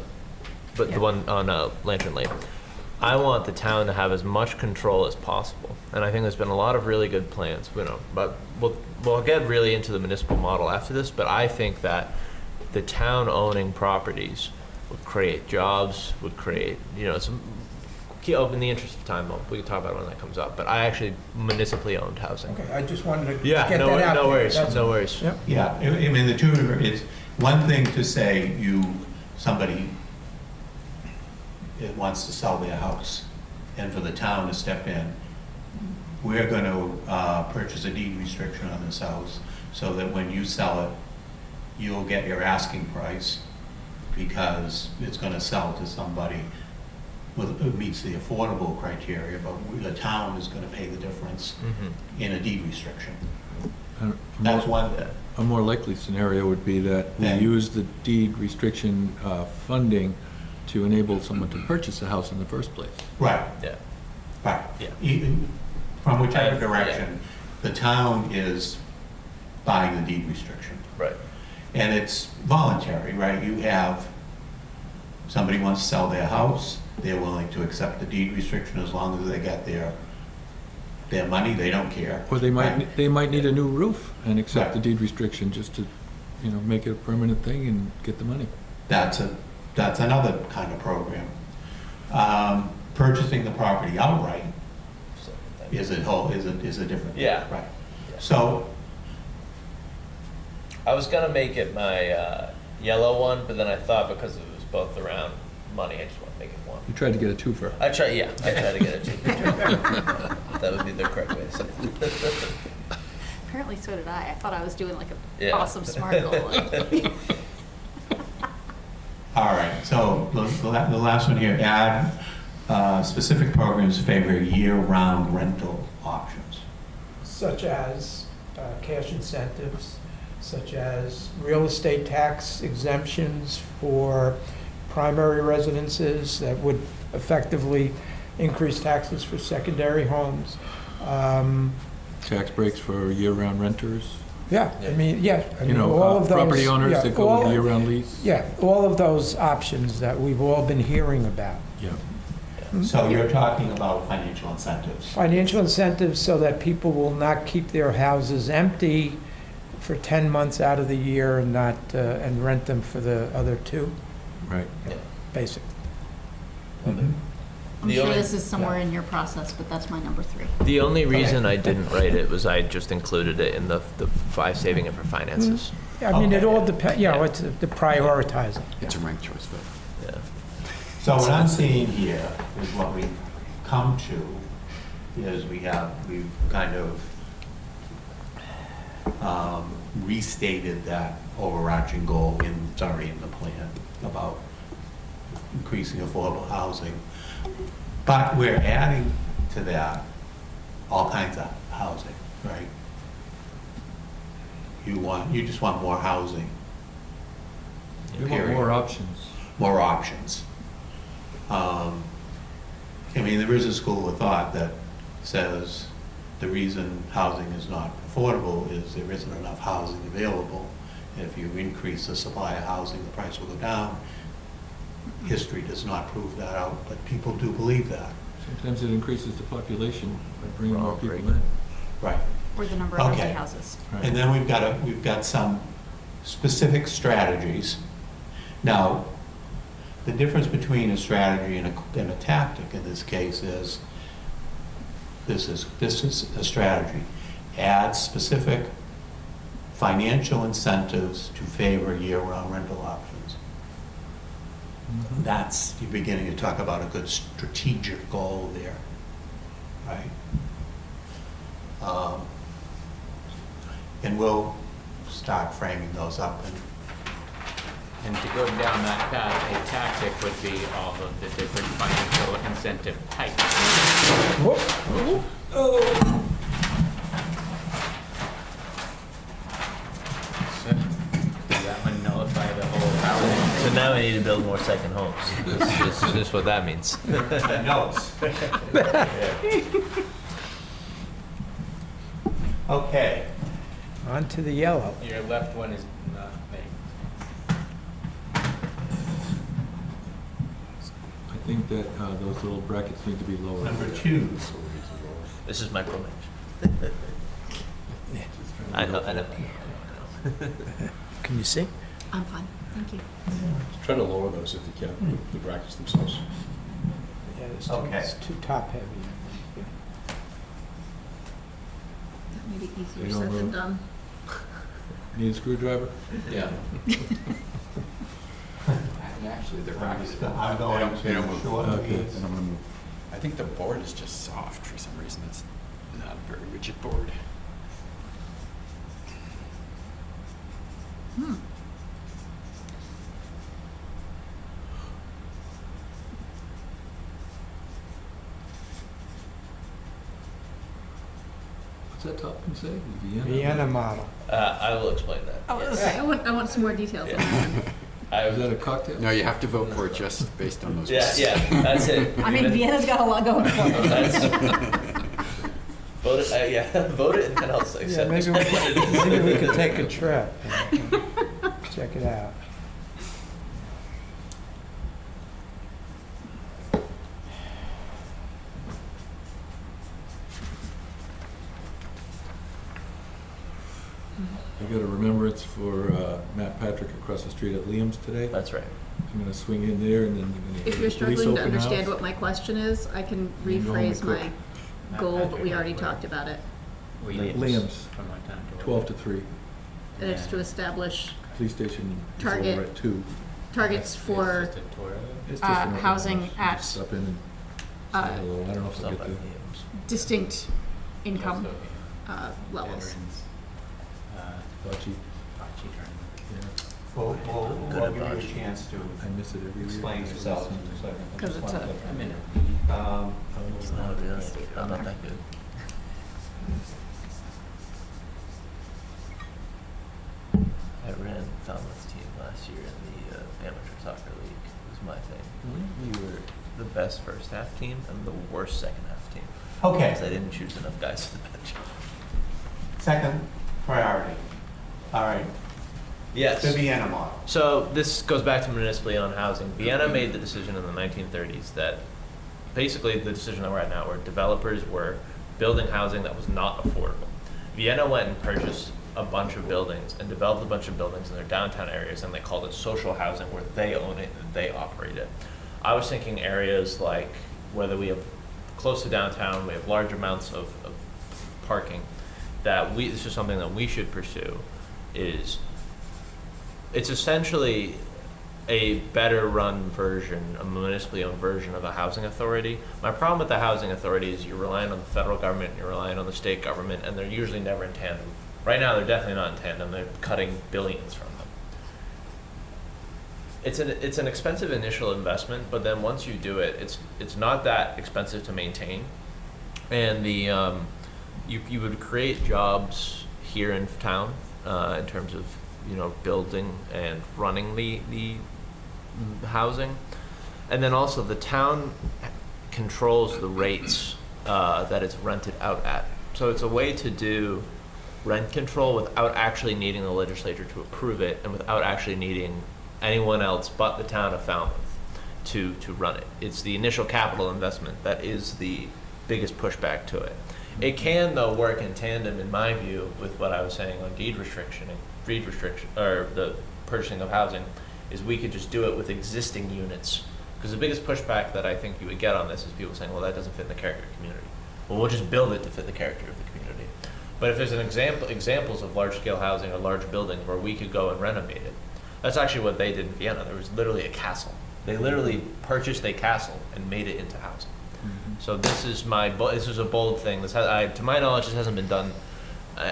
one on Lantern Lane. I want the town to have as much control as possible. And I think there's been a lot of really good plans, but we'll get really into the municipal model after this, but I think that the town owning properties would create jobs, would create, some, in the interest of time, we can talk about it when that comes up, but I actually municipally owned housing. Okay, I just wanted to Yeah, get that out no there. worries, That's- no worries. Yep. Yeah, I mean, the two, it's one thing to say somebody wants to sell their house, and for the town to step in, we're going to purchase a deed restriction on this house, so that when you sell it, you'll get your asking price, because it's going to sell to somebody who meets the affordable criteria, but the town is going to pay the difference in a deed restriction. That's one thing. A more likely scenario would be that we use the deed restriction funding to enable someone to purchase a house in the first place. Right. Yeah. Right. Yeah. Even from whichever direction, the town is buying the deed restriction. Right. And it's voluntary, right? You have, somebody wants to sell their house, they're willing to accept the deed restriction as long as they get their money, they don't care. Or they might need a new roof and accept Right. the deed restriction just to, make it a permanent thing and get the money. That's another kind of program. Purchasing the property outright is a different. Yeah. Right. Yeah. So, I was gonna make it my yellow one, but then I thought because it was both around money, I just want to make it one. You tried to get a twofer. I try to get it too. That would be the correct way to say it. Apparently so did I. I thought I was doing like a Yeah. awesome smart goal. all right, so the last one here, add specific programs favor year-round rental options. Such as cash incentives, such as real estate tax exemptions for primary residences that would effectively increase taxes for secondary homes. Tax breaks for year-round renters. Yeah, I mean, all of those. Property owners yeah, that go with all- a year-round lease. Yeah, all of those options that we've all been hearing about. Yeah. So you're talking about financial incentives. Financial incentives so that people will not keep their houses empty for 10 months out of the year and not, and rent them for the other 2, Right. basically. I'm The sure only- this is somewhere in your process, but that's my number 3. The only reason I didn't write it was I just included it in the saving it for finances. Yeah, I mean, it Okay. all depends, it's the prioritizing. It's a ranked choice vote. Yeah. So what I'm seeing here is what we've come to is we've kind of restated that overarching goal in the plan about increasing affordable housing. But we're adding to that all kinds of housing, right? You just want more housing. We want Period. more options. More options. I mean, there is a school of thought that says the reason housing is not affordable is there isn't enough housing available. If you increase the supply of housing, the price will go down. History does not prove that out, but people do believe that. Sometimes it increases the population by bringing more people Right. in. Right. Or the number of empty Okay. houses. Right. And then we've got some specific strategies. Now, the difference between a strategy and a tactic in this case is this is a strategy. Add specific financial incentives to favor year-round rental options. That's, you're beginning to talk about a good strategic goal there, right? And we'll start framing those up. And to go down that path, a tactic would be all of the different financial incentive types. So, does that one nullify the whole housing? So now we need to build more second homes. This is what that means. Notes. Okay. On to the yellow. Your left one is not me. I think that those little brackets need to be lower. Number 2. This is micromanagement. I know. Can you see? I'm fine, thank you. Try to lower those if you can, the brackets themselves. Yeah, Okay. it's too top heavy. That may be They easier don't said than move. done. Need a screwdriver? Yeah. Actually, the brackets. I'm going to shorten Okay. these. Then I'm gonna move. I think the board is just soft for some reason. It's not a very rigid board. What's that top one say? Vienna? Vienna model. I will explain that. I was yes. gonna say, I want some more details on that. Is that a cocktail? No, you have to vote for it just based on those. Yeah, that's it. I mean, Vienna's got a lot going for it. That's, vote it, yeah, vote it and then I'll accept Yeah, maybe we could take a trip and check it out. I got a remembrance for Matt Patrick across the street at Liam's today. That's right. I'm gonna swing in there and then. If you're struggling to understand what my question is, I can You normally rephrase my cook. goal, but we already talked about it. Liam's, From what time to what? 12 to 3. And it's to establish Police station is Target. over at 2. targets for Just a tour of it? It's just an open housing house. You at, just Stop in and say uh, hello. I don't know if I'll Stuff get like the. Liam's. distinct income Also, levels. veterans, Bocce. bocce tournament. We'll Good give you a approach. chance to I miss it every year. explain yourself. Because it's a- A minute. It's not really, I'm not that good. I ran Falmouth's team last year in the amateur soccer league. It was my thing. We were the best first half team and the worst second half team. Okay. Because I didn't choose enough guys for the bench. Second priority. All right. Yes. The Vienna model. So this goes back to municipally owned housing. Vienna made the decision in the 1930s that basically the decision that we're at now, where developers were building housing that was not affordable. Vienna went and purchased a bunch of buildings and developed a bunch of buildings in their downtown areas, and they called it social housing, where they own it and they operate it. I was thinking areas like whether we have close to downtown, we have large amounts of parking, that this is something that we should pursue. It's essentially a better run version, a municipally owned version of a housing authority. My problem with the housing authority is you're relying on the federal government, you're relying on the state government, and they're usually never in tandem. Right now, they're definitely not in tandem. They're cutting billions from them. It's an expensive initial investment, but then once you do it, it's not that expensive to maintain, and you would create jobs here in town in terms of building and running the housing, and then also the town controls the rates that it's rented out at. So it's a way to do rent control without actually needing the legislature to approve it, and without actually needing anyone else but the town of Falmouth to run it. It's the initial capital investment that is the biggest pushback to it. It can, though, work in tandem, in my view, with what I was saying on deed restriction, or the purchasing of housing, is we could just do it with existing units. Because the biggest pushback that I think you would get on this is people saying, well, that doesn't fit the character of the community. Well, we'll just build it to fit the character of the community. But if there's an examples of large-scale housing or large buildings where we could go and renovate it, that's actually what they did in Vienna. There was literally a castle. They literally purchased a castle and made it into housing. So this is a bold thing. To my knowledge, this hasn't been done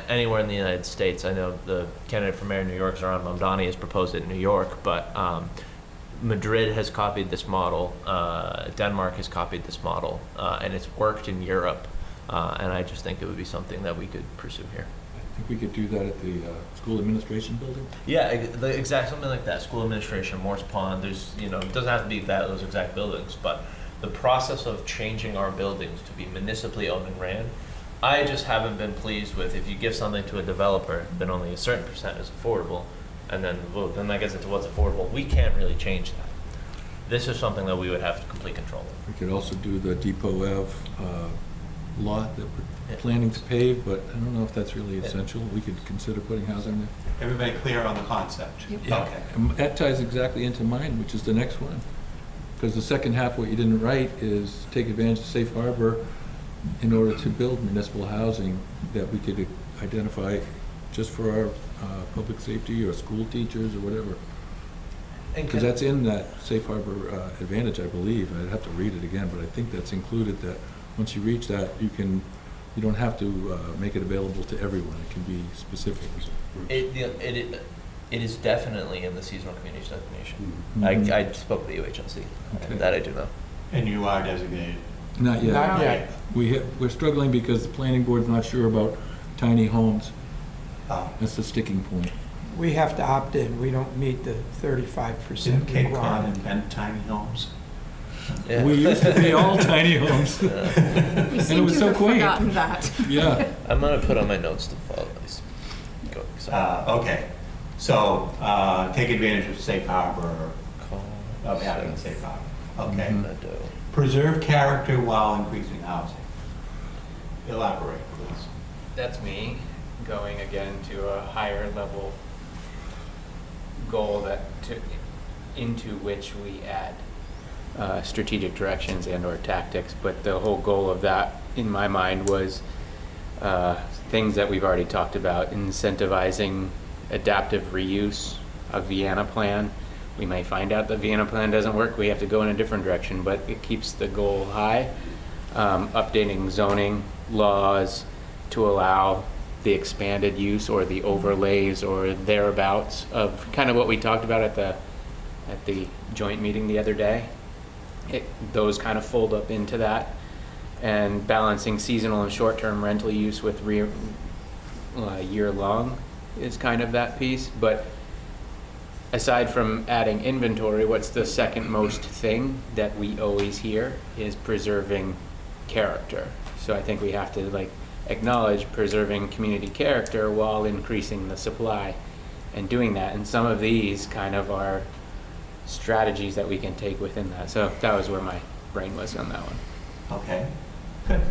anywhere in the United States. I know the candidate for mayor of New York, Zoran Mamdani, has proposed it in New York, but Madrid has copied this model. Denmark has copied this model, and it's worked in Europe. And I just think it would be something that we could pursue here. I think we could do that at the school administration building. Yeah, something like that. School administration, Morse Pond. There's, it doesn't have to be those exact buildings, but the process of changing our buildings to be municipally owned and ran, I just haven't been pleased with. If you give something to a developer, then only a certain percent is affordable, and then that gets into what's affordable. We can't really change that. This is something that we would have complete control of. We could also do the Depot Ave lot that we're planning to pave, but I don't know if that's really essential. We could consider putting housing there. Everybody clear on the concept? Yeah. Okay. And that ties exactly into mine, which is the next one. Because the second half, what you didn't write is take advantage of safe harbor in order to build municipal housing that we could identify just for our public safety or school teachers or whatever. Because that's in that safe harbor advantage, I believe. I'd have to read it again, but I think that's included that once you reach that, you don't have to make it available to everyone. It can be specific. It is definitely in the seasonal communities designation. Mhm. I spoke with the UHLC. Okay. That I do know. And you are designated? Not yet. Not yet. We're struggling because the planning board's not sure about tiny homes. Oh. That's the sticking point. We have to opt in. We don't meet the 35% Didn't Cape Cod requirement. invent tiny homes? Yeah. We used to be all tiny homes. We And it seem was to so have quaint. forgotten that. Yeah. I'm gonna put on my notes to follow this. Okay, so take advantage of safe harbor, of having safe harbor. Okay. Preserve character while increasing housing. Elaborate, please. That's me going again to a higher level goal into which we add strategic directions and/or tactics. But the whole goal of that, in my mind, was things that we've already talked about: incentivizing adaptive reuse, a Vienna plan. We may find out the Vienna plan doesn't work. We have to go in a different direction, but it keeps the goal high. Updating zoning laws to allow the expanded use or the overlays or thereabouts of kind of what we talked about at the joint meeting the other day. Those kind of fold up into that, and balancing seasonal and short-term rental use with year-long is kind of that piece. But aside from adding inventory, what's the second most thing that we always hear is preserving character. So I think we have to acknowledge preserving community character while increasing the supply and doing that. And some of these kind of are strategies that we can take within that. So that was where my brain was on that one. Okay, good.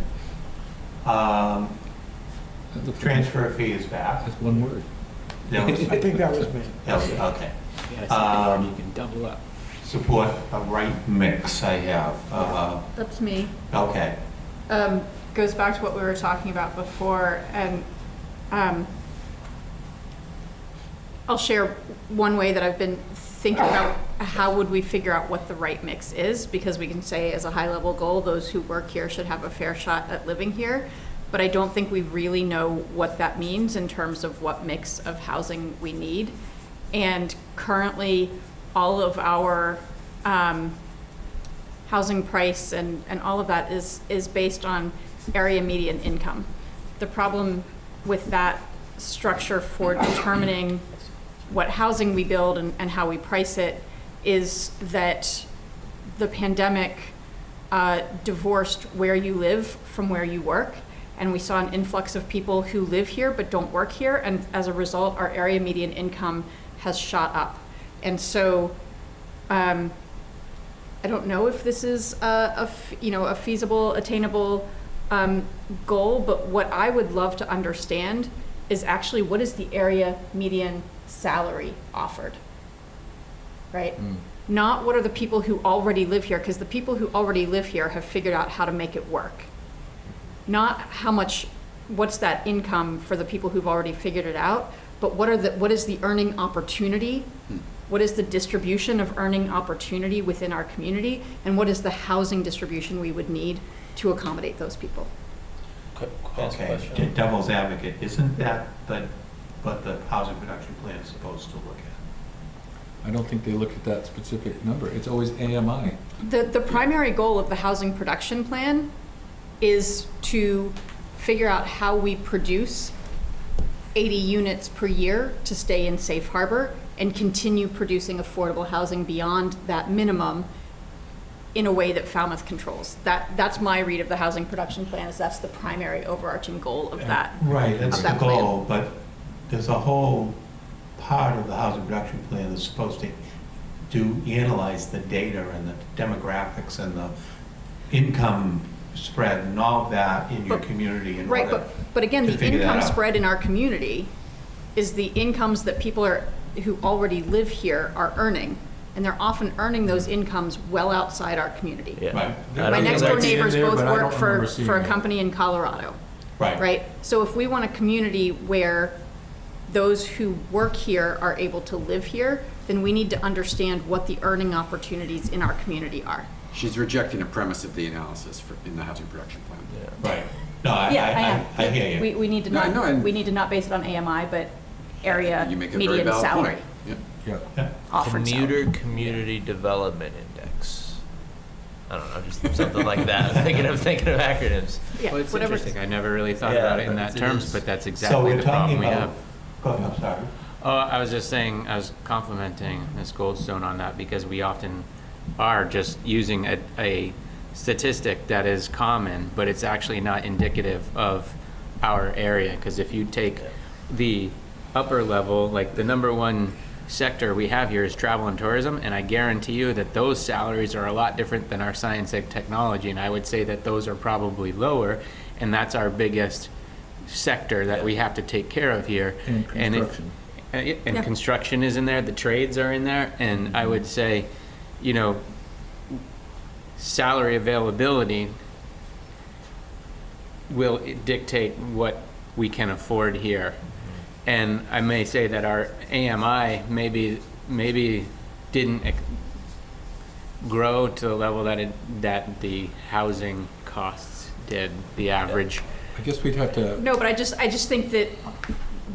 Transfer fee is back. That's one word. That was- I think that was me. Okay. Yeah, something where you can double up. Support a right mix, I have. That's me. Okay. Goes back to what we were talking about before, and I'll share one way that I've been thinking about how would we figure out what the right mix is, because we can say as a high-level goal, those who work here should have a fair shot at living here, but I don't think we really know what that means in terms of what mix of housing we need. And currently, all of our housing price and all of that is based on area median income. The problem with that structure for determining what housing we build and how we price it is that the pandemic divorced where you live from where you work. And we saw an influx of people who live here but don't work here. And as a result, our area median income has shot up. And so I don't know if this is a feasible, attainable goal, but what I would love to understand is actually what is the area median salary offered, right? Not what are the people who already live here, because the people who already live here have figured out how to make it work. Not what's that income for the people who've already figured it out, but what is the earning opportunity? What is the distribution of earning opportunity within our community? And what is the housing distribution we would need to accommodate those people? Okay, devil's advocate, isn't that what the housing production plan is supposed to look at? I don't think they look at that specific number. It's always AMI. The primary goal of the housing production plan is to figure out how we produce 80 units per year to stay in safe harbor and continue producing affordable housing beyond that minimum in a way that Falmouth controls. That's my read of the housing production plan, is that's the primary overarching goal of that. Right, that's of the that goal, plan. but there's a whole part of the housing production plan that's supposed to do analyze the data and the demographics and the income spread and all of that in your community in Right, order but again, to the figure that income out. spread in our community is the incomes that people who already live here are earning. And they're often earning those incomes well outside our community. Right. My next door neighbors both work for a company. company in Colorado. Right. Right? So if we want a community where those who work here are able to live here, then we need to understand what the earning opportunities in our community are. She's rejecting a premise of the analysis in the housing production plan. Right. No, I hear you. We need to No, I know, and- we need to not base it on AMI, but area You make a very median valid salary. point. Yep. Yeah. Offered salary. Community Development Index. I don't know, just something like that. I'm thinking of acronyms. Yeah, Well, it's whatever. interesting. I never really thought Yeah, about it in but that it terms, is. but that's So exactly we're the talking problem we have. about, go ahead, I'm sorry. Oh, I was just saying, I was complimenting Ms. Goldstone on that because we often are just using a statistic that is common, but it's actually not indicative of our area. Because if you take the upper level, like the number one sector we have here is travel and tourism, and I guarantee you that those salaries are a lot different than our science and technology, and I would say that those are probably lower, and that's our biggest sector that we have to take care of here. And if- construction. and Yeah. construction is in there, the trades are in there, and I would say, you know, salary availability will dictate what we can afford here. And I may say that our AMI maybe didn't grow to the level that the housing costs did, the average. I guess we'd have to, No, but I just think that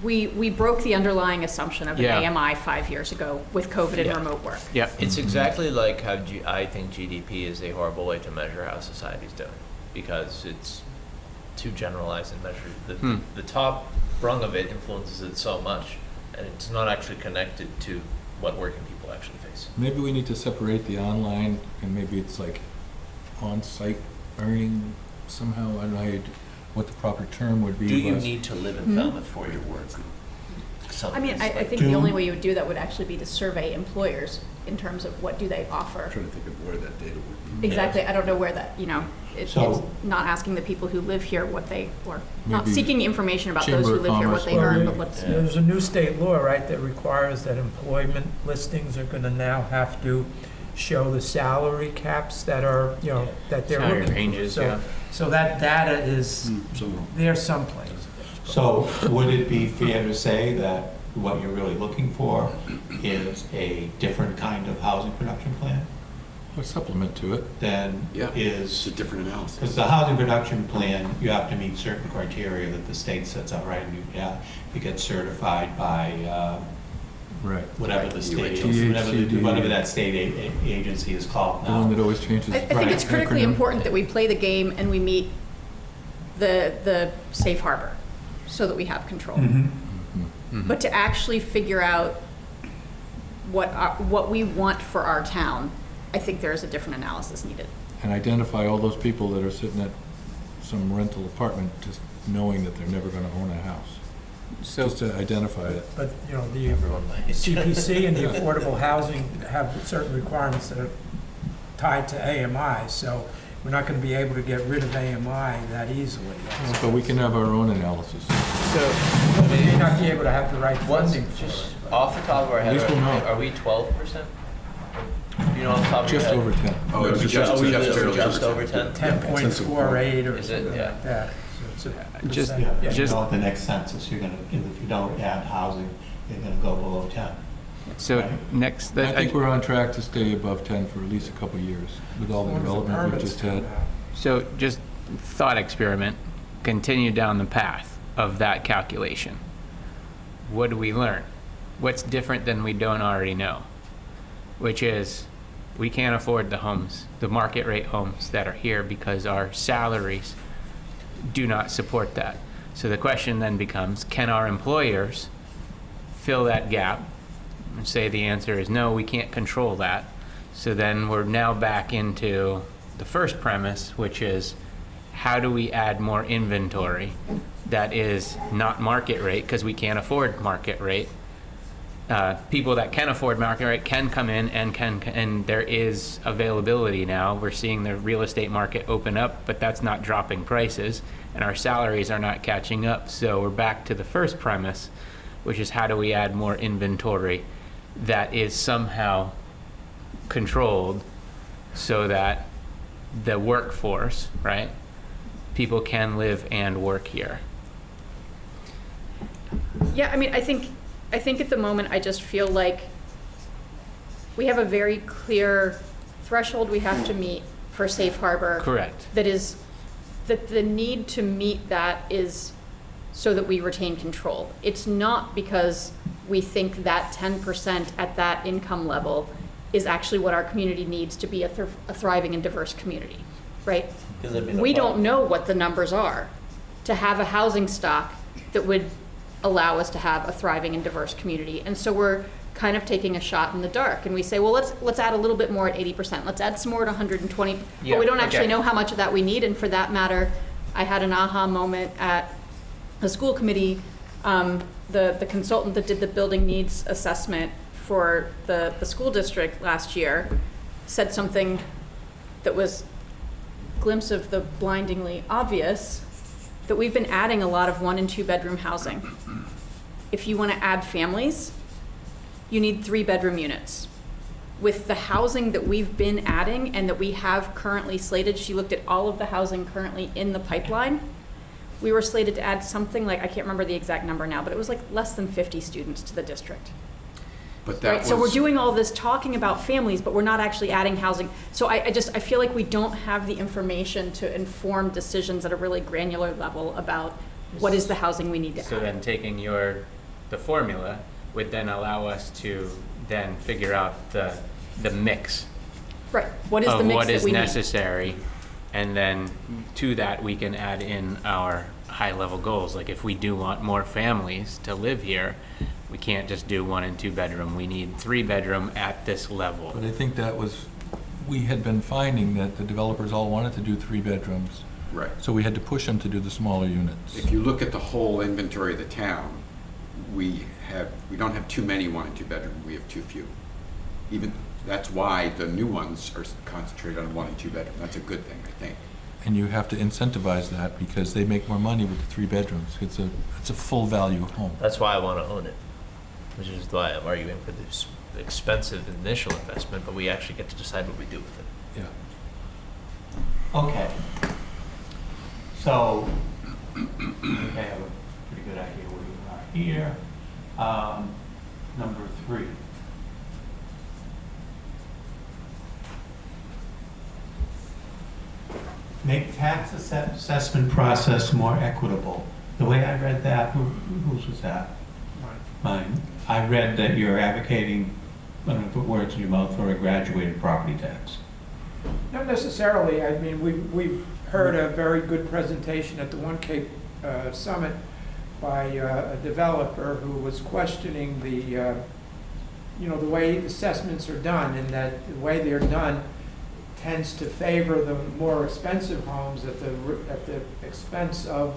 we broke the underlying assumption of an Yeah. AMI 5 years ago with COVID and Yeah. remote work. Yep. It's exactly like how I think GDP is a horrible way to measure how society's doing, because it's too generalized and measured. The top rung of it influences it so much, and it's not actually connected to what working people actually face. maybe we need to separate the online, and maybe it's like on-site earning somehow. I don't know how what the proper term would be. Do you but- need to live in Falmouth for your work? I mean, I think the only way you would do that would actually be to survey employers in terms of what do they offer. I'm trying to think of where that data would be. Exactly, I don't know where that, it's So- not asking the people who live here what they, or not Maybe seeking information about those who Chamber of live here, what Commerce they would earn, be- but what's. There's a new state law, right, that requires that employment listings are gonna now have to show the salary caps that are, that they're Salary looking for. ranges, So- yeah. So that data is there someplace. So would it be fair to say that what you're really looking for is a different kind of housing production plan A supplement to it. than Yeah, it's is, a different analysis. because the housing production plan, you have to meet certain criteria that the state sets out, right? You get certified by Right. whatever the state is, THCD. whatever that state agency is called The one that now. always changes. I think Right. it's critically Acronym. important that we play the game and we meet the safe harbor, so that we have control. But to actually figure out what we want for our town, I think there is a different analysis needed. And identify all those people that are sitting at some rental apartment, just knowing that they're never gonna own a house. So Just to identify it. But, the CPC and the affordable housing have certain requirements that are tied to AMI, so we're not gonna be able to get rid of AMI that easily. But we can have our own analysis. We may not be able to have the right funding for Just it. off the top of our head, least we'll know. are we 12%? Do you know off the top of your Just head? over 10. Oh, it'd be just over 10? 10.48 or Is something it? Yeah. like that. So it's a Just- percent, yeah. You know, at the next census, if you don't add housing, you're gonna go below 10. So Right. next, I think we're on track to stay above 10 for at least a couple of years with all the As long as the development we've permits just come had. out. so just thought experiment, continue down the path of that calculation. What do we learn? What's different than we don't already know? Which is, we can't afford the homes, the market rate homes that are here because our salaries do not support that. So the question then becomes, can our employers fill that gap? And say the answer is no, we can't control that. So then we're now back into the first premise, which is how do we add more inventory that is not market rate, because we can't afford market rate, people that can afford market rate can come in and there is availability now. We're seeing the real estate market open up, but that's not dropping prices, and our salaries are not catching up. So we're back to the first premise, which is how do we add more inventory that is somehow controlled so that the workforce, right, people can live and work here. Yeah, I mean, I think at the moment, I just feel like we have a very clear threshold we have to meet for safe harbor. Correct. That the need to meet that is so that we retain control. It's not because we think that 10% at that income level is actually what our community needs to be a thriving and diverse community, right? We don't know what the numbers are to have a housing stock that would allow us to have a thriving and diverse community. And so we're kind of taking a shot in the dark, and we say, well, let's add a little bit more at 80%. Let's add some more at 120, but we don't actually know how much of that we need. And for that matter, I had an aha moment at a school committee. The consultant that did the building needs assessment for the school district last year said something that was a glimpse of the blindingly obvious, that we've been adding a lot of 1 and 2 bedroom housing. If you want to add families, you need 3 bedroom units. With the housing that we've been adding and that we have currently slated, she looked at all of the housing currently in the pipeline. We were slated to add something like, I can't remember the exact number now, but it was like less than 50 students to the district. But that right? So we're doing all this talking about families, but we're not actually adding housing. So I feel like we don't have the information to inform decisions at a really granular level about what is the housing we need to add. So then taking the formula would then allow us to then figure out the mix. Right. What is the mix what that is we necessary, need? And then to that we can add in our high-level goals. Like if we do want more families to live here, we can't just do 1 and 2 bedroom. We need 3 bedroom at this level. But I think we had been finding that the developers all wanted to do 3 bedrooms. Right. So we had to push them to do the smaller units. If you look at the whole inventory of the town, we don't have too many 1 and 2 bedroom. We have too few. That's why the new ones are concentrated on 1 and 2 bedroom. That's a good thing, I think. And you have to incentivize that because they make more money with the 3 bedrooms. It's a full value home. That's why I want to own it, which is why I'm arguing for this expensive initial investment, but we actually get to decide what we do with it. Yeah. Okay. So, I think I have a pretty good idea where you are here. Number 3. Make tax assessment process more equitable. The way I read that, whose was that? Mine. I read that you're advocating, I'm going to put words in your mouth, for a graduated property tax. Not necessarily. I mean, we've heard a very good presentation at the One Cape Summit by a developer who was questioning the way assessments are done, and that the way they're done tends to favor the more expensive homes at the expense of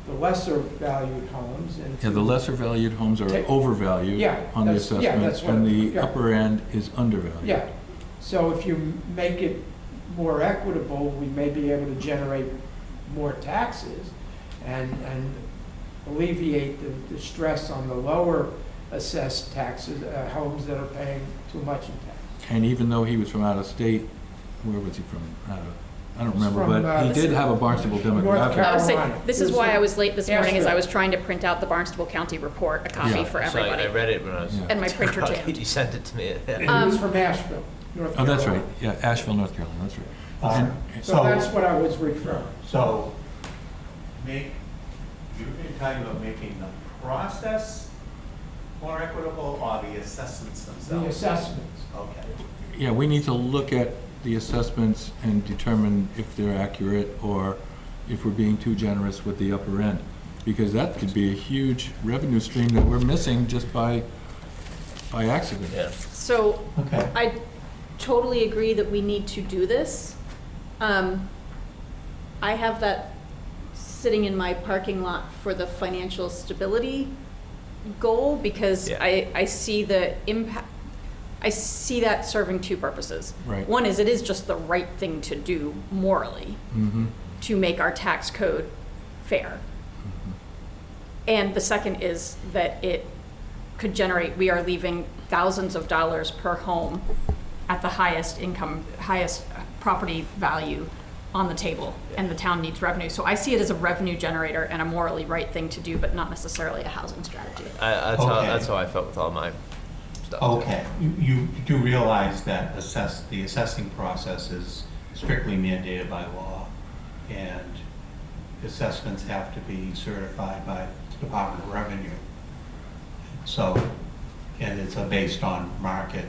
the lesser valued homes. And Yeah, the lesser valued homes are overvalued on the assessment, and the upper end is undervalued. Yeah. So if you make it more equitable, we may be able to generate more taxes and alleviate the stress on the lower assessed taxes, homes that are paying too much in tax. And even though he was from out of state, where was he from? I don't remember, from, but he did have a Barnstable North demographic. Carolina. This is why I was late this morning, is I Asheville. was trying to print out the Barnstable County report, a copy for everybody. I read it when I was. And my printer jammed. You sent it to me. He was from Asheville, North Oh, Carolina. that's right. Yeah, Asheville, North Carolina, that's right. So that's what I was referring. So, you're talking about making the process more equitable or the assessments themselves? The assessments. Okay. Yeah, we need to look at the assessments and determine if they're accurate or if we're being too generous with the upper end. Because that could be a huge revenue stream that we're missing just by accident. Yeah. So Okay. I totally agree that we need to do this. I have that sitting in my parking lot for the financial stability goal because Yeah. I see the impact. I see that serving two purposes. Right. One is it is just the right thing to do morally to make our tax code fair. And the second is that it could generate, we are leaving thousands of dollars per home at the highest income, highest property value on the table, and the town needs revenue. So I see it as a revenue generator and a morally right thing to do, but not necessarily a housing strategy. That's how I felt with all my stuff. Okay, you do realize that the assessing process is strictly mandated by law, and assessments have to be certified by the Department of Revenue. So, and it's based on market,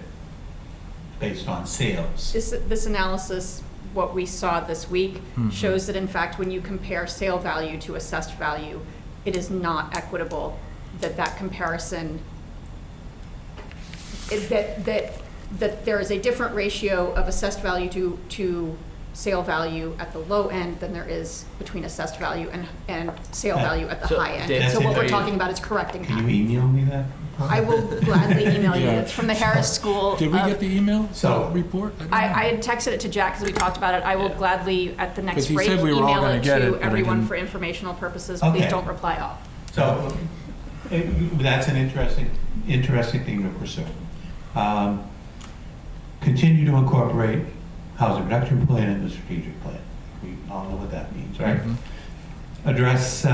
based on sales. This analysis, what we saw this week, shows that in fact, when you compare sale value to assessed value, it is not equitable, that comparison, that there is a different ratio of assessed value to sale value at the low end than there is between assessed value and sale value at the So, high end. Dave, So what are we're you- talking about is correcting Can that. you email me that? I will gladly email you. Yeah. It's from the Harris School. Did we get the email So- report? don't I know. had texted it to Jack because we talked about it. I will gladly, at the next 'Cause he break, said we were all email gonna it get it, to but I everyone didn't. for informational purposes. Okay. Please don't reply all. So, that's an interesting thing to pursue. Continue to incorporate housing production plan in the strategic plan. We all know what that means, right? Address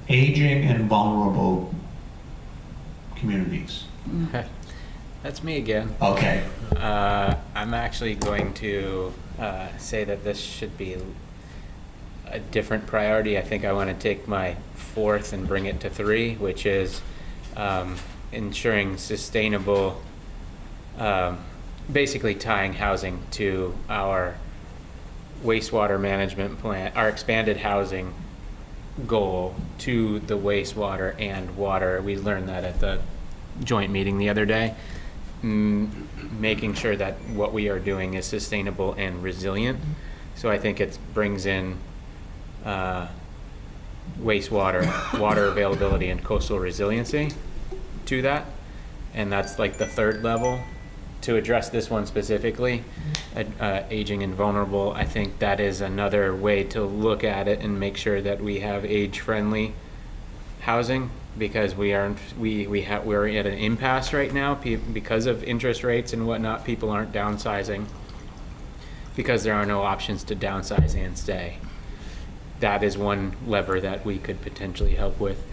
aging and vulnerable communities. That's me again. Okay. I'm actually going to say that this should be a different priority. I think I want to take my fourth and bring it to 3, which is ensuring sustainable, basically tying housing to our wastewater management plan, our expanded housing goal to the wastewater and water. We learned that at the joint meeting the other day. Making sure that what we are doing is sustainable and resilient. So I think it brings in wastewater, water availability, and coastal resiliency to that. And that's like the third level. To address this one specifically, aging and vulnerable, I think that is another way to look at it and make sure that we have age-friendly housing, because we're at an impasse right now because of interest rates and whatnot. People aren't downsizing because there are no options to downsize and stay. That is one lever that we could potentially help with.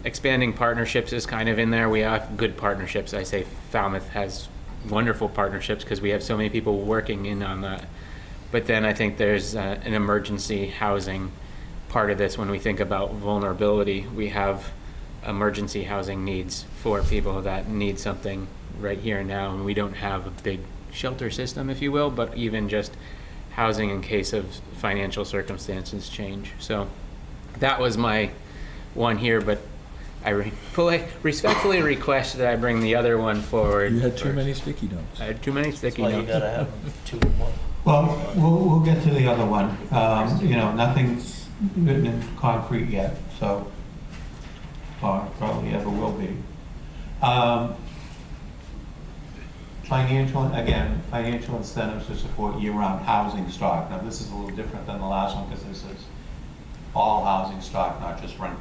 Expanding partnerships is kind of in there. We have good partnerships. I say Falmouth has wonderful partnerships because we have so many people working in on that. But then I think there's an emergency housing part of this. When we think about vulnerability, we have emergency housing needs for people that need something right here and now, and we don't have a big shelter system, if you will, but even just housing in case of financial circumstances change. So that was my one here, but I respectfully request that I bring the other one forward. You had too first. many sticky notes. I had too many sticky That's why notes. you gotta have 2 or more. Well, we'll get to the other one. Nothing's written in concrete yet, so, or probably ever will be. Financial incentives to support year-round housing stock. Now, this is a little different than the last one because this is all housing stock, not just rental.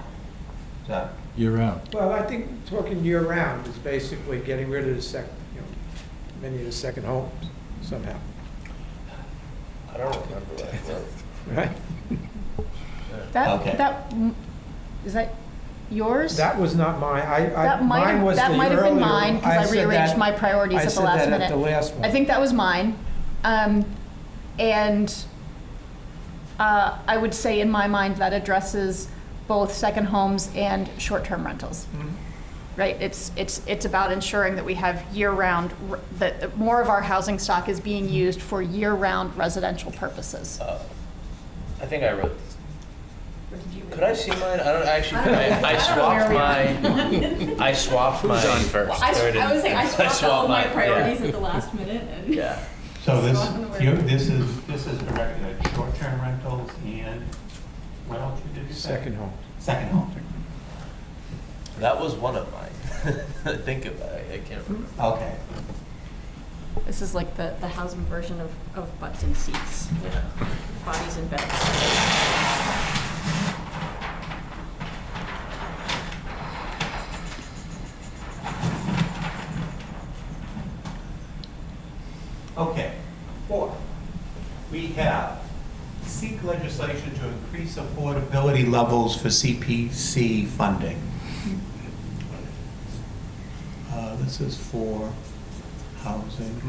Is that? Year-round. Well, I think talking year-round is basically getting rid of many of the second homes somehow, I don't remember that. right? Okay. Is that yours? That was not mine. That might mine was have the been earlier- mine because I said rearranged that- my priorities at the last I said that minute. at the last one. I think that was mine. I would say in my mind that addresses both second homes and short-term rentals. Right? It's about ensuring that we have year-round, that more of our housing stock is being used for year-round residential purposes. I think I wrote this. Or did you read Could I see mine? I don't actually. I swapped my. I swapped my. Who's on first? I was saying I swapped all of my yeah. priorities at the last minute and. Yeah. So this So is directed at short-term rentals and what else did you say? Second home. Second home. That was one of mine. Think about it, I can't remember. Okay. This is like the housing version of butts and seats, Yeah. bodies and beds. Okay. 4, we have seek legislation to increase affordability levels for CPC funding. This is for housing.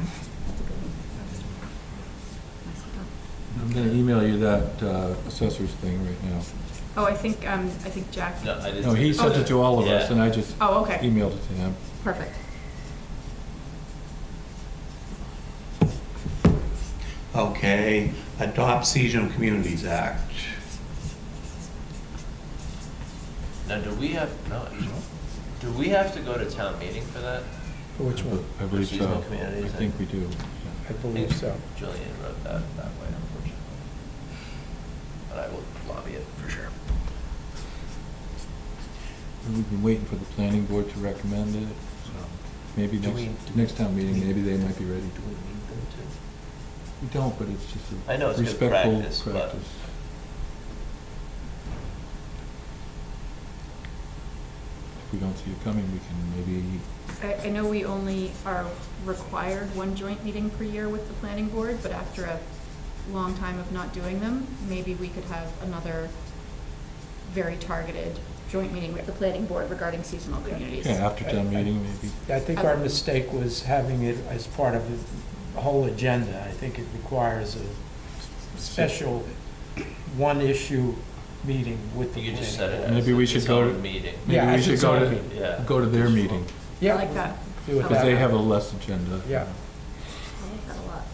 I'm gonna email you that assessor's thing right now. Oh, I think Jack. No, I didn't. No, he sent it to all of us, Yeah. and I just Oh, okay. emailed it to him. Perfect. Okay, Adopt Seasonal Communities Act. Now, do we have to go to town meeting for that? For which one? I believe Seasonal so. communities, I think we do. I believe so. Julian wrote that way, unfortunately. But I will lobby it for sure. We've been waiting for the planning board to recommend it, so maybe next town meeting, maybe they might be ready to. Do we need them to? We don't, but it's just a I know it's good respectful practice, but- practice. If we don't see it coming, we can maybe, I know we only are required one joint meeting per year with the planning board, but after a long time of not doing them, maybe we could have another very targeted joint meeting with the planning board regarding seasonal communities. yeah, after town meeting, maybe. I think our mistake was having it as part of the whole agenda. I think it requires a special one-issue meeting with the You planning. just said it as Maybe we should its go own to- meeting. Maybe Yeah, we as should its go own to, meeting. Yeah. go to their meeting, Yeah, I like that. do it Because because that they way. have a less agenda. Yeah. I like that a lot.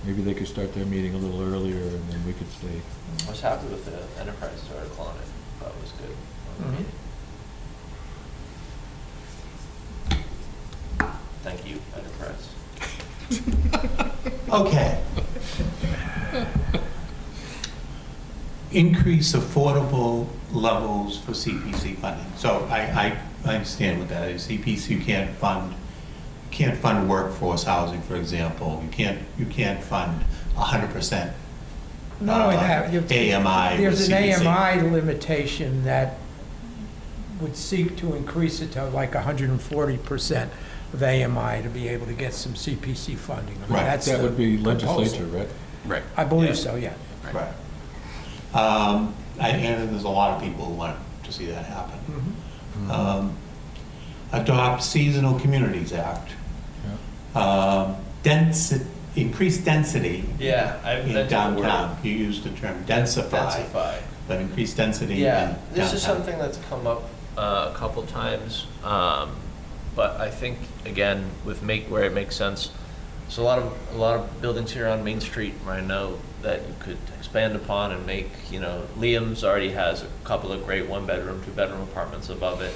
Maybe they could start their meeting a little earlier, and then we could stay. I was happy with the Enterprises article on it. That was good. On the Mhm. meeting. Thank you, Enterprise. Okay. Increase affordable levels for CPC funding. So I understand what that is. CPC, you can't fund workforce housing, for example. You can't fund 100%. Not only that, AMI with there's an CPC. AMI limitation that would seek to increase it to like 140% of AMI to be able to get some CPC funding. I mean, Right. that's That the would be proposal. legislature, right? Right. I believe so, yeah. Right. And there's a lot of people who want to see that happen. Mhm. Adopt Seasonal Communities Act. Increase density Yeah, in downtown. You used the term densify, Densify. but increase density in Yeah, downtown. this is something that's come up a couple times, but I think again where it makes sense. So a lot of buildings here on Main Street where I know that you could expand upon and make. Liam's already has a couple of great 1-bedroom, 2-bedroom apartments above it.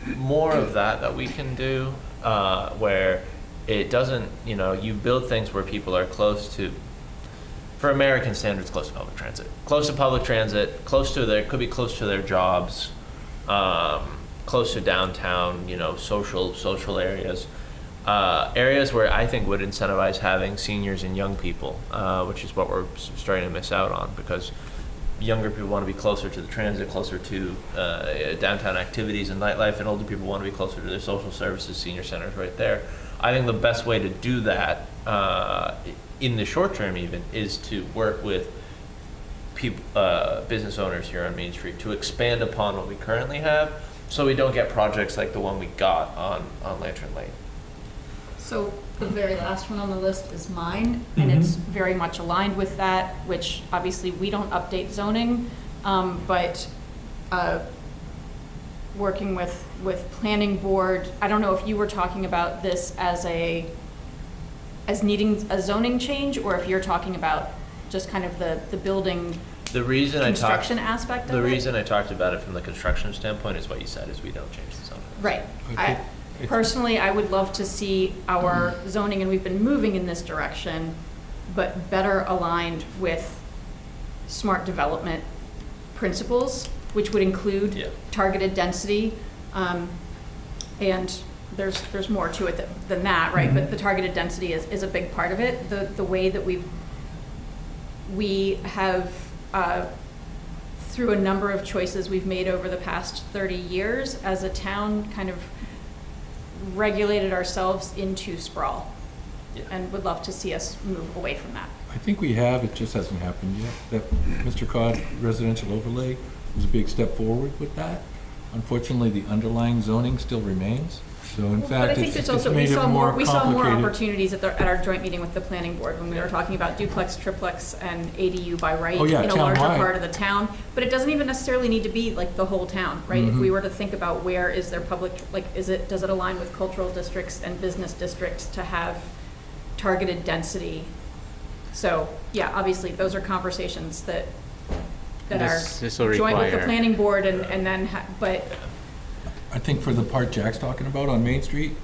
More of that we can do, where it doesn't. You build things where people are close to. For American standards, close to public transit. Close to public transit, could be close to their jobs, close to downtown, social areas. Areas where I think would incentivize having seniors and young people, which is what we're starting to miss out on, because younger people want to be closer to the transit, closer to downtown activities and nightlife, and older people want to be closer to their social services, senior centers right there. I think the best way to do that, in the short term even, is to work with people, business owners here on Main Street to expand upon what we currently have, so we don't get projects like the one we got on Lantern Lane. So the very last one on the list is mine, and it's very much aligned with that, which obviously we don't update zoning, but working with planning board, I don't know if you were talking about this as needing a zoning change, or if you're talking about just kind of the building construction aspect of it. The reason I talked about it from the construction standpoint is what you said, is we don't change the zoning. Right. Personally, I would love to see our zoning, and we've been moving in this direction, but better aligned with smart development principles. which would include Yeah. targeted density. And there's more to it than that, right? But the targeted density is a big part of it. The way that we have, through a number of choices we've made over the past 30 years as a town, kind of regulated ourselves into sprawl. Yeah. And would love to see us move away from that. I think we have, it just hasn't happened yet. That Mr. Cod residential overlay was a big step forward with that. Unfortunately, the underlying zoning still remains. So in But I fact, think it's there's also, made it more we saw more complicated. opportunities at our joint meeting with the planning board when we were talking about duplex, triplex, and ADU by right Oh, yeah, in a larger townwide. part of the town. But it doesn't even necessarily need to be like the whole town, right? If we were to think about where is there public, like, does it align with cultural districts and business districts to have targeted density? So, yeah, obviously, those are conversations that This will are joint with the require- planning board and then, but I think for the part Jack's talking about on Main Street,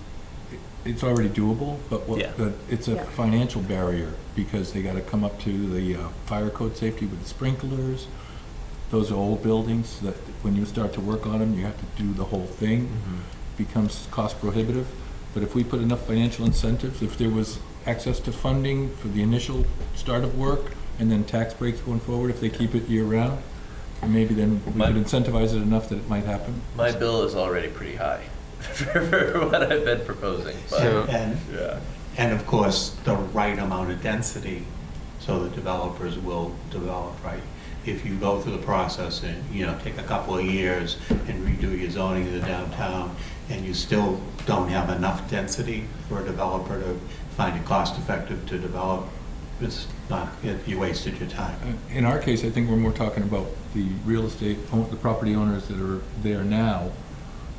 it's already doable, but Yeah. it's a Yeah. financial barrier because they gotta come up to the fire code safety with the sprinklers. Those are old buildings that when you start to work on them, you have to do the whole thing. Becomes cost prohibitive. But if we put enough financial incentives, if there was access to funding for the initial start of work and then tax breaks going forward, if they keep it year round, maybe then we could incentivize it enough that it might happen. My bill is already pretty high for what I've been proposing, but, So- yeah. And of course, the right amount of density, so the developers will develop right. If you go through the process and, take a couple of years and redo your zoning in the downtown, and you still don't have enough density for a developer to find it cost effective to develop, it's not, you wasted your time. In our case, I think we're more talking about the real estate, the property owners that are there now,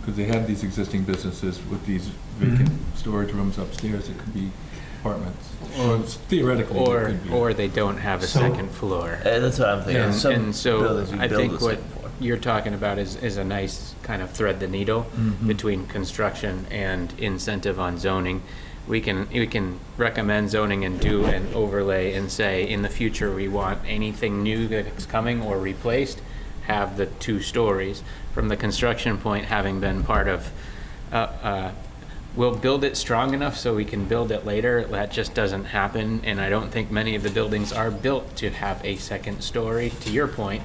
because they have these existing businesses with these vacant storage rooms upstairs that could be apartments. Or theoretically, it could be. Or they don't have a So- second floor. That's what I'm thinking. And, Some and so buildings we I build think this what thing for. you're talking about is a nice kind of thread the needle between construction and incentive on zoning. We can recommend zoning and do an overlay and say, in the future, we want anything new that's coming or replaced, have the 2 stories. From the construction point, having been part of, we'll build it strong enough so we can build it later. That just doesn't happen, and I don't think many of the buildings are built to have a second story, to your point.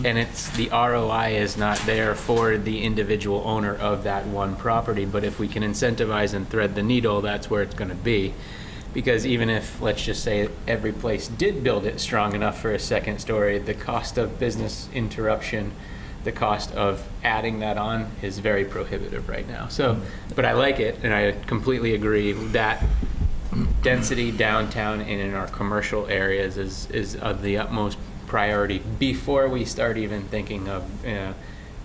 And it's, the ROI is not there for the individual owner of that one property, but if we can incentivize and thread the needle, that's where it's gonna be. Because even if, let's just say, every place did build it strong enough for a second story, the cost of business interruption, the cost of adding that on is very prohibitive right now. So, but I like it, and I completely agree that density downtown and in our commercial areas is of the utmost priority before we start even thinking of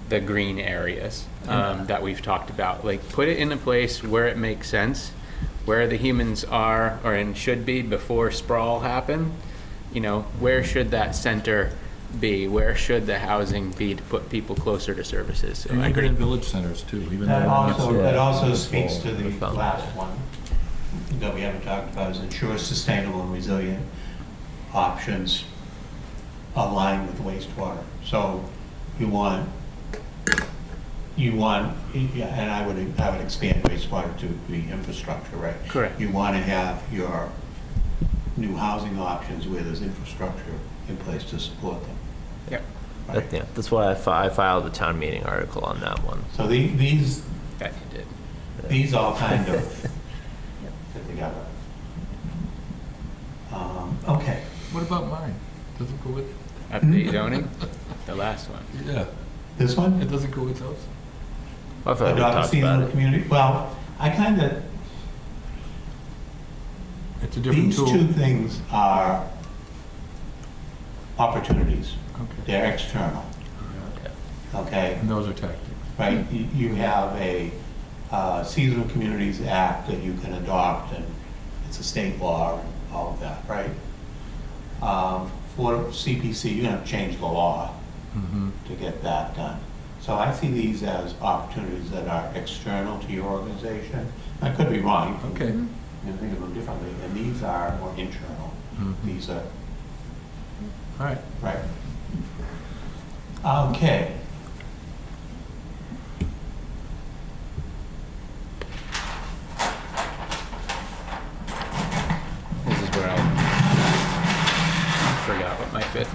the green areas that we've talked about. Like, put it in a place where it makes sense, where the humans are or and should be before sprawl happen. Where should that center be? Where should the housing be to put people closer to services? So And I even agree. in village centers too, even That though. also speaks to the last one that we haven't talked about, is ensure sustainable and resilient options aligned with wastewater. So you want, and I would expand wastewater to be infrastructure, right? Correct. You want to have your new housing options where there's infrastructure in place to support them. Yep. Right? That's why I filed a town meeting article on that one. So these That you did. These all kind of fit together. Okay. What about mine? Does it go with? Update zoning, the last one. Yeah, This one? it doesn't go with those? I thought we Adopt talked seasonal about it. community. Well, I kind of, It's a different these tool. 2 things are opportunities. Okay. They're external. Okay? And those are tactics. Right? You have a Seasonal Communities Act that you can adopt, and it's a state law and all of that, right? For CPC, you're going to change the law to get that done. So I see these as opportunities that are external to your organization. I could be wrong. You Okay. can think of them differently. And these are more internal. These are, All right. right. Okay.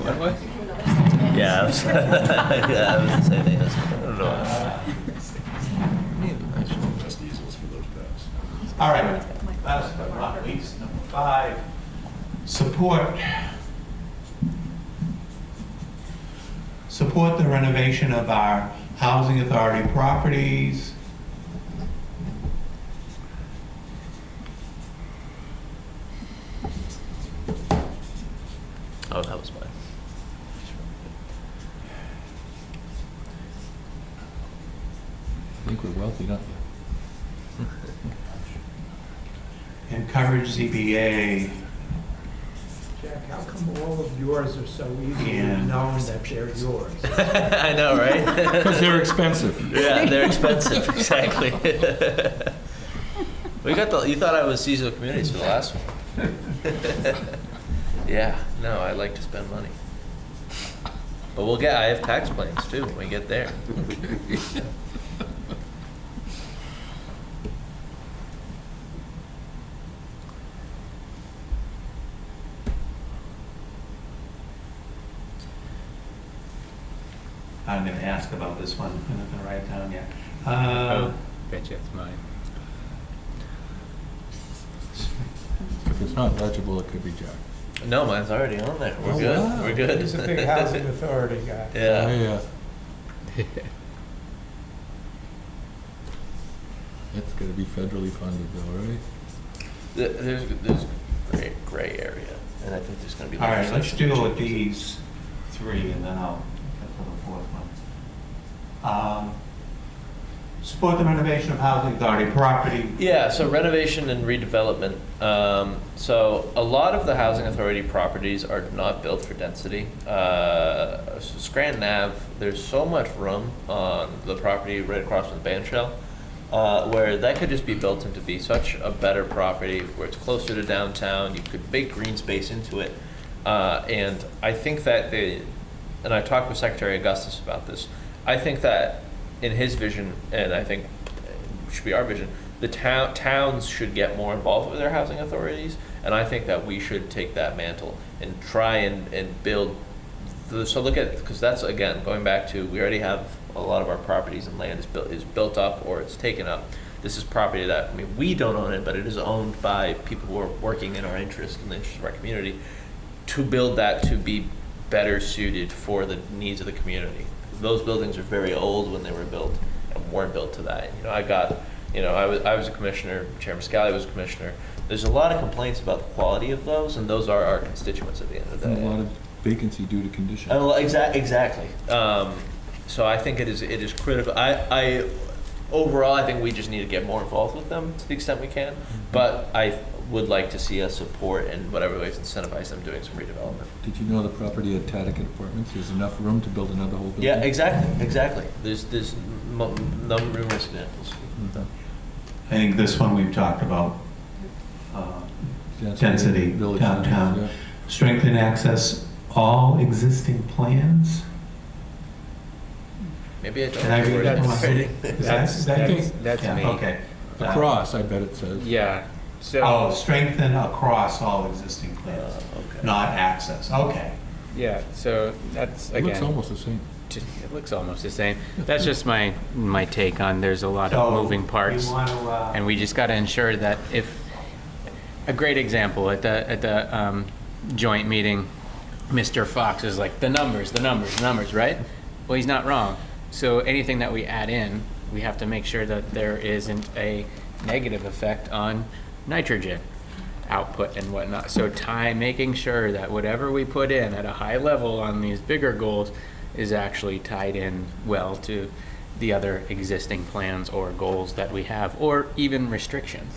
That way? Yeah, I was, yeah, I was the same thing. I don't know. All right, last but not least, number 5, support the renovation of our housing authority properties. Oh, that was mine. I think we're wealthy, don't you? Encourage ZBA. Jack, how come all of yours are so easily Yeah. known that they're yours? I know, right? Because they're expensive. Yeah, they're expensive, exactly. We got the, you thought I was seasonal communities for the last one. Yeah, no, I like to spend money. But I have tax plans too when we get there. I'm going to ask about this one. I'm not going to write it down yet. Betcha it's mine. If it's not legible, it could be Jack. No, mine's already on there. We're Oh, good. wow. We're good. He's a big housing authority guy. Yeah. Yeah. It's got to be federally funded though, right? There's gray area, and I think there's going to be. All right, let's legislation deal with changes. these 3, and then I'll get to the 4th one. Support the renovation of housing authority property. Yeah, so renovation and redevelopment. So a lot of the housing authority properties are not built for density. Scranton Ave, there's so much room on the property right across from the band shell, where that could just be built into be such a better property, where it's closer to downtown, you could bake green space into it. And I think that and I talked with Secretary Augustus about this, I think that in his vision, and I think it should be our vision, the towns should get more involved with their housing authorities, and I think that we should take that mantle and try and build. So look at, because that's, again, going back to, we already have a lot of our properties and land is built up or it's taken up. This is property that, I mean, we don't own it, but it is owned by people who are working in our interest and the interest of our community, to build that to be better suited for the needs of the community. Those buildings are very old when they were built and weren't built to that. You know, I was a commissioner, Chairman Scally was a commissioner. There's a lot of complaints about the quality of those, and those are our constituents at the end of the day. And a lot of vacancy due to condition. Exactly. So I think it is critical. Overall, I think we just need to get more involved with them to the extent we can. But I would like to see us support in whatever ways incentivize them doing some redevelopment. Did you know the property at Tatticat Apartments, there's enough room to build another whole building? Yeah, exactly. There's numerous examples. I think this one we've talked about, density village downtown. centers, Strengthen access, all existing plans. Maybe I don't. Can I read that one? That's Yeah, me. okay. yeah. Across, I bet it says. Yeah. So Oh, strengthen across all existing plans, Okay. not access. Okay. yeah. So that's It looks again. almost the same. It looks almost the same. That's just my take on. There's a lot So of moving parts, you want to, and we just got to ensure that if a great example at the joint meeting, Mr. Fox is like the numbers, right? Well, he's not wrong. So anything that we add in, we have to make sure that there isn't a negative effect on nitrogen output and whatnot. So making sure that whatever we put in at a high level on these bigger goals is actually tied in well to the other existing plans or goals that we have, or even restrictions.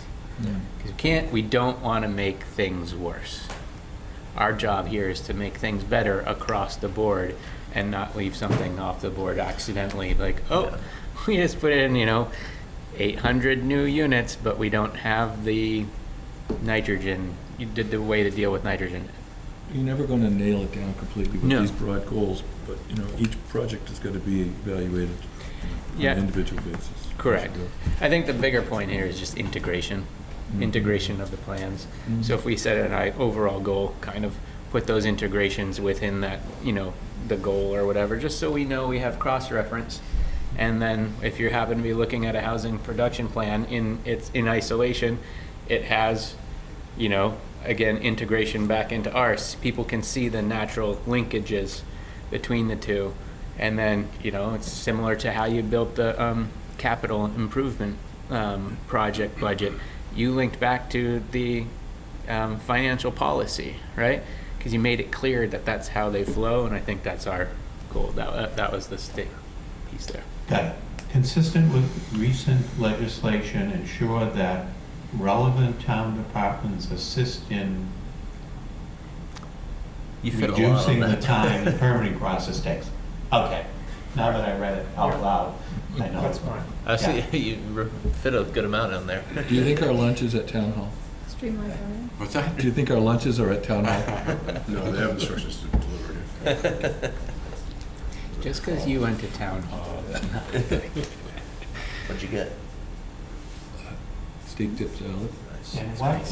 Because we don't want to make things worse. Our job here is to make things better across the board and not leave something off the board accidentally, like, oh, we just put in, 800 new units, but we don't have the nitrogen, you did the way to deal with nitrogen. You're never going to nail it down completely with No. these broad goals, but each project has got to be evaluated on Yeah. an individual basis. Correct. I think the bigger point here is just integration of the plans. So if we set an overall goal, kind of put those integrations within that, the goal or whatever, just so we know we have cross-reference. And then if you happen to be looking at a housing production plan in isolation, it has, again, integration back into ours. People can see the natural linkages between the two. And then, it's similar to how you built the capital improvement project budget. You linked back to the financial policy, right? Because you made it clear that that's how they flow, and I think that's our goal. That was the state piece there. Got it. Consistent with recent legislation, ensure that relevant town departments assist in reducing the time the permitting process takes. Okay, now that I read it out loud, I know. That's fine. I see you fit a good amount in there. Do you think our lunch is at Town Hall? Streamline zoning. What's that? Do you think our lunches are at Town Hall? No, they have instructions to deliver it. Just because you went to town hall. What'd you get? Steak dip salad. And what,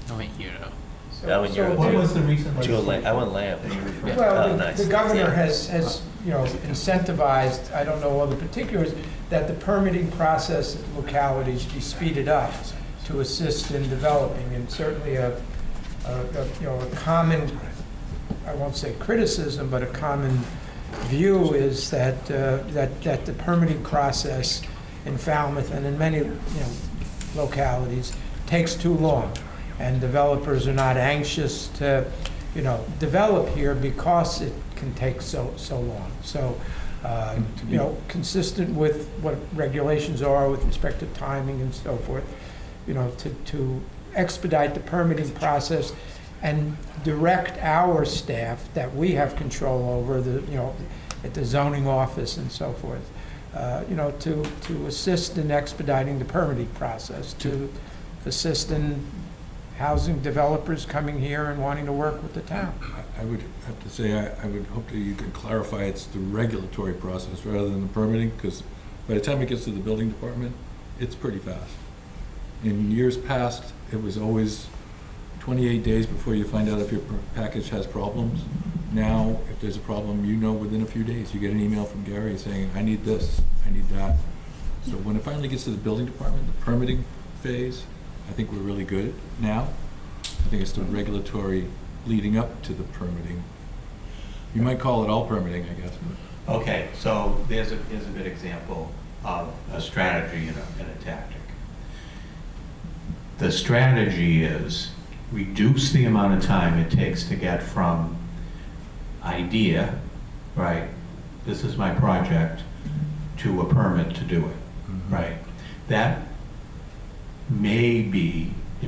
No, wait, That one you're what was the recent legislation? I went lamb. Well, Oh, nice. the governor has incentivized, I don't know all the particulars, that the permitting process at localities be speeded up to assist in developing, and certainly a common, I won't say criticism, but a common view is that that the permitting process in Falmouth and in many localities takes too long, and developers are not anxious to develop here because it can take so long. So consistent with what regulations are with respect to timing and so forth, to expedite the permitting process and direct our staff that we have control over, at the zoning office and so forth, to assist in expediting the permitting process, to assist in housing developers coming here and wanting to work with the town. I would have to say, I would hope that you could clarify it's the regulatory process rather than the permitting, because by the time it gets to the building department, it's pretty fast. In years past, it was always 28 days before you find out if your package has problems. Now, if there's a problem, within a few days. You get an email from Gary saying, I need this, I need that. So when it finally gets to the building department, the permitting phase, I think we're really good now. I think it's the regulatory leading up to the permitting. You might call it all permitting, I guess. Okay, so here's a good example of a strategy and a tactic. The strategy is reduce the amount of time it takes to get from idea, right, this is my project, to a permit to do it, right? That may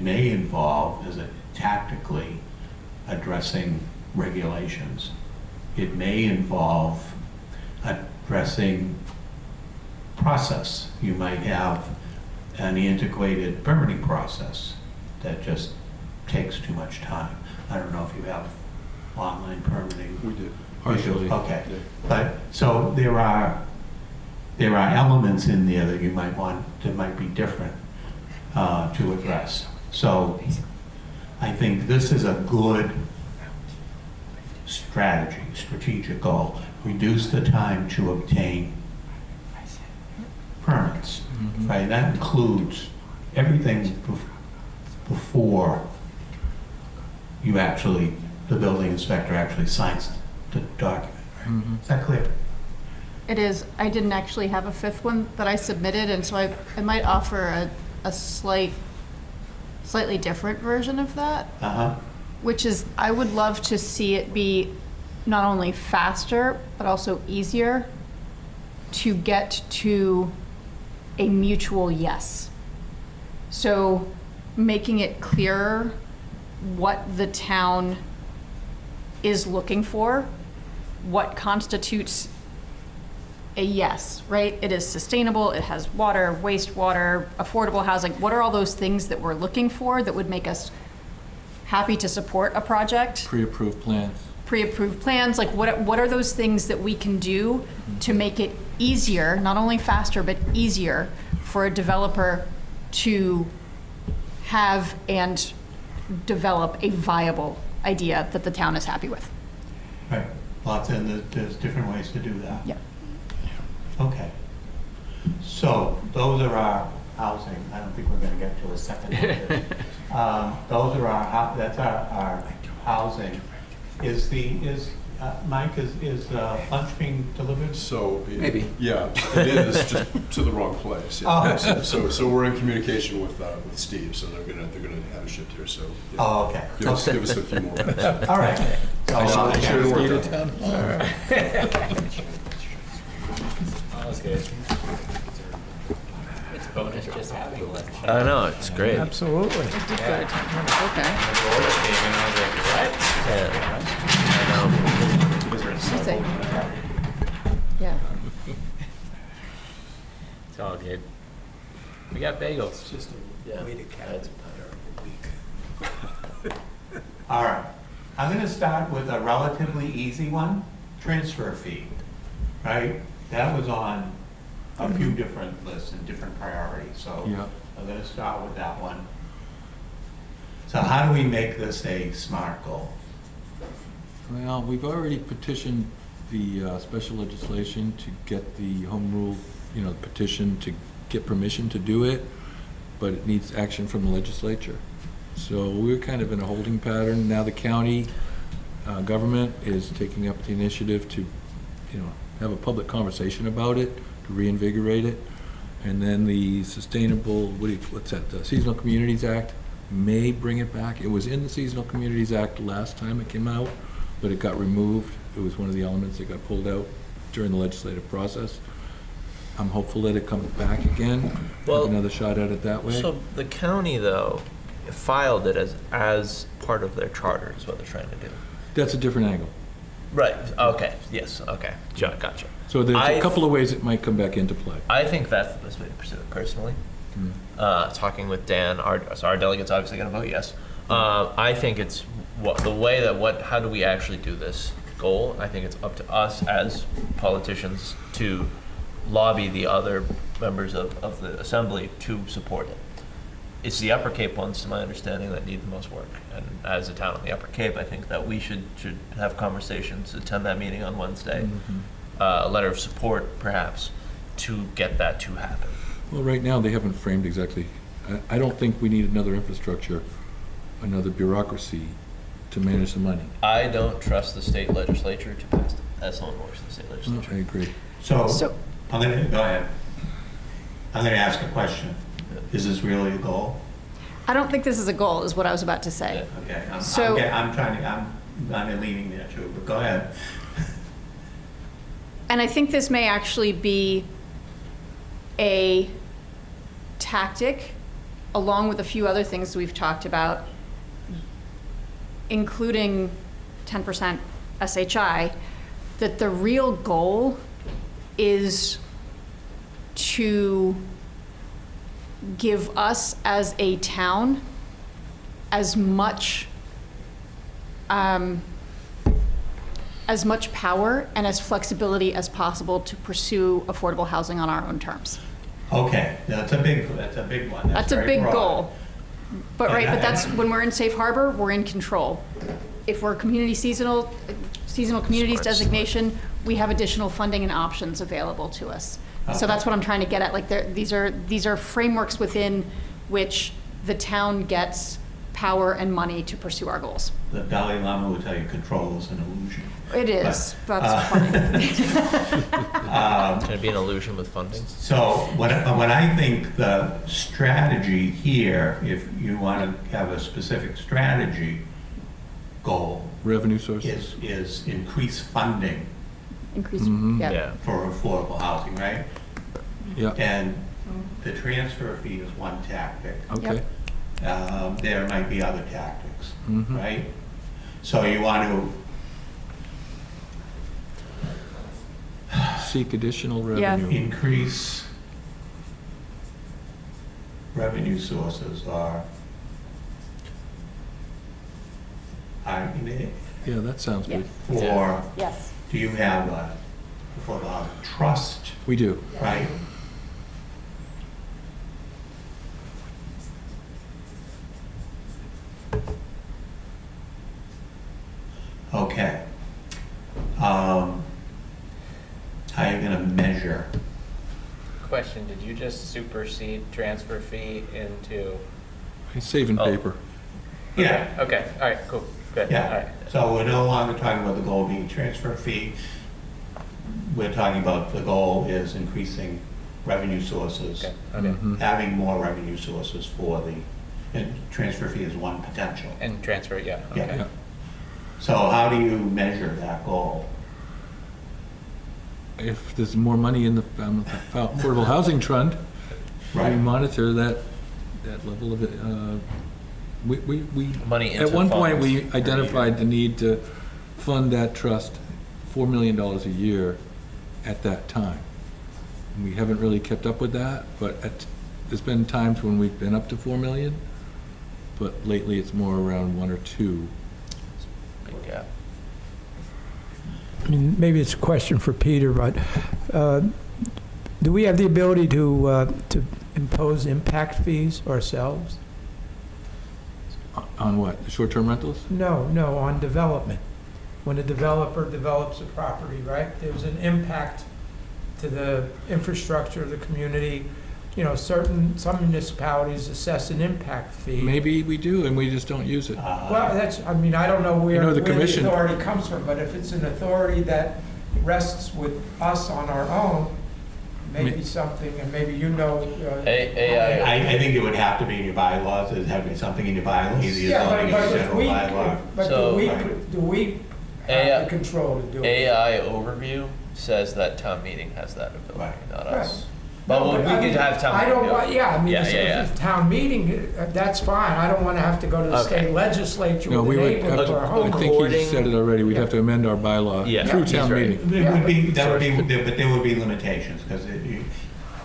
involve, as a tactically addressing regulations. It may involve addressing process. You might have an antiquated permitting process that just takes too much time. I don't know if you have online permitting. We did. Partially. Okay, but so there are elements in there that you might want that might be different to address. So I think this is a good strategic goal. Reduce the time to obtain permits, right? That includes everything before you the building inspector actually signs the document, right? Is that clear? It is. I didn't actually have a fifth one that I submitted, and so I might offer a slightly different version of that, which is I would love to see it be not only faster, but also easier to get to a mutual yes. So making it clearer what the town is looking for, what constitutes a yes, right? It is sustainable, it has water, wastewater, affordable housing. What are all those things that we're looking for that would make us happy to support a project? Pre-approved plans. Pre-approved plans, like what are those things that we can do to make it easier, not only faster, but easier for a developer to have and develop a viable idea that the town is happy with. Right, and there's different ways to do that. Yeah. Okay. So those are our housing. I don't think we're gonna get to a second one. Those are that's our housing. Mike, is lunch being delivered? So, Maybe. Yeah, it is, just to the wrong place. Yeah. Oh. So we're in communication with Steve, so they're gonna have a shift here, so. Yeah. Oh, okay. Give us a few more minutes. All right. So, I should have worked Steve on at it. town hall. That's good. It's bonus just having lunch. I know, it's great. Absolutely. Good. Okay. Let's see. Yeah. It's all good. We got bagels. all right. I'm gonna start with a relatively easy one, transfer fee, right? That was on a few different lists and different priorities, so Yeah. I'm gonna start with that one. So how do we make this a SMART goal? Well, we've already petitioned the special legislation to get the home rule, petition to get permission to do it, but it needs action from the legislature. So we're kind of in a holding pattern. Now the county government is taking up the initiative to, have a public conversation about it, to reinvigorate it. And then the sustainable, the Seasonal Communities Act may bring it back. It was in the Seasonal Communities Act last time it came out, but it got removed. It was one of the elements that got pulled out during the legislative process. I'm hopeful that it comes back again, have another shot at it that way. So the county, though, filed it as part of their charter is what they're trying to do. That's a different angle. Right, okay, yes, okay, gotcha. So there's a couple of ways it might come back into play. I think that's the best way to pursue it personally. Talking with Dan, our delegate's obviously going to vote yes. I think it's how do we actually do this goal? I think it's up to us as politicians to lobby the other members of the assembly to support it. It's the Upper Cape ones, to my understanding, that need the most work. And as a town on the Upper Cape, I think that we should have conversations, attend that meeting on Wednesday, a letter of support, perhaps, to get that to happen. Well, right now, they haven't framed exactly. I don't think we need another infrastructure, another bureaucracy to manage the money. I don't trust the state legislature to pass it. That's not works in the state legislature. I agree. So I'm gonna, go ahead. I'm gonna ask a question. Is this really a goal? I don't think this is a goal, is what I was about to say. Okay, I'm leaning there too, but go ahead. And I think this may actually be a tactic, along with a few other things we've talked about, including 10% SHI, that the real goal is to give us as a town as much power and as flexibility as possible to pursue affordable housing on our own terms. Okay, that's a big one. That's a very big broad. goal. But that's when we're in safe harbor, we're in control. If we're seasonal communities designation, we have additional funding and options available to us. So that's what I'm trying to get at. Like these are frameworks within which the town gets power and money to pursue our goals. The Dalai Lama would tell you control is an illusion. It is. That's funny. It's going to be an illusion with funding. So what I think the strategy here, if you want to have a specific strategy goal, Revenue sources. is increase funding Increase, Yeah. for affordable housing, right? Yeah. And the transfer fee is one tactic. Okay. There might be other tactics, Mhm. right? So you want to Seek additional Yeah. revenue. increase revenue sources or, Yeah, that sounds good. for, Yes. do you have a, for the trust, We do. right? Okay. How are you gonna measure? Question, did you just supersede transfer fee into? He's saving paper. Yeah. Okay, all right, cool, good, all Yeah, right. so we're no longer talking about the goal being transfer fee. We're talking about the goal is increasing revenue sources, Okay, okay. having more revenue sources for the, and transfer fee is one potential. And transfer, yeah, Yeah. okay. Yeah. So how do you measure that goal? If there's more money in the affordable housing fund, we Right. monitor that level of it. We Money at into one point, funds we per identified the need to fund that trust $4 million a year at that time. And we haven't really kept up with that, but there's been times when we've been up to 4 million, but lately it's more around 1 or 2. Big gap. I mean, maybe it's a question for Peter, but do we have the ability to impose impact fees ourselves? On what, the short-term rentals? No, on development. When a developer develops a property, right, there's an impact to the infrastructure of the community. You know, some municipalities assess an impact fee. Maybe we do, and we just don't use it. Well, I don't know where the the commission- authority comes from, but if it's an authority that rests with us on our own, maybe something, and maybe you know. I think it would have to be in your bylaws, there'd have to be something in your bylaws, either Yeah, zoning or but if general we, bylaw. but So- do we have the control to do it? AI overview says that town meeting has that ability, Right. not Right. us. But No, we I could mean, have town I meeting. don't do it. want, yeah, I mean, Yeah, if yeah, it's town meeting, that's fine. I don't want to have to go to the Okay. state legislature No, with we a would neighbor have for a to, home. I think he According- said it already, we'd have to amend our bylaw Yeah, through he's town right. meeting. There would be, but there would be limitations, because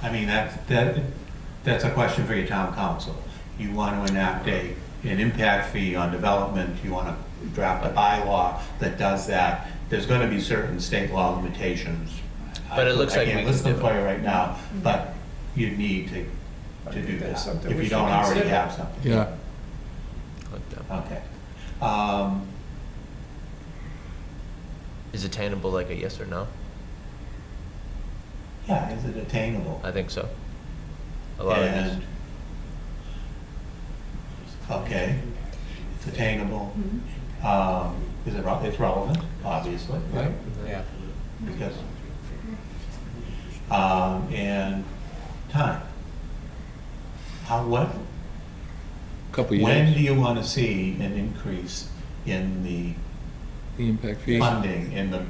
I mean, that's a question for your town council. You want to enact an impact fee on development, you want to draft a bylaw that does that. There's going to be certain state law limitations. But it looks like we I can't can list them do for it. you right now, but you need to do That's that, something if we you should don't already consider. have something. Yeah, Like that. Okay. Is attainable like a yes or no? Yeah, is it attainable? I think so. A lot of these. And, okay, it's attainable. Is it, it's relevant, obviously, right? Yeah. Because, and time. What, couple of when do years, you want to see an increase in the the impact fee. funding, in the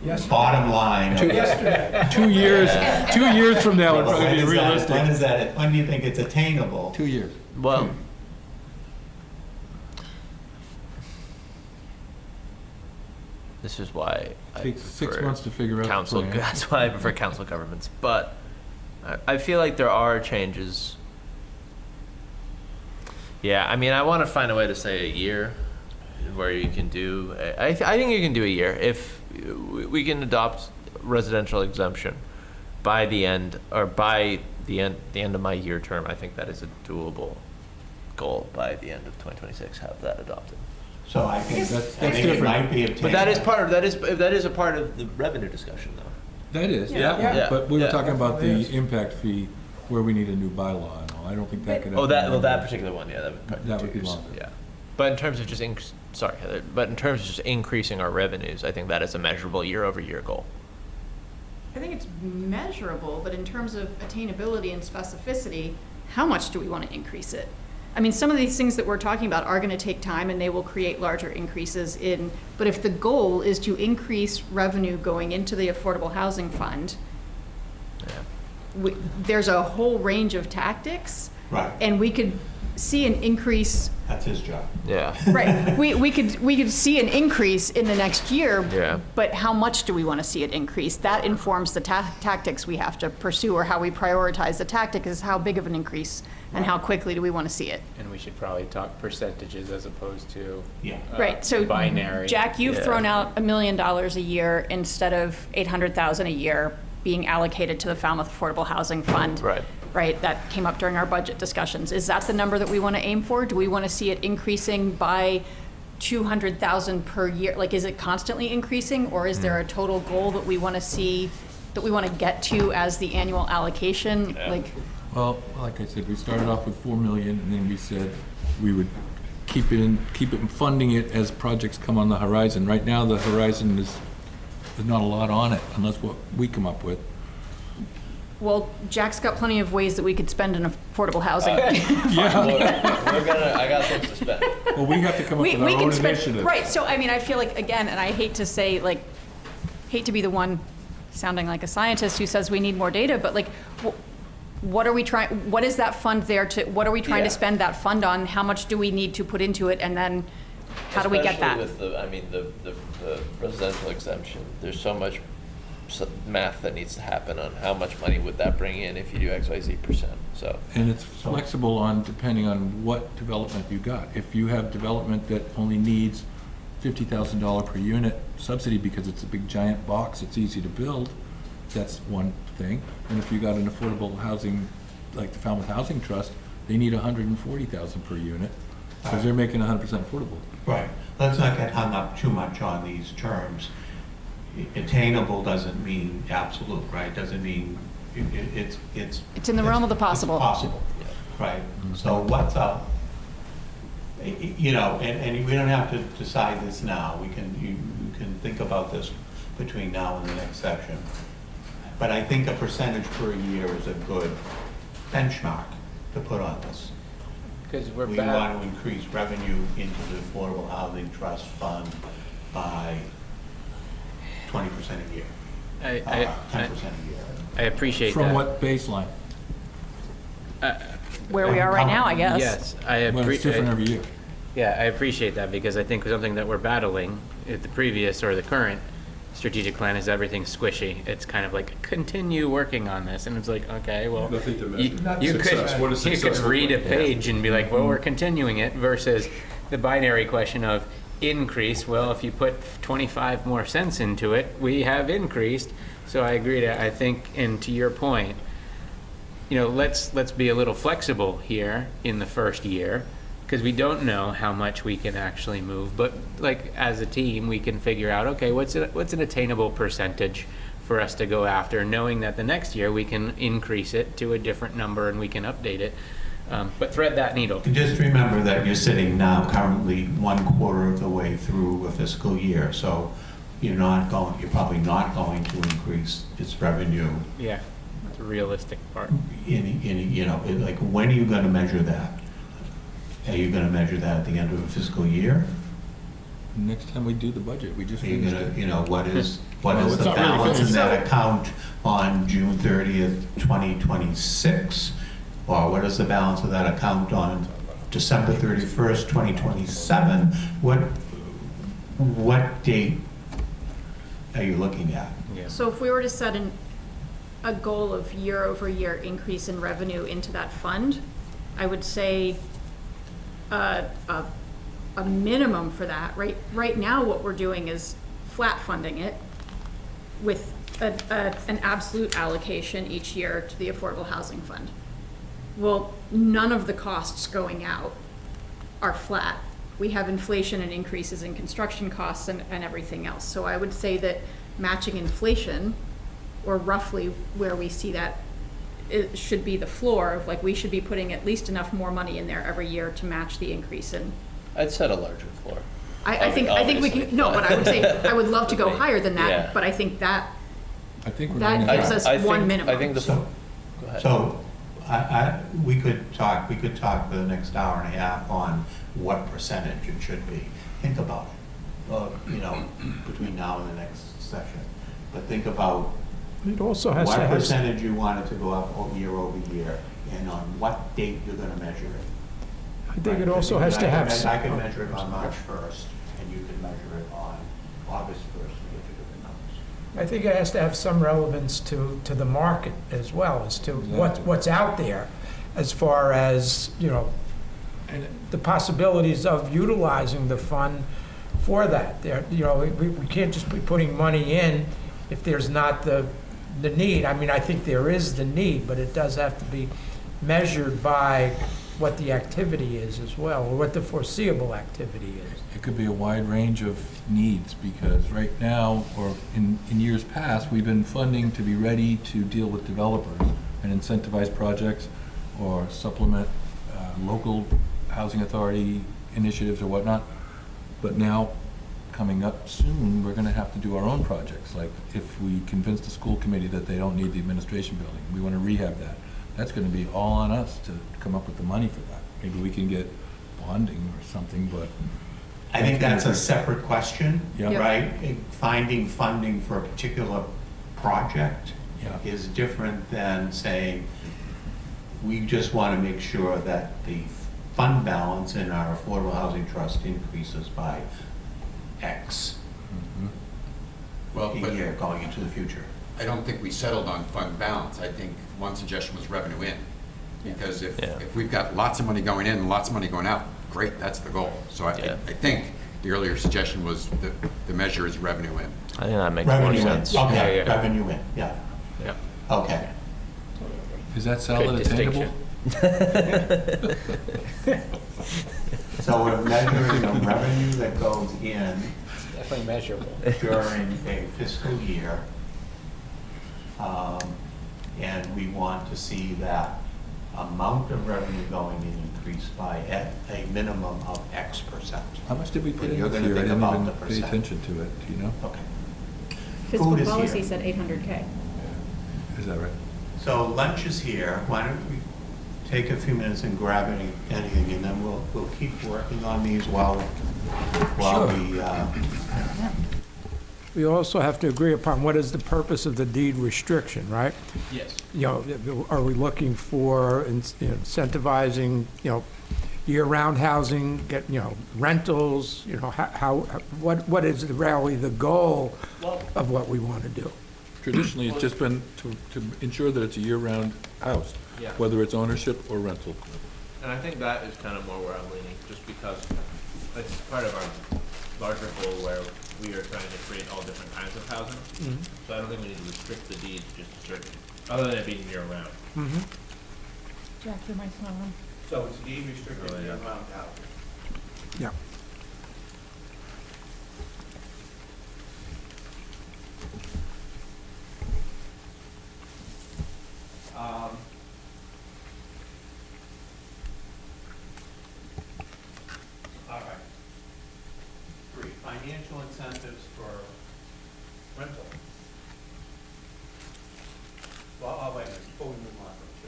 Yes. bottom line? of- Yesterday. 2 years, 2 years from now would When probably be is that- realistic. When is that, when do you think it's attainable? 2 years. Well, this is why I Takes 6 prefer months to figure out the council. plan. That's why I prefer council governments. But I feel like there are changes. Yeah, I mean, I want to find a way to say a year, where you can do. I think you can do a year if we can adopt residential exemption by the end, or by the end of my year term. I think that is a doable goal by the end of 2026. Have that adopted. So I think, That's I think it different. might be attainable. But that is part of that is a part of the revenue discussion, though. That is, Yeah. yeah, Yeah. but we were Yeah. talking about Definitely the impact fee where we need a new bylaw and all. I don't think that could. Oh, happen that in that one particular one, yeah, that would probably That be would 2 be years. longer. Yeah, but in terms of just sorry, Heather, but in terms of just increasing our revenues, I think that is a measurable year-over-year goal. I think it's measurable, but in terms of attainability and specificity, how much do we want to increase it? I mean, some of these things that we're talking about are going to take time and they will create larger increases in, but if the goal is to increase revenue going into the Affordable Housing Fund, Yeah. there's a whole range of tactics. Right. And we could see an increase, That's his job. Yeah. right, we could see an increase in the next year. Yeah. But how much do we want to see it increase? That informs the tactics we have to pursue, or how we prioritize the tactic is how big of an increase and how quickly do we want to see it. And we should probably talk percentages as opposed to Yeah. Right, so binary. Jack, you've Yeah. thrown out $1 million a year instead of $800,000 a year being allocated to the Falmouth Affordable Housing Fund. Right. Right, that came up during our budget discussions. Is that the number that we want to aim for? Do we want to see it increasing by 200,000 per year? Like, is it constantly increasing, or is there a total goal that we want to see, that we want to get to as the annual allocation? Like, Well, like I said, we started off with 4 million, and then we said we would keep funding it as projects come on the horizon. Right now, the horizon there's not a lot on it, unless what we come up with. well, Jack's got plenty of ways that we could spend in affordable housing. I got things to spend. Well, we have to come up with our own initiative. Right, so I mean, I feel like, again, and I hate to say, like, hate to be the one sounding like a scientist who says we need more data, but like, what are we trying, what is that fund there to, what are we trying to spend that fund on? How much do we need to put into it, and then how do we get that? Especially with the residential exemption, there's so much math that needs to happen on how much money would that bring in if you do XYZ%, so. And it's flexible on, depending on what development you got. If you have development that only needs $50,000 per unit subsidy because it's a big giant box, it's easy to build, that's one thing. And if you got an affordable housing, like the Falmouth Housing Trust, they need $140,000 per unit because they're making 100% affordable. Right. Let's not get hung up too much on these terms. Attainable doesn't mean absolute, right? Doesn't mean it's in the realm of the possible. It's possible, right? So what's up? You know, and we don't have to decide this now. You can think about this between now and the next section. But I think a percentage per year is a good benchmark to put on this. Because we want to increase revenue into the Affordable Housing Trust Fund by 20% a year, 10% a year. I appreciate From that. what baseline? Where we are right now, I guess. Yes, Well, it's different every year. Yeah, I appreciate that, because I think something that we're battling at the previous or the current strategic plan is everything's squishy. It's kind of like, continue working on this, and it's like, okay, well, Nothing to measure. you could read a look like? page and be like, well, we're continuing it, versus the binary question of increase. Well, if you put 25 more cents into it, we have increased. So I agree I think, and to your point, you know, let's be a little flexible here in the first year, because we don't know how much we can actually move. But like, as a team, we can figure out, okay, what's an attainable percentage for us to go after, knowing that the next year we can increase it to a different number and we can update it. But thread that needle. Just remember that you're sitting now currently 1/4 of the way through a fiscal year, so you're probably not going to increase its revenue. Yeah, that's a realistic part. You know, like, when are you going to measure that? Are you going to measure that at the end of a fiscal year? Next time we do the budget, we just. Are you going to, you know, what is Well, the it's not really balance in finished. that account on June 30th, 2026? Or what is the balance of that account on December 31st, 2027? What date are you looking at? Yeah. So if we were to set a goal of year-over-year increase in revenue into that fund, I would say a minimum for that. Right now, what we're doing is flat funding it with an absolute allocation each year to the Affordable Housing Fund. Well, none of the costs going out are flat. We have inflation and increases in construction costs and everything else. So I would say that matching inflation, or roughly where we see that, it should be the floor of, like, we should be putting at least enough more money in there every year to match the increase in. I'd set a larger floor. I think we can, no, but I would say, I would love to go higher than that, Yeah. but I think that I think that gives us one minimum. I think the, So- go ahead. So, we could talk for the next hour and a half on what percentage it should be. Think about it, you know, between now and the next session. But think about It also has to what have, percentage you want it to go up year over year, and on what date you're gonna measure it. I think it also has to have. I can measure it on March 1st, and you can measure it on August 1st, to get the different numbers. I think it has to have some relevance to the market as well, as to what's out there, as far as, you know, and the possibilities of utilizing the fund for that. There, you know, we can't just be putting money in if there's not the need. I mean, I think there is the need, but it does have to be measured by what the activity is as well, or what the foreseeable activity is. It could be a wide range of needs, because right now, or in years past, we've been funding to be ready to deal with developers and incentivize projects or supplement local housing authority initiatives or whatnot. But now, coming up soon, we're gonna have to do our own projects. Like if we convince the school committee that they don't need the administration building, we wanna rehab that. That's gonna be all on us to come up with the money for that. Maybe we can get bonding or something, but. I think that's a separate question, Yeah. right? Finding funding for a particular project Yeah. is different than saying, we just want to make sure that the fund balance in our Affordable Housing Trust increases by X Well, a but year going into the future. I don't think we settled on fund balance. I think one suggestion was revenue in. Because if we've got lots of money going in and lots of money going out, great, that's the goal. So I think the earlier suggestion was that the measure is revenue in. I think that makes more Revenue in, sense. okay, revenue in, yeah. Yeah. Okay. Is that salad attainable? So we're measuring the revenue that goes in Definitely measurable. during a fiscal year. And we want to see that amount of revenue going in increase by a minimum of X%. How much did we put And in you're this gonna year? I think didn't about even the pay percent. attention to it, do you know? Okay. Fiscal Food is policy here. said 800K. Is that right? So lunch is here. Why don't we take a few minutes and grab anything, and then we'll keep working on these while we. We also have to agree upon what is the purpose of the deed restriction, right? Yes. You know, are we looking for incentivizing, year-round housing, rentals, what is really the goal of what we want to do? Traditionally, it's just been to ensure that it's a year-round house, Yeah. whether it's ownership or rental. And I think that is kind of more where I'm leaning, just because it's part of our larger goal where we are trying to create all different kinds of housing. So I don't think we need to restrict the deed to just a certain, other than it being year-round. Jack, your mic's not on. So it's deed restricted year-round housing. Yeah. All right. 3, financial incentives for rental. Well, wait a minute, before we move on from 2.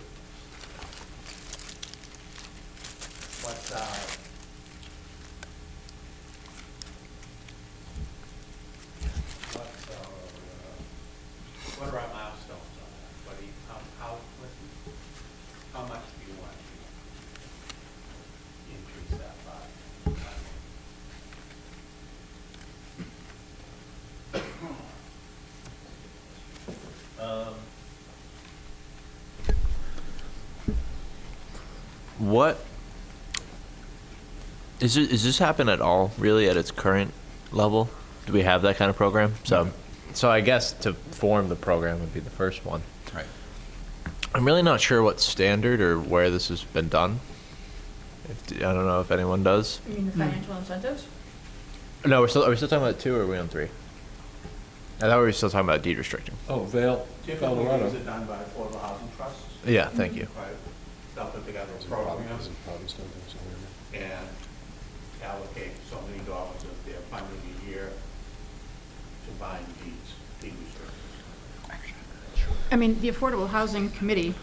What's what are our milestones on that? What do you, how much do you want to increase that by? What is this happen at all really at its current level? Do we have that kind of program? So I guess to form the program would be the first one. Right. I'm really not sure what standard or where this has been done. I don't know if anyone does. You mean the financial incentives? No, are we still talking about 2 or are we on 3? I thought we were still talking about deed restricting. Oh, Vail, Typically, Colorado. is it done by Affordable Housing Trusts? Yeah, thank you. Right, they'll put together a program and allocate so many dollars of their funding a year to buying deed restrictions. I mean, the Affordable Housing Committee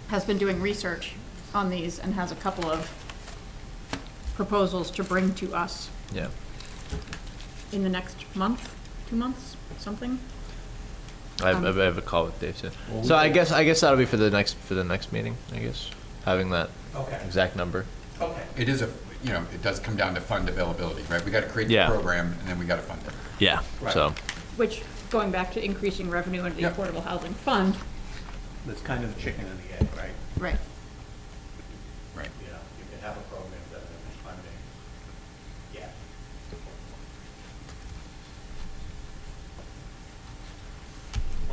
has been doing research on these and has a couple of proposals to bring to us Yeah. in the next month, 2 months, something. I have a call with Dave soon. So I guess that'll be for the next meeting, I guess, having that Okay. exact number. Okay. It is it does come down to fund availability, right? We got to create the Yeah. program and then we got to fund it. Yeah. Right. So Which, going back to increasing revenue into the Yep. Affordable Housing Fund. That's kind of the chicken and the egg, right? Right. Right. You know, you can have a program that doesn't have funding. Yeah.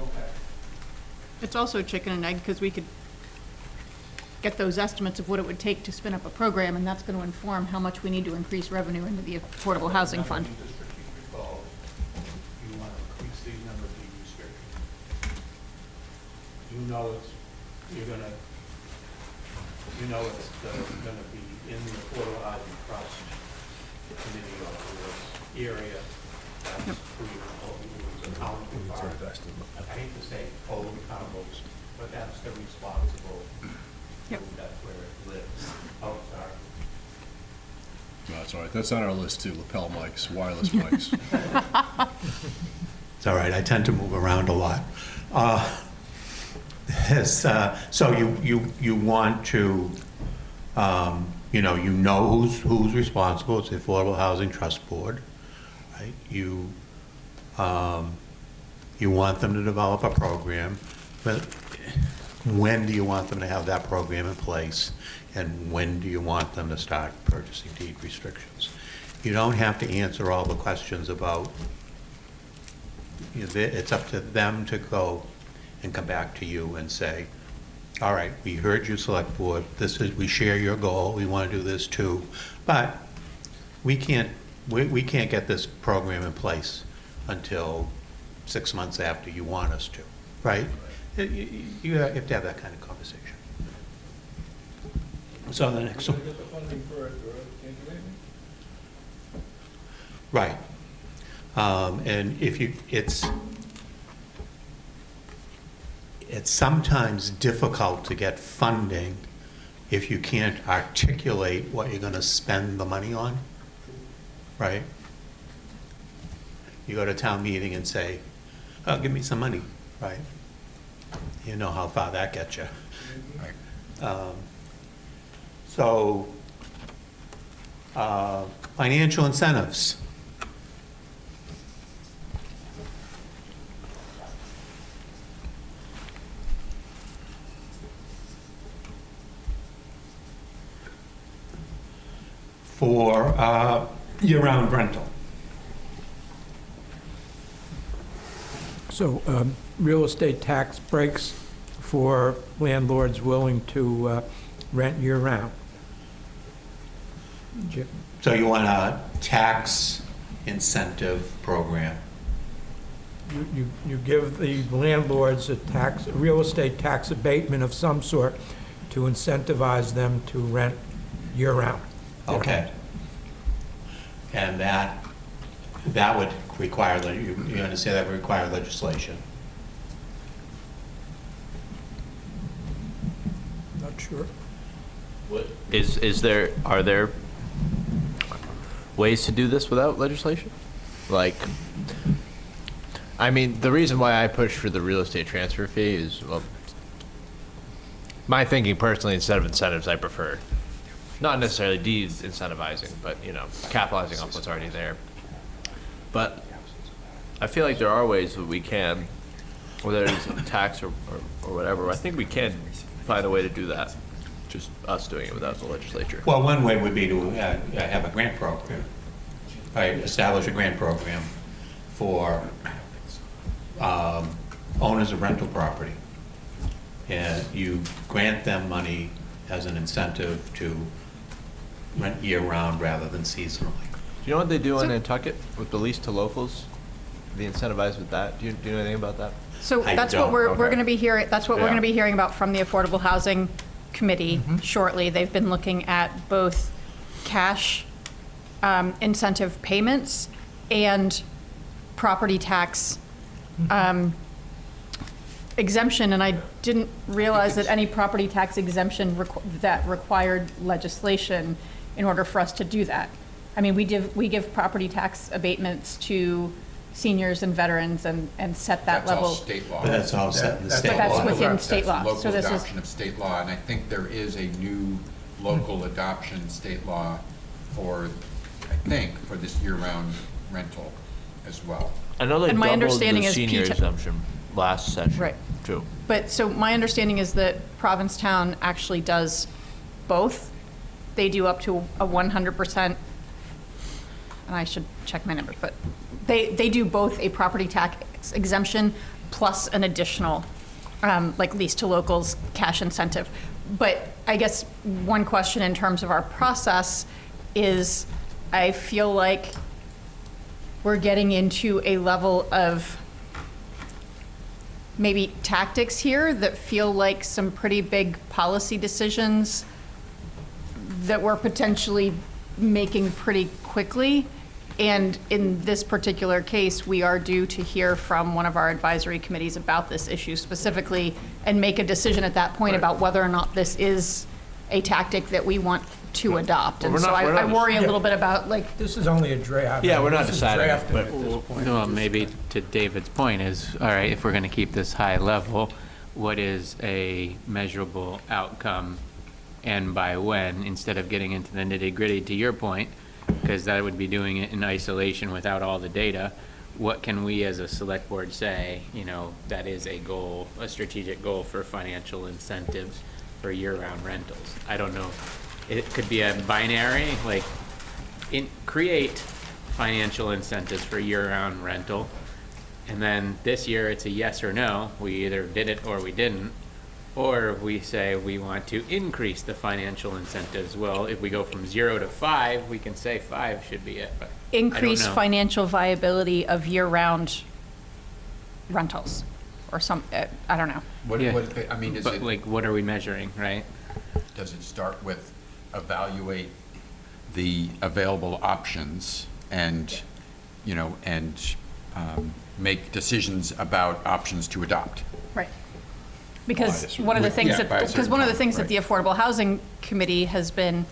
Okay. It's also chicken and egg because we could get those estimates of what it would take to spin up a program, and that's going to inform how much we need to increase revenue into the Affordable Housing Fund. You want to increase the number of deed restrictions. You know it's gonna be in the Affordable Housing Trust committee or this area. That's who you're accountable for. I hate to say fully accountable, but that's the responsible. Yep. That's where it lives. Oh, sorry. No, that's all right. That's on our list too, lapel mics, wireless mics. It's all right, I tend to move around a lot. So you want to, you know who's responsible, it's the Affordable Housing Trust Board, right? You want them to develop a program, but when do you want them to have that program in place? And when do you want them to start purchasing deed restrictions? You don't have to answer all the questions about, it's up to them to go and come back to you and say, all right, we heard you, Select Board, we share your goal, we want to do this too, but we can't get this program in place until 6 months after you want us to, right? You have to have that kind of conversation. So the next one. Right. And if it's sometimes difficult to get funding if you can't articulate what you're going to spend the money on, right? You go to town meeting and say, oh, give me some money, right? You know how far that gets you. Financial incentives. For year-round rental. So real estate tax breaks for landlords willing to rent year-round. So you want a tax incentive program? You give the landlords a real estate tax abatement of some sort to incentivize them to rent year-round. Okay. And that would require, you understand that would require legislation? Not sure. Are there ways to do this without legislation? Like, I mean, the reason why I push for the real estate transfer fee is, well, my thinking personally, instead of incentives, I prefer not necessarily de-incentivizing, but, capitalizing off what's already there. But I feel like there are ways that we can, whether it's a tax or whatever, I think we can find a way to do that. Just us doing it without the legislature. Well, one way would be to have a grant program, right? Establish a grant program for owners of rental property. And you grant them money as an incentive to rent year-round rather than seasonally. Do you know what they do in Nantucket with the lease to locals? They incentivize with that. Do you know anything about that? So that's what we're going to be hearing. That's what we're going to be hearing about from the Affordable Housing Committee shortly. They've been looking at both cash incentive payments and property tax exemption, and I didn't realize that any property tax exemption that required legislation in order for us to do that. I mean, we give property tax abatements to seniors and veterans and set that level. That's all state law. But that's all set in the state law. But that's within state law. That's So local this is adoption of state law, and I think there is a new local adoption state law for this year-round rental as well. I know they And my doubled understanding the is senior exemption last session. Right. Too. But so my understanding is that Provincetown actually does both. They do up to a 100%, and I should check my numbers, but they do both a property tax exemption plus an additional, like lease to locals cash incentive. But I guess one question in terms of our process is, I feel like we're getting into a level of maybe tactics here that feel like some pretty big policy decisions that we're potentially making pretty quickly. And in this particular case, we are due to hear from one of our advisory committees about this issue specifically and make a decision at that point about whether or not this is a tactic that we want to adopt. Well, And so I worry a Yeah. little bit about, like, This is only a draft. Yeah, we're not This is deciding it, drafting but- at this point. Well, Just- maybe to David's point is, all right, if we're going to keep this high level, what is a measurable outcome and by when, instead of getting into the nitty gritty, to your point, because that would be doing it in isolation without all the data. What can we as a select board say, that is a goal, a strategic goal for financial incentives for year-round rentals? I don't know. It could be a binary, like create financial incentives for year-round rental. And then this year it's a yes or no. We either did it or we didn't. Or we say we want to increase the financial incentives. Well, if we go from 0 to 5, we can say 5 should be it, but increase I don't know. financial viability of year-round rentals or I don't know. What, Yeah. I mean, is But it, like, what are we measuring, right? does it start with evaluate the available options and, make decisions about options to adopt? Right. Because By a certain one of the point. things Yeah, that, by a because certain one of the time, things that right. the Affordable Housing Committee has been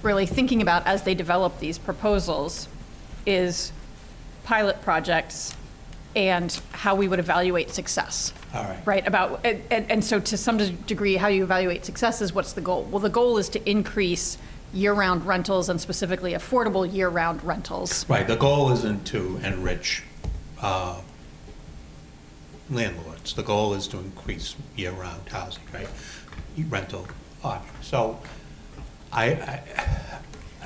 really thinking about as they develop these proposals is pilot projects and how we would evaluate success. All right. Right, and so to some degree, how you evaluate success is what's the goal? Well, the goal is to increase year-round rentals and specifically affordable year-round rentals. Right, the goal isn't to enrich landlords. The goal is to increase year-round housing, right? Rental options. So I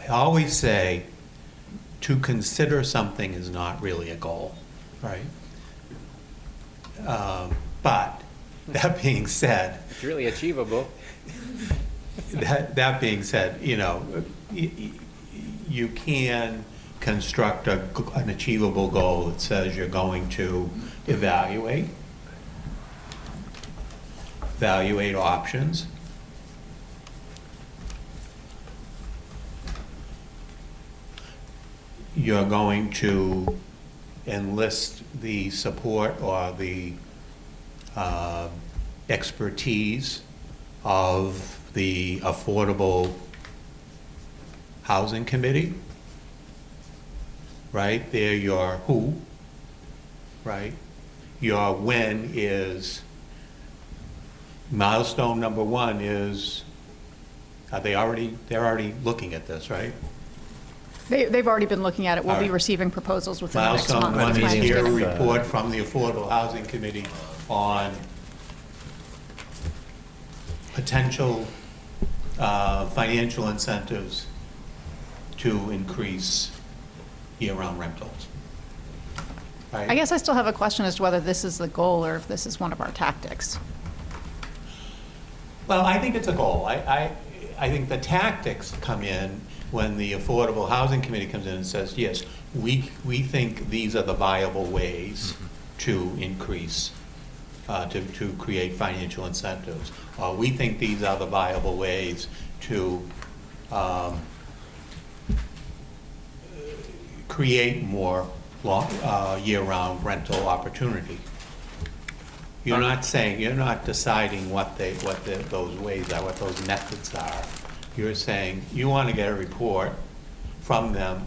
always say to consider something is not really a goal, right? But that being said, It's really achievable. that being said, you can construct an achievable goal that says you're going to evaluate options, you're going to enlist the support or the expertise of the Affordable Housing Committee, right? They're your who, right? Your when is, milestone number 1 is, they're already looking at this, right? They've already been looking at it. We'll All be right. receiving proposals within the next Milestone month. 1 That's my is your understanding. report from the Affordable Housing Committee on potential financial incentives to increase year-round rentals. Right? I guess I still have a question as to whether this is the goal or if this is one of our tactics. Well, I think it's a goal. I think the tactics come in when the Affordable Housing Committee comes in and says, yes, we think these are the viable ways to increase, to create financial incentives. We think these are the viable ways to create more year-round rental opportunity. You're not deciding what those ways are, what those methods are. You're saying you want to get a report from them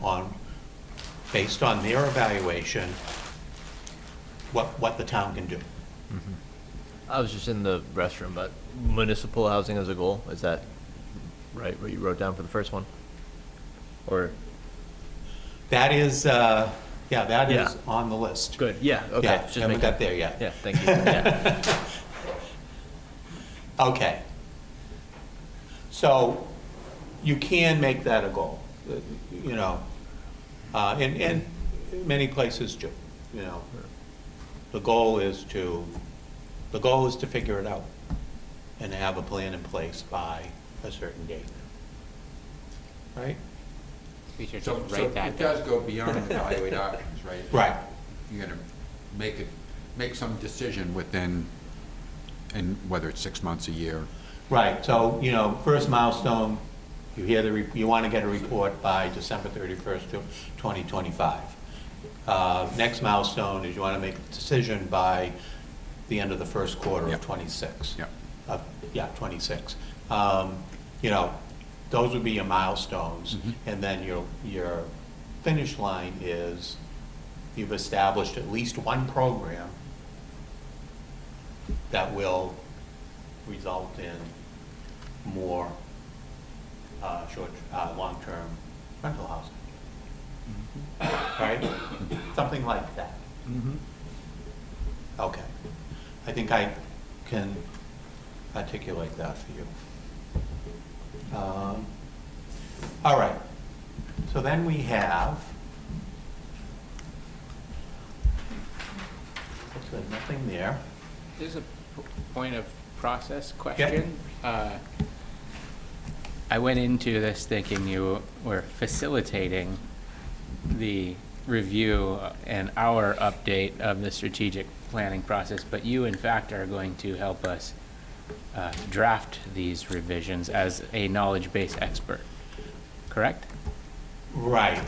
based on their evaluation, what the town can do. I was just in the restroom, but municipal housing as a goal, is that right, what you wrote down for the first one? Or? That is, that is Yeah. on the list. Good, yeah, okay. Yeah, just haven't making- got there yet. Yeah, thank you, yeah. Okay. So you can make that a goal, and many places do, The goal is to figure it out. and have a plan in place by a certain date. Right? We should So just write that it down. does go beyond evaluate options, right? Right. You're gonna make some decision within, and whether it's 6 months, a year. Right, so, first milestone, you want to get a report by December 31st, 2025. Next milestone is you want to make a decision by the end of the first quarter Yep. of '26. Yep. Yeah, '26. Those would be your milestones. And then your finish line is you've established at least one program that will result in more long-term rental housing. Right? Something like that. Okay. I think I can articulate that for you. All right. So then we have, so nothing there. There's a point of process question. I went into this thinking you were facilitating the review and our update of the strategic planning process, but you in fact are going to help us draft these revisions as a knowledge-based expert, correct? Right.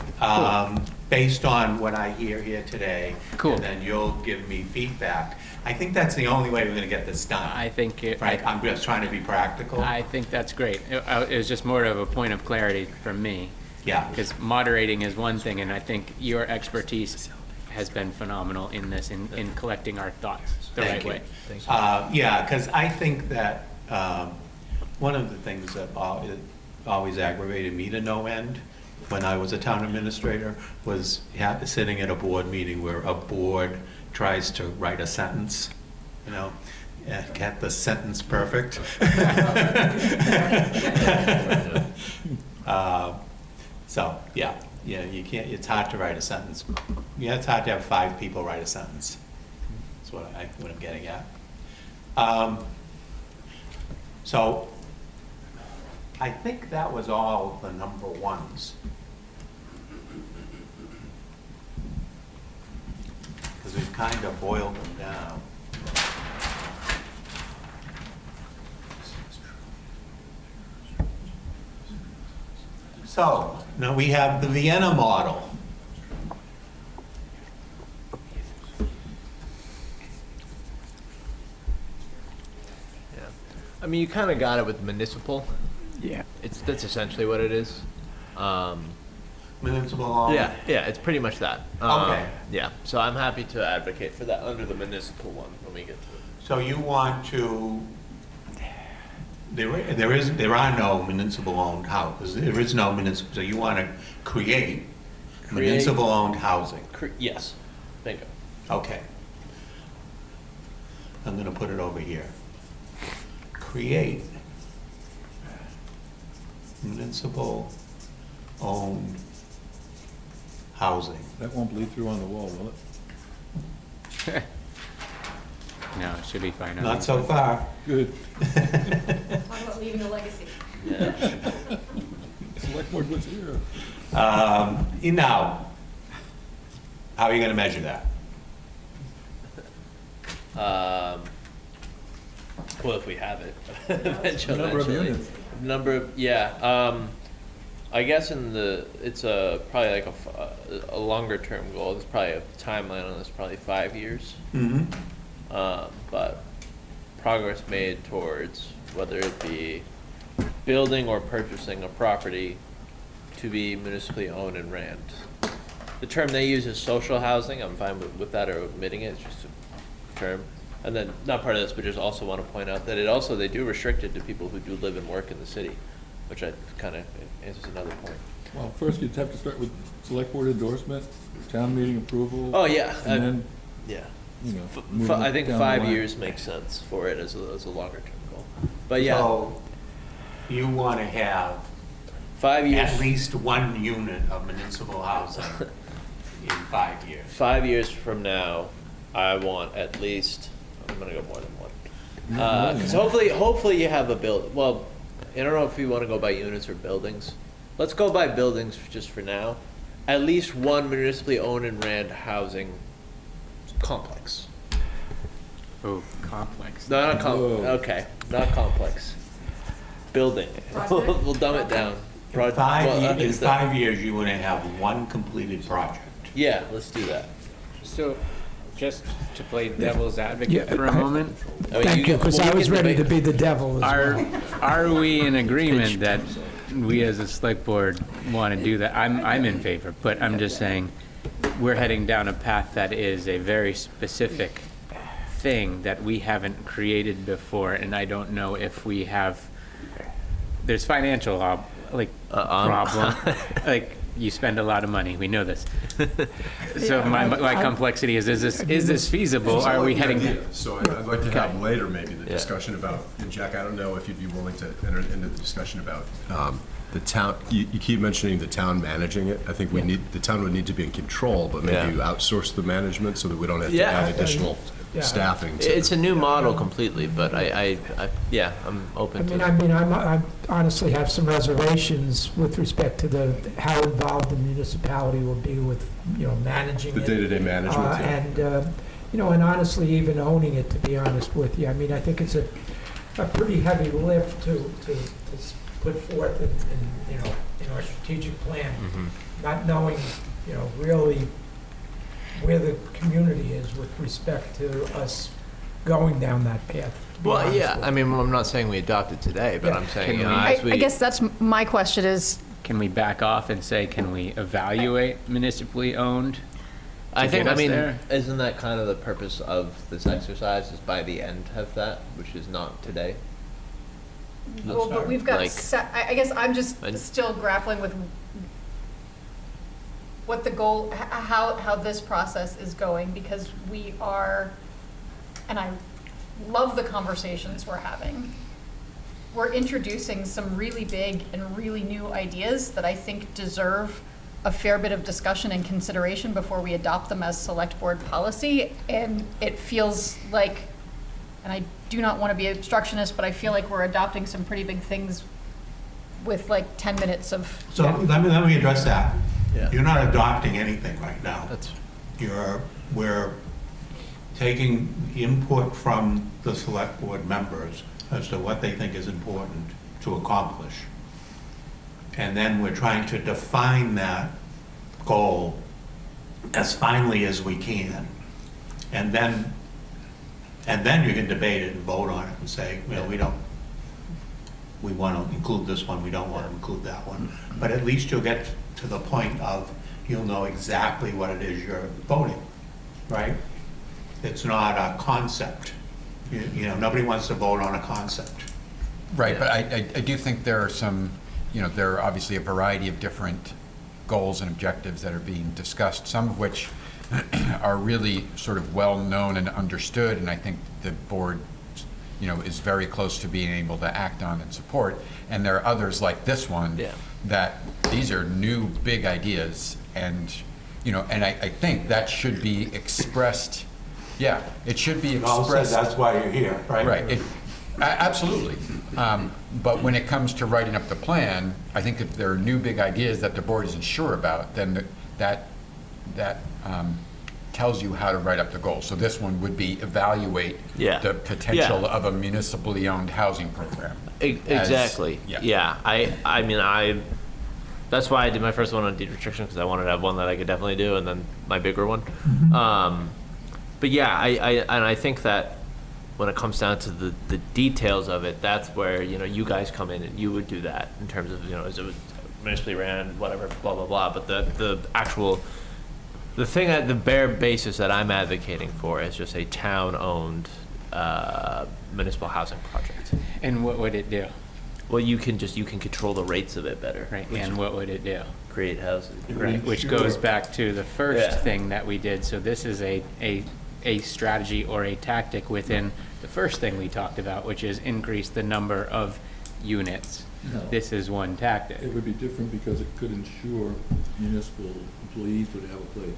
Based on what I hear here today. Cool. And then you'll give me feedback. I think that's the only way we're going to get this done. I think it, Right, I'm just trying to be practical. I think that's great. It was just more of a point of clarity from me. Yeah. Because moderating is one thing, and I think your expertise has been phenomenal in this, in collecting our thoughts the right way. Yeah, because I think that one of the things that always aggravated me to no end when I was a town administrator was sitting at a board meeting where a board tries to write a sentence, get the sentence perfect. So, yeah, you can't, it's hard to write a sentence. Yeah, it's hard to have 5 people write a sentence. That's what I'm getting at. So, I think that was all the number ones. Because we've kind of boiled them down. So, now we have the Vienna model. Yeah. I mean, you kind of got it with municipal. Yeah. That's essentially what it is. Municipal. Yeah, it's pretty much that. Okay. Yeah, so I'm happy to advocate for that under the municipal one when we get to it. So you want to, there are no municipal-owned houses. There is no municipal, so you want to create municipal-owned housing. Yes, bingo. Okay. I'm going to put it over here. Create municipal-owned housing. That won't bleed through on the wall, will it? No, it should be fine. Not so far. Good. Talk about leaving a legacy. Select board was here. Now, how are you going to measure that? Well, if we have it. Number of units. I guess it's probably like a longer term goal. There's probably a timeline on this, probably 5 years. Mm-hmm. But progress made towards whether it be building or purchasing a property to be municipally owned and ran. The term they use is social housing. I'm fine with that or omitting it. It's just a term. And then, not part of this, but just also want to point out that they do restrict it to people who do live and work in the city, which I kind of answers another point. Well, first you'd have to start with select board endorsement, town meeting approval. Oh, yeah. And then, Yeah. moving I think down the 5 line. years makes sense for it as a longer term goal. But yeah, So you want to have 5 years. at least one unit of municipal housing in 5 years. 5 years from now, I want at least, I'm gonna go more than one. Because hopefully you have a build. Well, I don't know if you want to go by units or buildings. Let's go by buildings just for now. At least one municipally owned and ran housing complex. Oh, complex. No, not complex. Okay, not complex. Building. We'll dumb it down. In 5 years, you want to have one completed project. Yeah, let's do that. So, just to play devil's advocate for a moment, Thank you, because I was ready to be the devil as well. are we in agreement that we as a select board want to do that? I'm in favor, but I'm just saying we're heading down a path that is a very specific thing that we haven't created before, and I don't know if we have. There's financial problem. Like, you spend a lot of money. We know this. So my complexity is this feasible? Are we heading? So I'd like to have later maybe the discussion about, and Jack, I don't know if you'd be willing to enter into the discussion about the town. You keep mentioning the town managing it. I think the town would need to be in control, but maybe you outsource the management so that we don't have to add additional staffing. It's a new model completely, but I'm open to it. I honestly have some reservations with respect to how involved the municipality will be with, managing the day-to-day management. And honestly, even owning it, to be honest with you. I think it's a pretty heavy lift to put forth in our strategic plan, not knowing, really where the community is with respect to us going down that path. Well, yeah, I'm not saying we adopt it today, but I'm saying, I guess that's my question is, can we back off and say, can we evaluate municipally owned? Isn't that kind of the purpose of this exercise, is by the end have that, which is not today? well, but we've got, I guess I'm just still grappling with what the goal, how this process is going, because we are, and I love the conversations we're having. We're introducing some really big and really new ideas that I think deserve a fair bit of discussion and consideration before we adopt them as select board policy. And it feels like, and I do not want to be obstructionist, but I feel like we're adopting some pretty big things with like 10 minutes of. So let me address that. Yeah. You're not adopting anything right now. We're taking input from the select board members as to what they think is important to accomplish. And then we're trying to define that goal as finely as we can. And then you can debate it and vote on it and say, we want to include this one, we don't want to include that one. But at least you'll get to the point of, you'll know exactly what it is you're voting, right? It's not a concept. Nobody wants to vote on a concept. Right, but I do think there are some, there are obviously a variety of different goals and objectives that are being discussed, some of which are really sort of well-known and understood, and I think the board, is very close to being able to act on and support. And there are others like this one that these are new, big ideas, and, and I think that should be expressed. Yeah, it should be expressed. That's why you're here, right? Right. Absolutely. But when it comes to writing up the plan, I think if there are new big ideas that the board isn't sure about, then that tells you how to write up the goal. So this one would be evaluate the potential of a municipally owned housing program. Exactly. That's why I did my first one on deed restriction, because I wanted to have one that I could definitely do, and then my bigger one. But yeah, I think that when it comes down to the details of it, that's where, you guys come in and you would do that in terms of, as it was municipally ran, whatever, blah, blah, blah. But the thing at the bare basis that I'm advocating for is just a town-owned municipal housing project. And what would it do? Well, you can control the rates of it better. Right. And what would it do? Create housing. Right. Which goes back to the first thing that we did. So this is a strategy or a tactic within the first thing we talked about, which is increase the number of units. No. This is one tactic. It would be different because it could ensure municipal employees would have a place.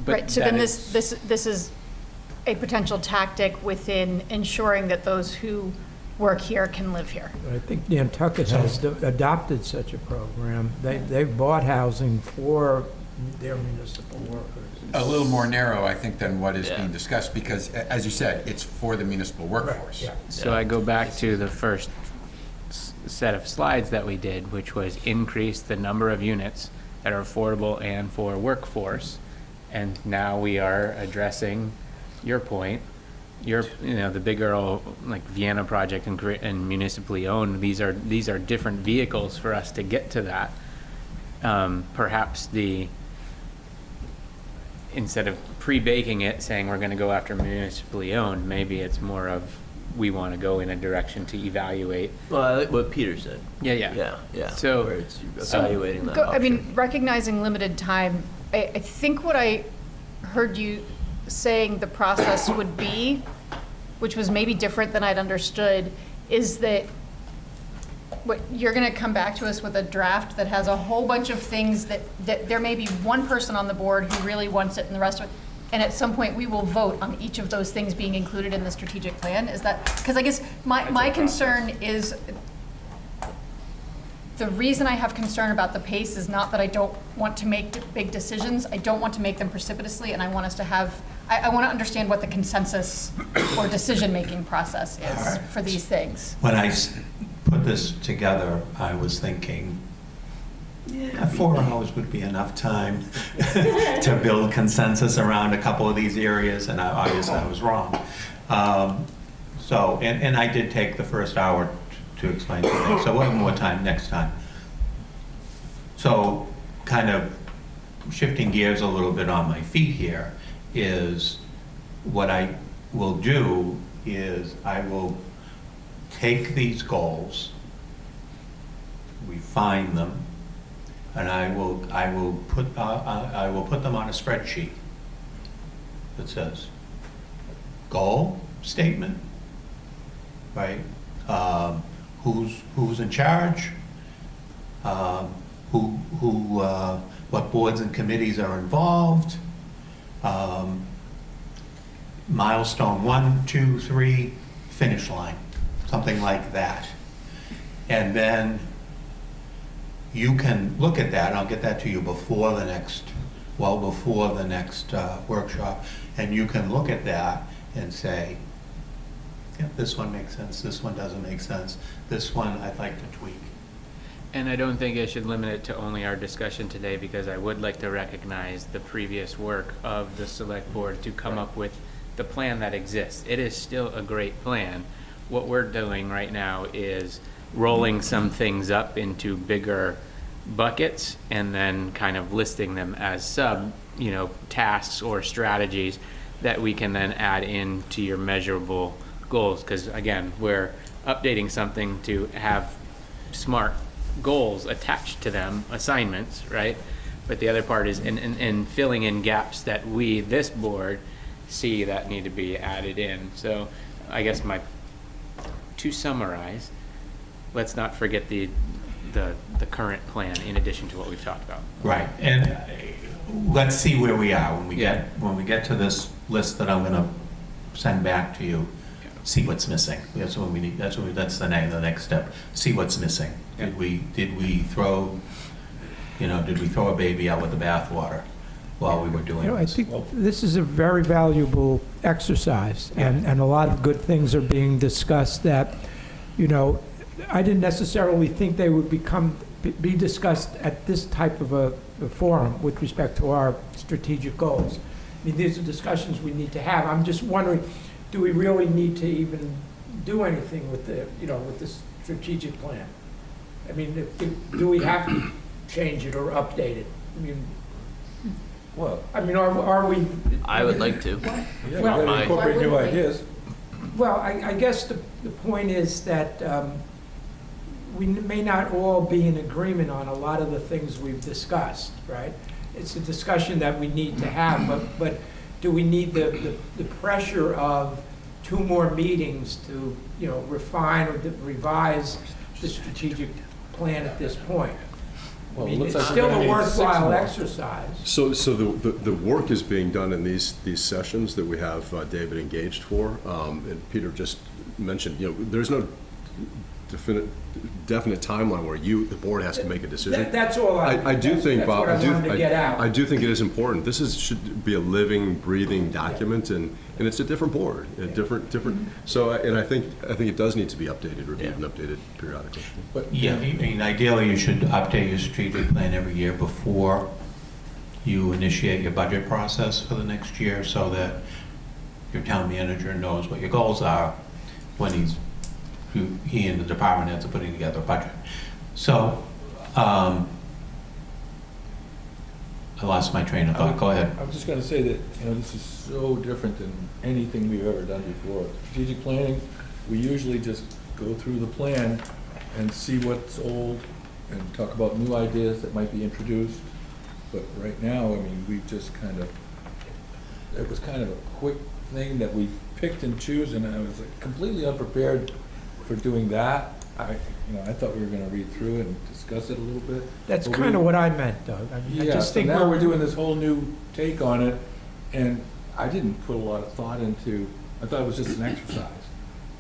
But right. So then this is a potential tactic within ensuring that those who work here can live here. I think Nantucket has adopted such a program. They've bought housing for their municipal workers. A little more narrow, I think, than what is being discussed, because, as you said, it's for the municipal workforce. Right, yeah. So I go back to the first set of slides that we did, which was increase the number of units that are affordable and for workforce. And now we are addressing your point, the bigger like Vienna project and municipally owned. These are different vehicles for us to get to that. Perhaps instead of pre-baking it, saying we're going to go after municipally owned, maybe it's more of we want to go in a direction to evaluate. Well, I like what Peter said. Yeah. So where it's evaluating that I mean, option. recognizing limited time, I think what I heard you saying the process would be, which was maybe different than I'd understood, is that what you're going to come back to us with a draft that has a whole bunch of things that there may be one person on the board who really wants it and the rest of it, and at some point we will vote on each of those things being included in the strategic plan. Is that, because I guess my concern is, the reason I have concern about the pace is not that I don't want to make big decisions. I don't want to make them precipitously, and I want us to have, I want to understand what the consensus or decision-making process is for these things. When I put this together, I was thinking, 4 hours would be enough time to build consensus around a couple of these areas, and obviously I was wrong. And I did take the first hour to explain some things, so we'll have more time next time. So, kind of shifting gears a little bit on my feet here, is what I will do is I will take these goals, refine them, and I will put them on a spreadsheet that says goal statement, right? Who's in charge? What boards and committees are involved? Milestone 1, 2, 3, finish line, something like that. And then you can look at that. I'll get that to you before the next workshop, and you can look at that and say, yeah, this one makes sense, this one doesn't make sense, this one I'd like to tweak. And I don't think I should limit it to only our discussion today, because I would like to recognize the previous work of the select board to come up with the plan that exists. It is still a great plan. What we're doing right now is rolling some things up into bigger buckets and then kind of listing them as tasks or strategies that we can then add into your measurable goals. Because again, we're updating something to have SMART goals attached to them, assignments, right? But the other part is in filling in gaps that this board, see that need to be added in. So I guess to summarize, let's not forget the current plan in addition to what we've talked about. Right, and let's see where we are when we get to this list that I'm going to send back to you. See what's missing. That's what we need. That's the next step. See what's missing. Yeah. Did we throw a baby out with the bathwater while we were doing this? I think this is a very valuable exercise, and a lot of good things are being discussed that, I didn't necessarily think they would be discussed at this type of a forum with respect to our strategic goals. I mean, these are discussions we need to have. I'm just wondering, do we really need to even do anything with with the strategic plan? I mean, do we have to change it or update it? I mean, are we? I would like to. Yeah, well, incorporate new ideas. Well, I guess the point is that we may not all be in agreement on a lot of the things we've discussed, right? It's a discussion that we need to have, but do we need the pressure of 2 more meetings to, refine or revise the strategic plan at this point? I Well, it mean, looks it's like we're still gonna a need 6 worthwhile more. exercise. So the work is being done in these sessions that we have David engaged for. And Peter just mentioned, there's no definite timeline where the board has to make a decision. That's all I do think, that's Bob, what I wanted to get out. I do think it is important. This should be a living, breathing document, and it's a different board, a different. So, and I think it does need to be updated, reviewed, and updated periodically. But Yeah, I mean, ideally, you should update your strategic plan every year before you initiate your budget process for the next year, so that your town manager knows what your goals are when he and the department heads are putting together a budget. So, I lost my train of thought. Go ahead. I was just gonna say that, this is so different than anything we've ever done before. Strategic planning, we usually just go through the plan and see what's old and talk about new ideas that might be introduced. But right now, I mean, we just it was kind of a quick thing that we picked and choose, and I was completely unprepared for doing that. I thought we were gonna read through it and discuss it a little bit. That's But kind of what I meant, Doug. I mean, I Yeah, just so think now we're doing this whole new take on it, and I didn't put a lot of thought into, I thought it was just an exercise.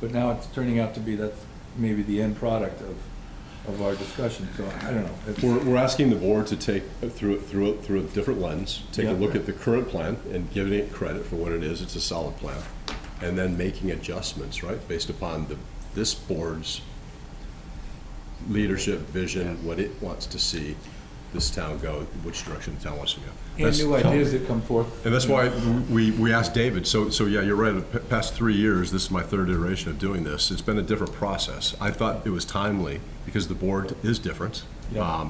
But now it's turning out to be that's maybe the end product of our discussion, so I don't know. It's- We're asking the board to take through a different lens, take a Yeah. look at the current plan and giving it credit for what it is. It's a solid plan, and then making adjustments, right, based upon this board's leadership vision, what it wants to see this town go, which direction the town wants to go. And new ideas that come forth. And that's why we asked David, so yeah, you're right, the past 3 years, this is my third iteration of doing this, it's been a different process. I thought it was timely, because the board is different, Yeah.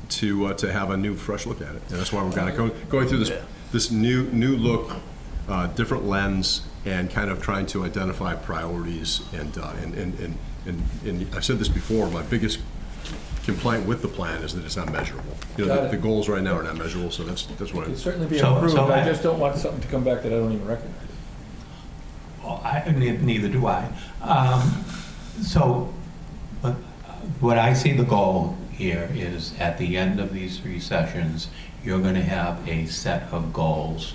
to have a new, fresh look at it. And that's why we're kind of going through this new look, different lens, and kind of trying to identify priorities. And I've said this before, my biggest complaint with the plan is that it's not measurable. Got it. The goals right now are not measurable, so that's what It can I'm. certainly be So- improved, so I I- just don't want something to come back that I don't even recognize. Well, neither do I. So, what I see the goal here is, at the end of these 3 sessions, you're gonna have a set of goals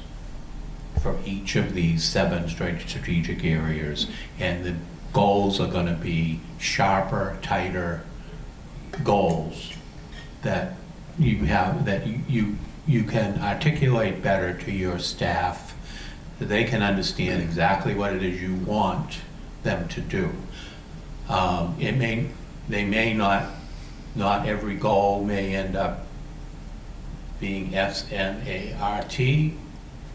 for each of these 7 strategic areas, and the goals are gonna be sharper, tighter goals that you have, that you can articulate better to your staff, that they can understand exactly what it is you want them to do. They may not every goal may end up being SNART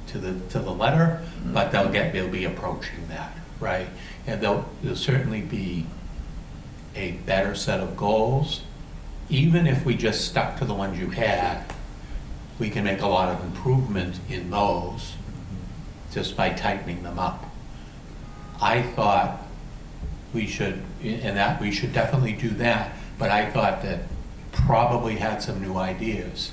to the letter, but they'll be approaching that, right? And there'll certainly be a better set of goals. Even if we just stuck to the ones you had, we can make a lot of improvement in those just by tightening them up. I thought we should definitely do that, but I thought that probably had some new ideas,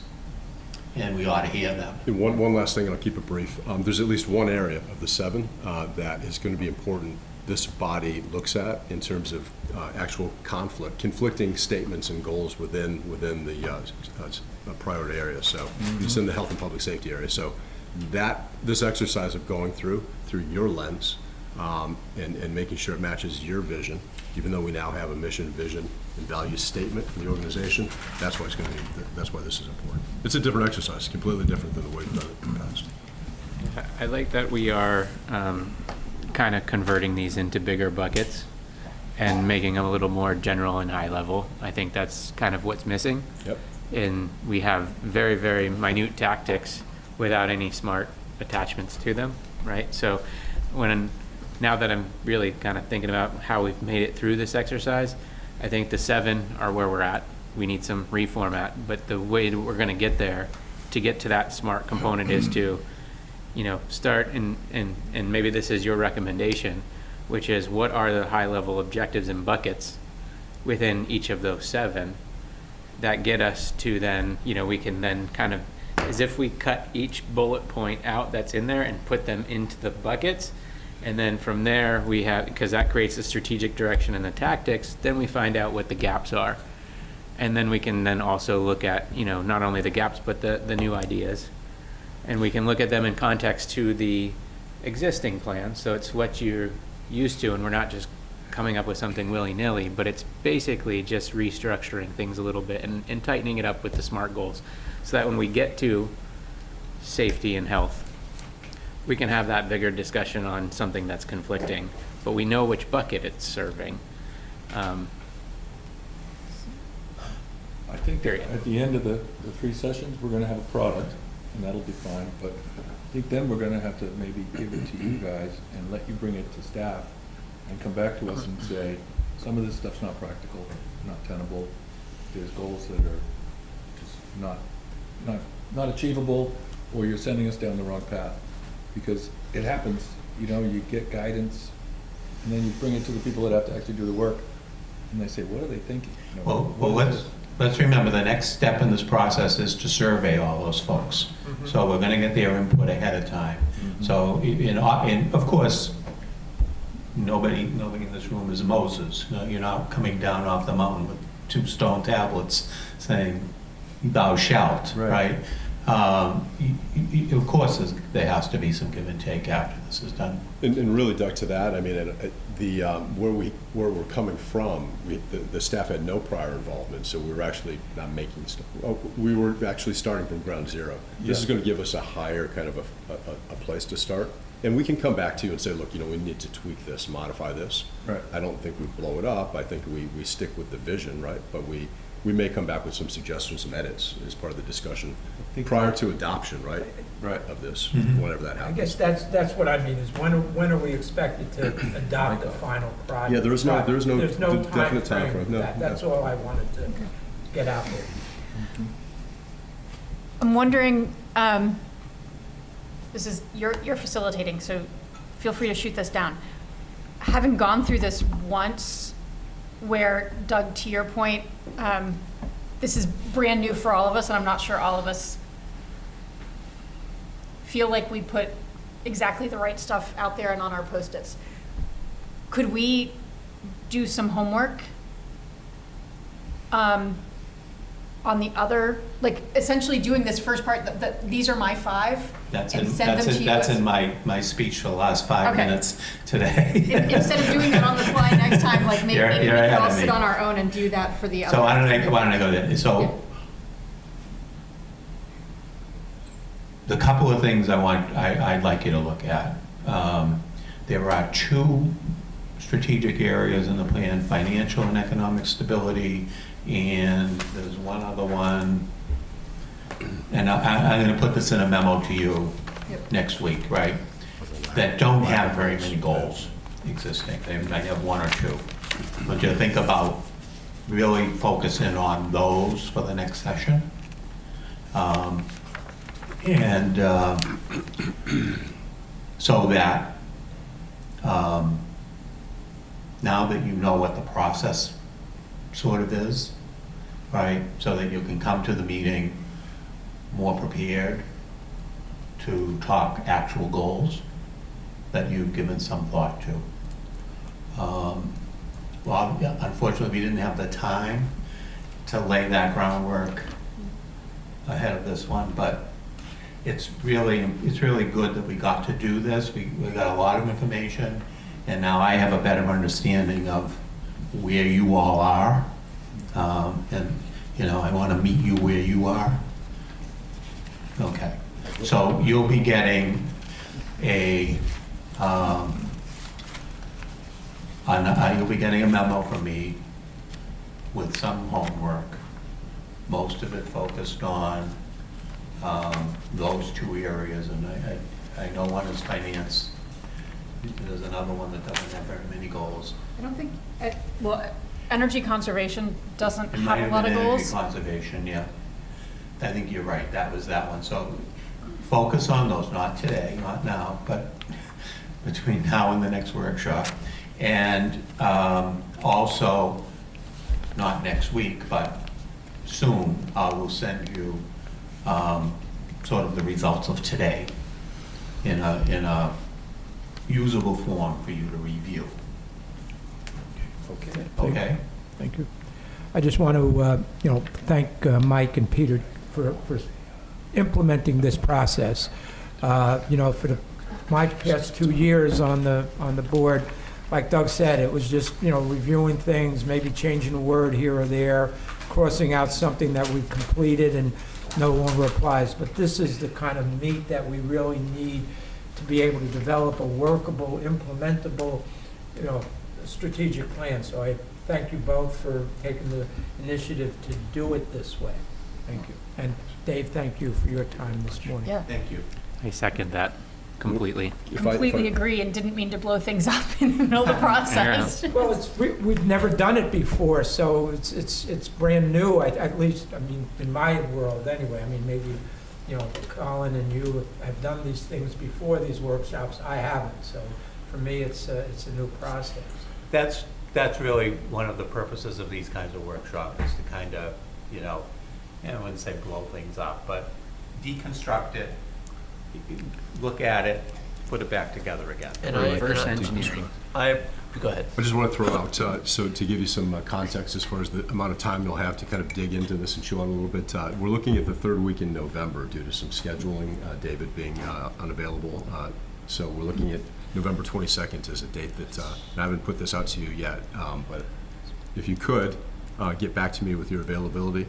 and we ought to hear them. And one last thing, and I'll keep it brief. There's at least one area of the 7 that is going to be important this body looks at in terms of actual conflicting statements and goals within the priority area. So it's in the health and public safety area. So this exercise of going through your lens and making sure it matches your vision, even though we now have a mission, vision, and value statement for the organization, that's why that's why this is important. It's a different exercise, completely different than the way we've done it in the past. I like that we are kind of converting these into bigger buckets and making them a little more general and high level. I think that's kind of what's missing. Yep. And we have very, very minute tactics without any smart attachments to them, right? So now that I'm really kind of thinking about how we've made it through this exercise, I think the 7 are where we're at. We need some reformat, but the way that we're going to get there, to get to that smart component, is to start and maybe this is your recommendation, which is what are the high level objectives and buckets within each of those 7 that get us to then, we can then kind of, as if we cut each bullet point out that's in there and put them into the buckets. And then from there because that creates the strategic direction and the tactics, then we find out what the gaps are. And then we can then also look at, not only the gaps, but the new ideas. And we can look at them in context to the existing plan. So it's what you're used to, and we're not just coming up with something willy-nilly, but it's basically just restructuring things a little bit and tightening it up with the SMART goals, so that when we get to safety and health, we can have that bigger discussion on something that's conflicting, but we know which bucket it's serving. I think at the end of the 3 sessions, we're gonna have a product, and that'll be fine, but I think then we're gonna have to maybe give it to you guys and let you bring it to staff and come back to us and say, some of this stuff's not practical, not tenable, there's goals that are just not achievable, or you're sending us down the wrong path. Because it happens, you get guidance, and then you bring it to the people that have to actually do the work, and they say, what are they thinking? Well, let's remember, the next step in this process is to survey all those folks. So we're gonna get their input ahead of time. So, and of course, nobody in this room is Moses. You're not coming down off the mountain with 2 stone tablets saying, thou shalt, right? Of course, there has to be some give and take after this is done. And really, Doug, to that, I mean, where we're coming from, the staff had no prior involvement, so we were actually not making stuff. We were actually starting from ground zero. This is going to give us a higher kind of a place to start. And we can come back to you and say, look, we need to tweak this, modify this. Right. I don't think we blow it up. I think we stick with the vision, right? But we may come back with some suggestions, some edits as part of the discussion prior to adoption, right? Right. Of this, whenever that happens. I guess that's what I mean, is when are we expected to adopt the final product? Yeah, there's no time definite time frame. No, That's all I wanted to get out there. I'm wondering, this is, you're facilitating, so feel free to shoot this down. Having gone through this once, where, Doug, to your point, this is brand new for all of us, and I'm not sure all of us feel like we put exactly the right stuff out there and on our Post-its. Could we do some homework on the other, like essentially doing this first part, these are my 5, That's and send them to you? That's in my speech for the last 5 minutes today. Instead of doing that on the fly next time, like maybe we can all sit on our own and do that for the other. So why don't I go there? So the couple of things I'd like you to look at. There are 2 strategic areas in the plan: financial and economic stability, and there's one other one, and I'm going to put this in a memo to you next week, right? That don't have very many goals existing. They might have 1 or 2. But you think about really focusing on those for the next session. So that now that you know what the process sort of is, right, so that you can come to the meeting more prepared to talk actual goals that you've given some thought to. Well, unfortunately, we didn't have the time to lay that groundwork ahead of this one, but it's really good that we got to do this. We got a lot of information, and now I have a better understanding of where you all are, and I want to meet you where you are. Okay, so you'll be getting a memo from me with some homework, most of it focused on those 2 areas, and I know one is finance. There's another one that doesn't have very many goals. I don't think, energy conservation doesn't It have might a have lot of been goals. energy conservation, yeah. I think you're right, that was that one. So focus on those, not today, not now, but between now and the next workshop. And also, not next week, but soon, I will send you sort of the results of today in a usable form for you to review. Okay. Okay? Thank you. I just want to, thank Mike and Peter for implementing this process. For my past 2 years on the board, like Doug said, it was just, reviewing things, maybe changing a word here or there, crossing out something that we completed and no longer applies. But this is the kind of meat that we really need to be able to develop a workable, implementable, strategic plan. So I thank you both for taking the initiative to do it this way. Thank you. And Dave, thank you for your time this morning. Yeah. Thank you. I second that completely. Completely agree, and didn't mean to blow things up in the middle of the process. Well, we've never done it before, so it's brand new, at least, in my world anyway. Maybe, Colin and you have done these things before, these workshops. I haven't, so for me, it's a new process. That's really one of the purposes of these kinds of workshops, is to kind of, I wouldn't say blow things up, but deconstruct it, look at it, put it back together again. And Reverse engineering. Go ahead. I just want to throw out, so to give you some context as far as the amount of time you'll have to kind of dig into this and chew on a little bit, we're looking at the third week in November due to some scheduling, David being unavailable. So we're looking at November 22nd as a date that, and I haven't put this out to you yet, but if you could, get back to me with your availability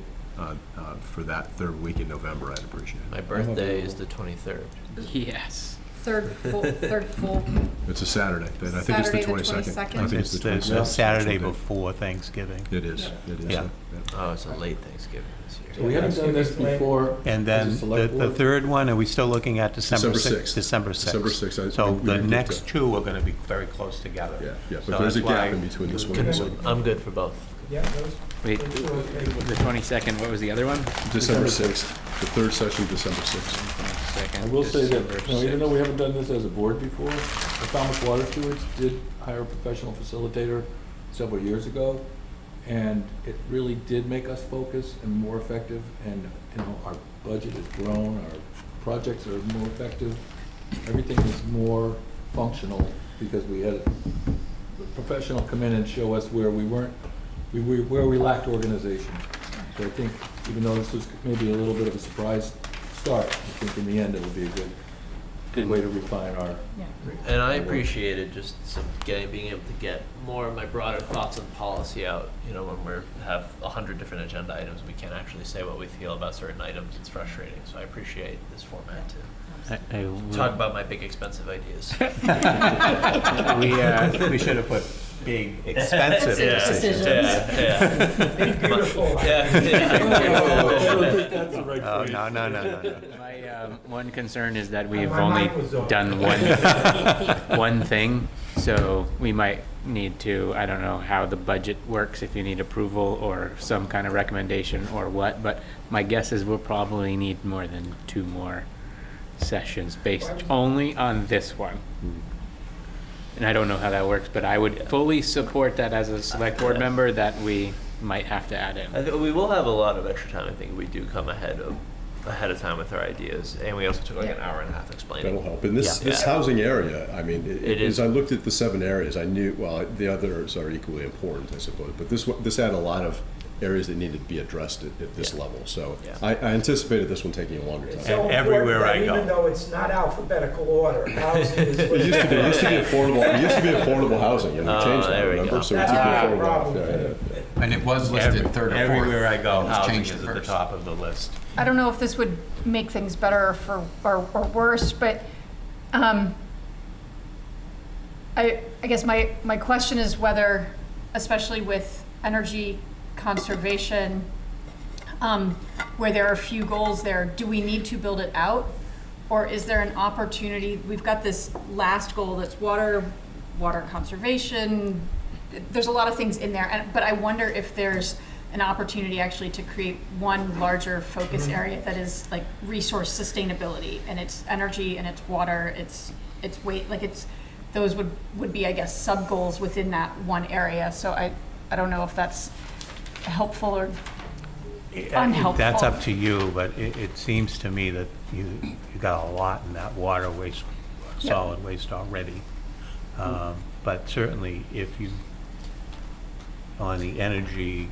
for that third week in November, I'd appreciate it. My birthday is the 23rd. Yes. Third full. It's a Saturday, but I think it's the Saturday, the 22nd. 22nd? I think it's the It's 22nd. the Saturday before Thanksgiving. It is, it is. Yeah. Oh, it's a late Thanksgiving this year. So we haven't done this before. And then as a select the board? third one, are we still looking at December December 6th? 6th. December 6th. December 6th. I So think we the did next that. two are going to be very close together. Yeah, So but there's a that's gap why- in between this one and this one. I'm good for both. Yeah, those. Wait, the 22nd, what was the other one? December 6th, the third session, December 6th. 22nd, I will say that, December even though 6th. we haven't done this as a board before, the Falmouth Water Stewards did hire a professional facilitator several years ago, and it really did make us focus and more effective, and, our budget has grown, our projects are more effective, everything is more functional, because we had a professional come in and show us where we weren't, where we lacked organization. So I think, even though this was maybe a little bit of a surprise start, I think in the end it'll be a good way to refine our. And I appreciated just being able to get more of my broader thoughts on policy out. When we have 100 different agenda items, we can't actually say what we feel about certain items. It's frustrating. So I appreciate this format to talk about my big expensive ideas. We should have put big, expensive decisions. Beautiful. Oh, no. My one concern is that we've My only mic was on. done one thing, so we might need to, I don't know how the budget works, if you need approval or some kind of recommendation or what, but my guess is we'll probably need more than 2 more sessions based only on this one. And I don't know how that works, but I would fully support that as a select board member, that we might have to add in. I think we will have a lot of extra time. I think we do come ahead of time with our ideas, and we also took like an hour and a half explaining. That'll help. And this housing area, it is. As I looked at the 7 areas, I knew, well, the others are equally important, I suppose, but this had a lot of areas that needed to be addressed at this level. So I anticipated this one taking a longer time. It's so everywhere important that I go. even though it's not alphabetical order, housing is. It used to be affordable. It used to be affordable housing, and we changed that. there we Remember? go. So we That's took the affordable problem. off. Yeah. And it was listed third or fourth. Everywhere I go, It was housing changed is at at the first. top of the list. I don't know if this would make things better or worse, but I guess my question is whether, especially with energy conservation, where there are a few goals there, do we need to build it out? Or is there an opportunity? We've got this last goal that's water conservation. There's a lot of things in there, but I wonder if there's an opportunity actually to create one larger focus area that is like resource sustainability, and it's energy and it's water, it's weight, like those would be, I guess, sub goals within that one area. So I don't know if that's helpful or unhelpful. That's up to you, but it seems to me that you got a lot in that water waste, solid waste already. But certainly if you, on the energy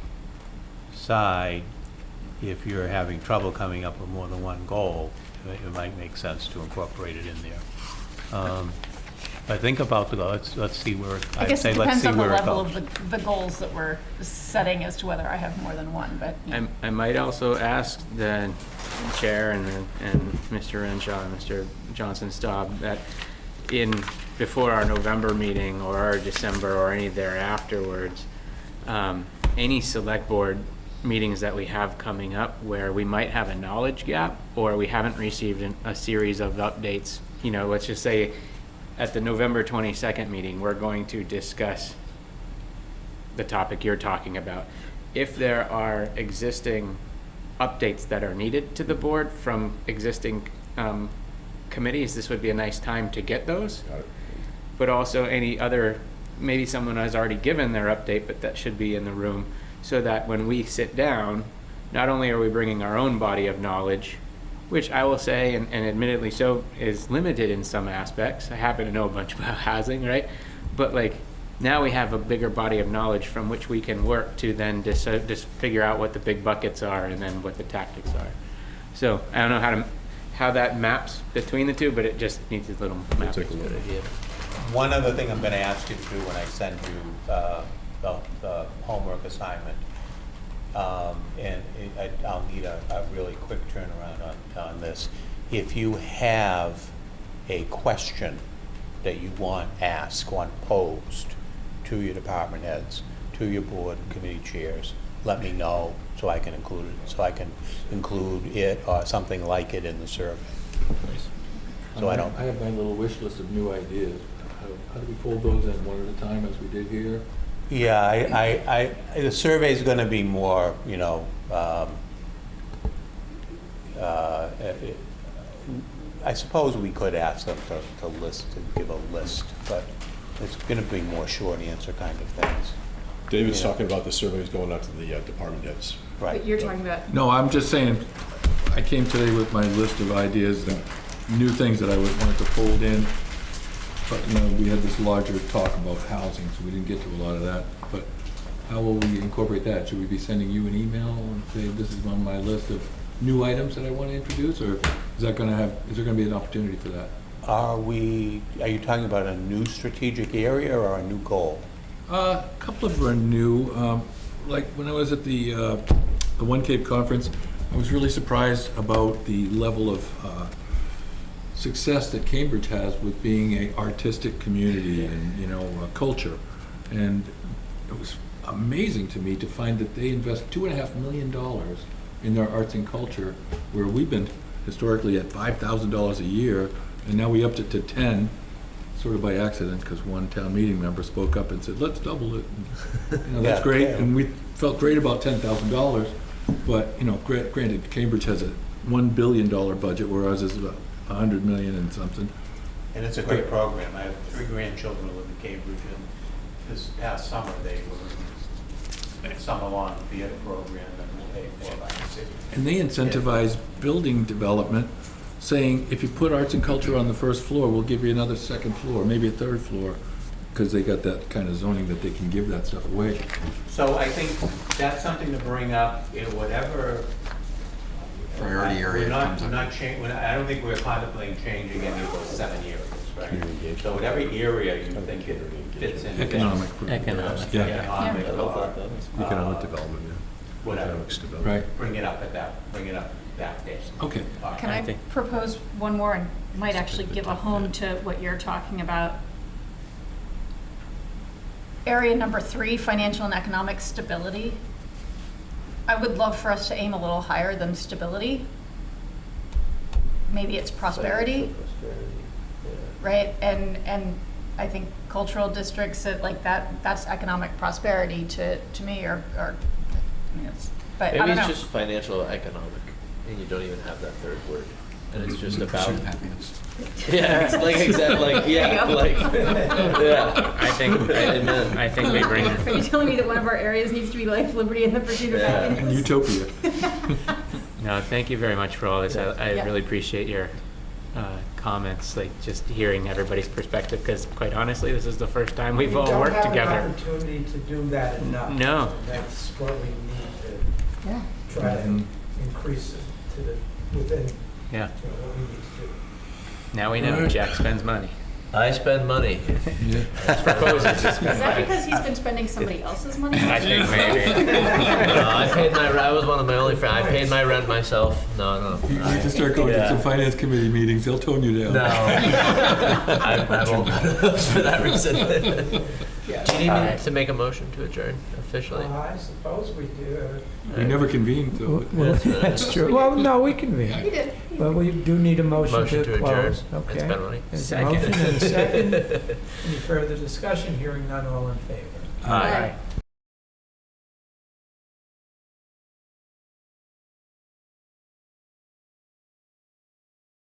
side, if you're having trouble coming up with more than one goal, it might make sense to incorporate it in there. But think about the goal. Let's see where, I I'd guess say it let's depends see on the where it level goes. of the goals that we're setting as to whether I have more than one, but. Yeah. I might also ask the chair and Mr. Renshaw and Mr. Johnson-Staub that before our November meeting or our December or any there afterwards, any select board meetings that we have coming up where we might have a knowledge gap or we haven't received a series of updates, let's just say at the November 22nd meeting, we're going to discuss the topic you're talking about. If there are existing updates that are needed to the board from existing committees, this would be a nice time to get those. But also any other, maybe someone has already given their update, but that should be in the room so that when we sit down, not only are we bringing our own body of knowledge, which I will say, and admittedly so, is limited in some aspects. I happen to know a bunch about housing, right? But now we have a bigger body of knowledge from which we can work to then just figure out what the big buckets are and then what the tactics are. So I don't know how that maps between the two, but it just needs a little map. One other thing I'm going to ask you to do when I send you the homework assignment, and I'll need a really quick turnaround on this. If you have a question that you want posed to your department heads, to your board and committee chairs, let me know so I can include it or something like it in the survey. So I have my little wish list of new ideas. How do we fold those in one at a time as we did here? Yeah, the survey is going to be more, I suppose we could ask them to give a list, but it's going to be more short answer kind of things. David's talking about the surveys going out to the department heads. Right. But you're talking about. No, I'm just saying, I came today with my list of ideas and new things that I wanted to fold in. But, we had this larger talk about housing, so we didn't get to a lot of that. But how will we incorporate that? Should we be sending you an email and say this is on my list of new items that I want to introduce, or is there going to be an opportunity for that? Are you talking about a new strategic area or a new goal? A couple of them are new. Like when I was at the One Cape conference, I was really surprised about the level of success that Cambridge has with being an artistic community and culture, and it was amazing to me to find that they invest $2.5 million in their arts and culture, where we've been historically at $5,000 a year, and now we upped it to 10, sort of by accident, because one town meeting member spoke up and said, "Let's double it." And, that's great, and we felt great about $10,000. But granted, Cambridge has a $1 billion budget, whereas it's about $100 million and something. And it's a great program. I have 3 grandchildren who live in Cambridge, and this past summer they were in summer-long theater program that was paid for by the city. And they incentivize building development, saying if you put arts and culture on the first floor, we'll give you another second floor, maybe a third floor, because they got that kind of zoning that they can give that stuff away. So I think that's something to bring up in whatever Priority area comes up. I don't think we're contemplating changing any of those 7 areas, right? So whatever area you think it fits in. Economic. Economic. Yeah. Economic or, Economic development, whatever. Economic stability. Right. Bring it up that day. Okay. Can I propose one more and might actually give a home to what you're talking about? Area number 3, financial and economic stability. I would love for us to aim a little higher than stability. Maybe it's prosperity, right? And I think cultural districts that's economic prosperity to me, or but I Maybe don't it's know. just financial economic, and you don't even have that third word, and it's just about happiness. yeah, it's I think we bring. Are you telling me that one of our areas needs to be life, liberty, and the pursuit of happiness? And utopia. No, thank you very much for all this. I Yeah. really appreciate your comments, just hearing everybody's perspective, because quite honestly, this is the first time we've all worked together. We don't have an opportunity to do that enough. No. That's what we need Yeah. try to increase it to the, within, Yeah. what we need to do. Now we know Jack spends money. I spend money. Proposes to Is spend that money. because he's been spending somebody else's money? I think maybe. I paid my rent. I was one of my only friends. I paid my rent myself. No. You need to start going to some finance committee meetings, they'll tone you down. No. I won't for that reason. Yeah. Do you need me to make a motion to adjourn officially? I suppose we do. We never convened, though. That's true. Well, no, we can be. You did. But we do need a motion to adjourn close. and Okay. spend money. There's a motion and a second. Any further discussion? Hearing none, all in favor? Aye. Aye.